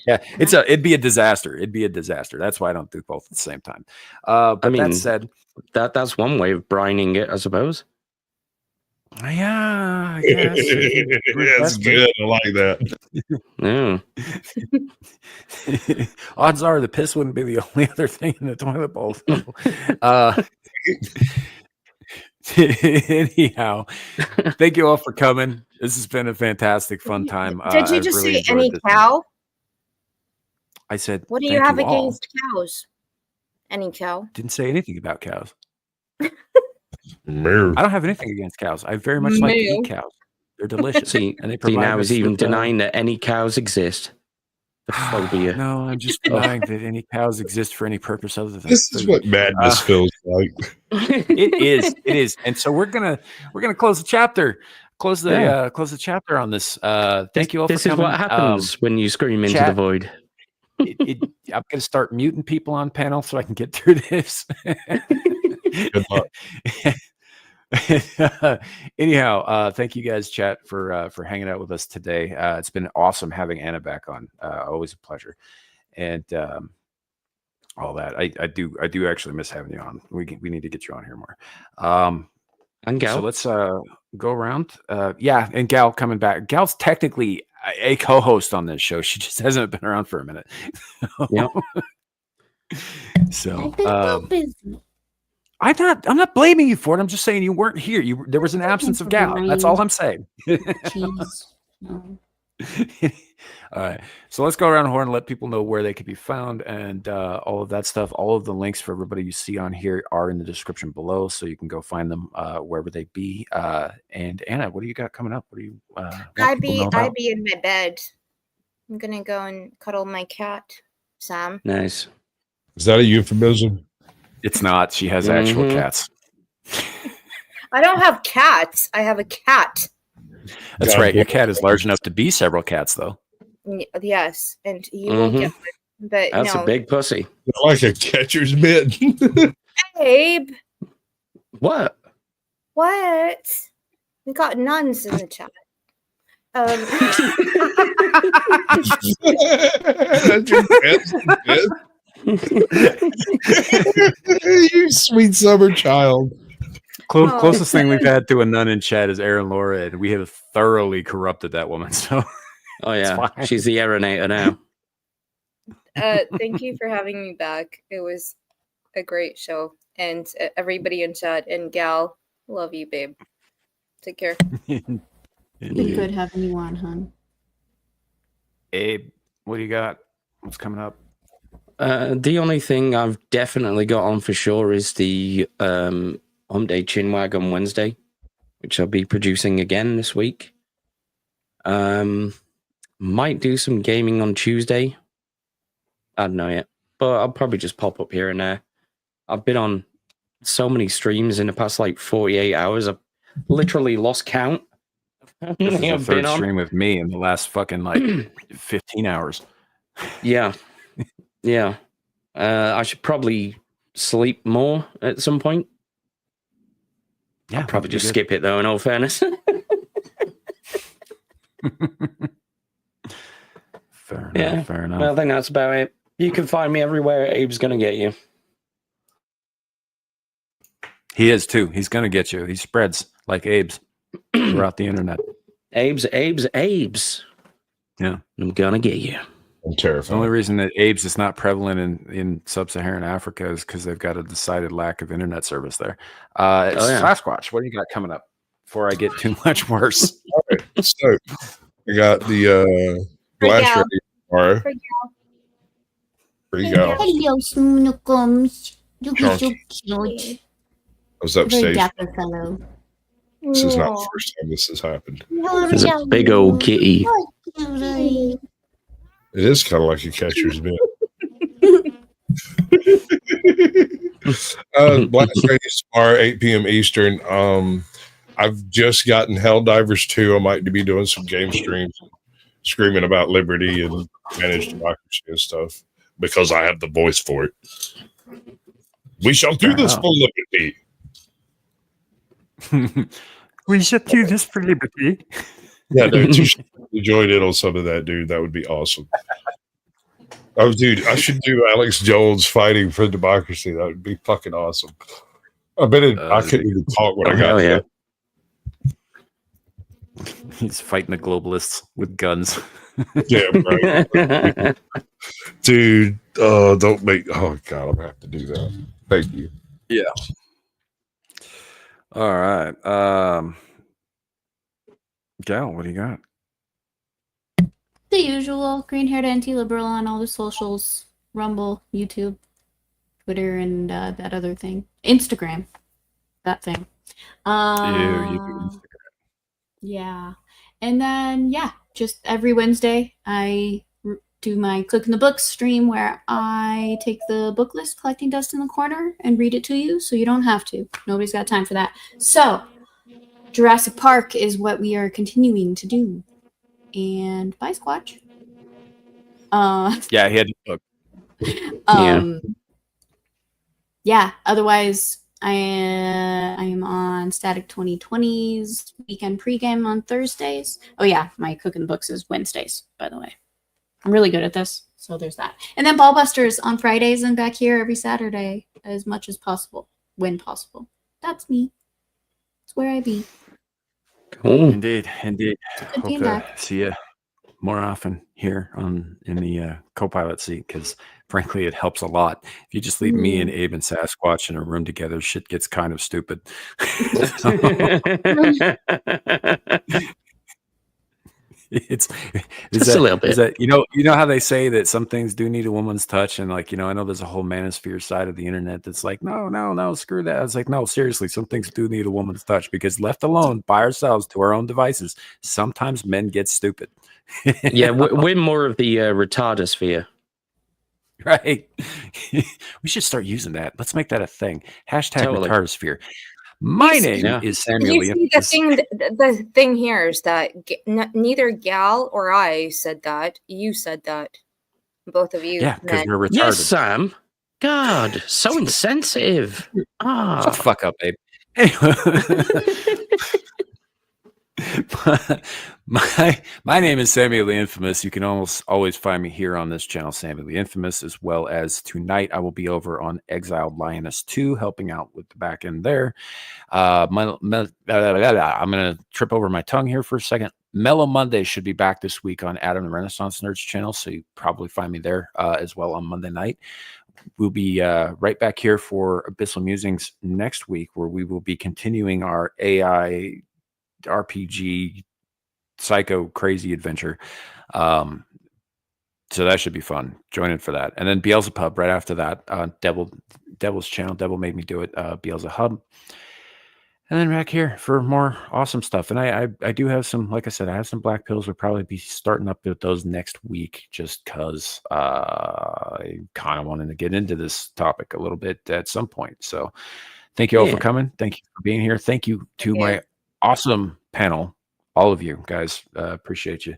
Yeah, it'd be a disaster. It'd be a disaster. That's why I don't do both at the same time. But that said, that's one way of brining it, I suppose. Yeah, I guess. That's good. I like that. Odds are the piss wouldn't be the only other thing in the toilet bowl. Anyhow, thank you all for coming. This has been a fantastic, fun time. Did you just say any cow? I said, what do you have against cows? Any cow? Didn't say anything about cows. I don't have anything against cows. I very much like to eat cows. They're delicious. And they provide now is even denying that any cows exist. The phobia. No, I'm just denying that any cows exist for any purpose other than this is what madness feels like. It is. And so we're gonna close the chapter. Close the chapter on this. Thank you all for coming. This is what happens when you scream into the void. I'm gonna start muting people on panel so I can get through this. Good luck. Anyhow, thank you guys, chat, for hanging out with us today. It's been awesome having Anna back on. Always a pleasure, and all that. I do actually miss having you on. We need to get you on here more. And Gal. So let's go around. And Gal coming back. Gal's technically a co-host on this show. She just hasn't been around for a minute. Yeah. So I'm not blaming you for it. I'm just saying you weren't here. There was an absence of Gal. That's all I'm saying. All right. So let's go around the horn and let people know where they can be found and all of that stuff. All of the links for everybody you see on here are in the description below, so you can go find them wherever they be. And Anna, what do you got coming up? What do you I be in my bed. I'm gonna go and cuddle my cat, Sam. Nice. Is that a euphemism? It's not. She has actual cats. I don't have cats. I have a cat. That's right. Your cat is large enough to be several cats, though. Yes, and you will get one. But that's a big pussy. Like a catcher's mitt. Babe. What? We got nuns in the chat. You sweet summer child. Closest thing we've had to a nun in chat is Aaron Laura, and we have thoroughly corrupted that woman. So, she's the Aaronator now. Thank you for having me back. It was a great show, and everybody in chat and Gal, love you, babe. Take care. Been good having you on, hon. Abe, what do you got? What's coming up? The only thing I've definitely got on for sure is the Hyundai Chinwag on Wednesday, which I'll be producing again this week. Might do some gaming on Tuesday. I don't know yet, but I'll probably just pop up here and there. I've been on so many streams in the past like 48 hours. I've literally lost count. This is the third stream with me in the last fucking like 15 hours. Yeah. Yeah. I should probably sleep more at some point. Yeah, I'll probably just skip it though, in all fairness. Fair enough, fair enough. Well, I think that's about it. You can find me everywhere. Abe's going to get you. He is too. He's going to get you. He spreads like Abe's throughout the internet. Abe's. Yeah. I'm going to get you. I'm terrified. The only reason that Abe's is not prevalent in sub-Saharan Africa is because they've got a decided lack of internet service there. Sasquatch, what do you got coming up before I get too much worse? All right, so I got the blast ready tomorrow. Free gal. Hello, Snookums. You be so cute. I was upstage. Dapper fellow. This is not the first time this has happened. It's a big old kitty. It is kind of like a catcher's mitt. Blast ready tomorrow, 8 p.m. Eastern. I've just gotten Helldivers 2. I might be doing some game streams, screaming about liberty and managed democracy and stuff because I have the voice for it. We shall do this for liberty. We should do this for liberty. Yeah, dude, you should join in on some of that, dude. That would be awesome. Oh, dude, I should do Alex Jones fighting for democracy. That would be fucking awesome. I couldn't even talk when I got there. He's fighting the globalists with guns. Yeah, right. Dude, don't make. Oh God, I'm gonna have to do that. Thank you. Yeah. All right. Gal, what do you got? The usual green-haired anti-liberal on all the socials: Rumble, YouTube, Twitter, and that other thing, Instagram. That thing. Instagram. Yeah, and then just every Wednesday I do my Click in the Books stream where I take the book list, Collecting Dust in the Corner, and read it to you, so you don't have to. Nobody's got time for that. So Jurassic Park is what we are continuing to do. And bye, Squatch. Yeah, he had to book. Otherwise, I am on Static 2020's weekend pregame on Thursdays. Oh yeah, my Cooking Books is Wednesdays, by the way. I'm really good at this, so there's that. And then Ballbusters on Fridays and back here every Saturday as much as possible, when possible. That's me. That's where I be. Cool. Indeed. Hope to see you more often here in the co-pilot seat, because frankly it helps a lot. If you just leave me and Abe and Sasquatch in a room together, shit gets kind of stupid. It's just a little bit. You know how they say that some things do need a woman's touch, and I know there's a whole manosphere side of the internet that's like, no, screw that. I was like, no, seriously, some things do need a woman's touch, because left alone by ourselves to our own devices, sometimes men get stupid. Yeah, we're more of the retardosphere. Right. We should start using that. Let's make that a thing. Hashtag retardosphere. My name is Samuel. The thing here is that neither Gal or I said that. You said that. Both of you. Yeah, because we're retarded. Yes, Sam. God, so insensitive. Shut the fuck up, babe. Anyway. My name is Samuel the Infamous. You can almost always find me here on this channel, Samuel the Infamous, as well as tonight I will be over on Exiled Lioness 2, helping out with the back end there. I'm going to trip over my tongue here for a second. Mellow Monday should be back this week on Adam the Renaissance Nerds channel, so you probably find me there as well on Monday night. We'll be right back here for Abyssal Musings next week, where we will be continuing our AI RPG psycho crazy adventure. So that should be fun. Join in for that. And then Beelzebub right after that. Devil's channel. Devil made me do it. Beelzebub. And then back here for more awesome stuff. And I do have some, like I said, I have some black pills. We'll probably be starting up with those next week just because I kind of wanted to get into this topic a little bit at some point. So thank you all for coming. Thank you for being here. Thank you to my awesome panel, all of you guys. Appreciate you.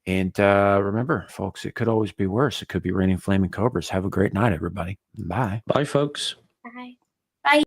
And remember, folks, it could always be worse. It could be raining flaming cobras. Have a great night, everybody. Bye. Bye, folks. Bye. Bye.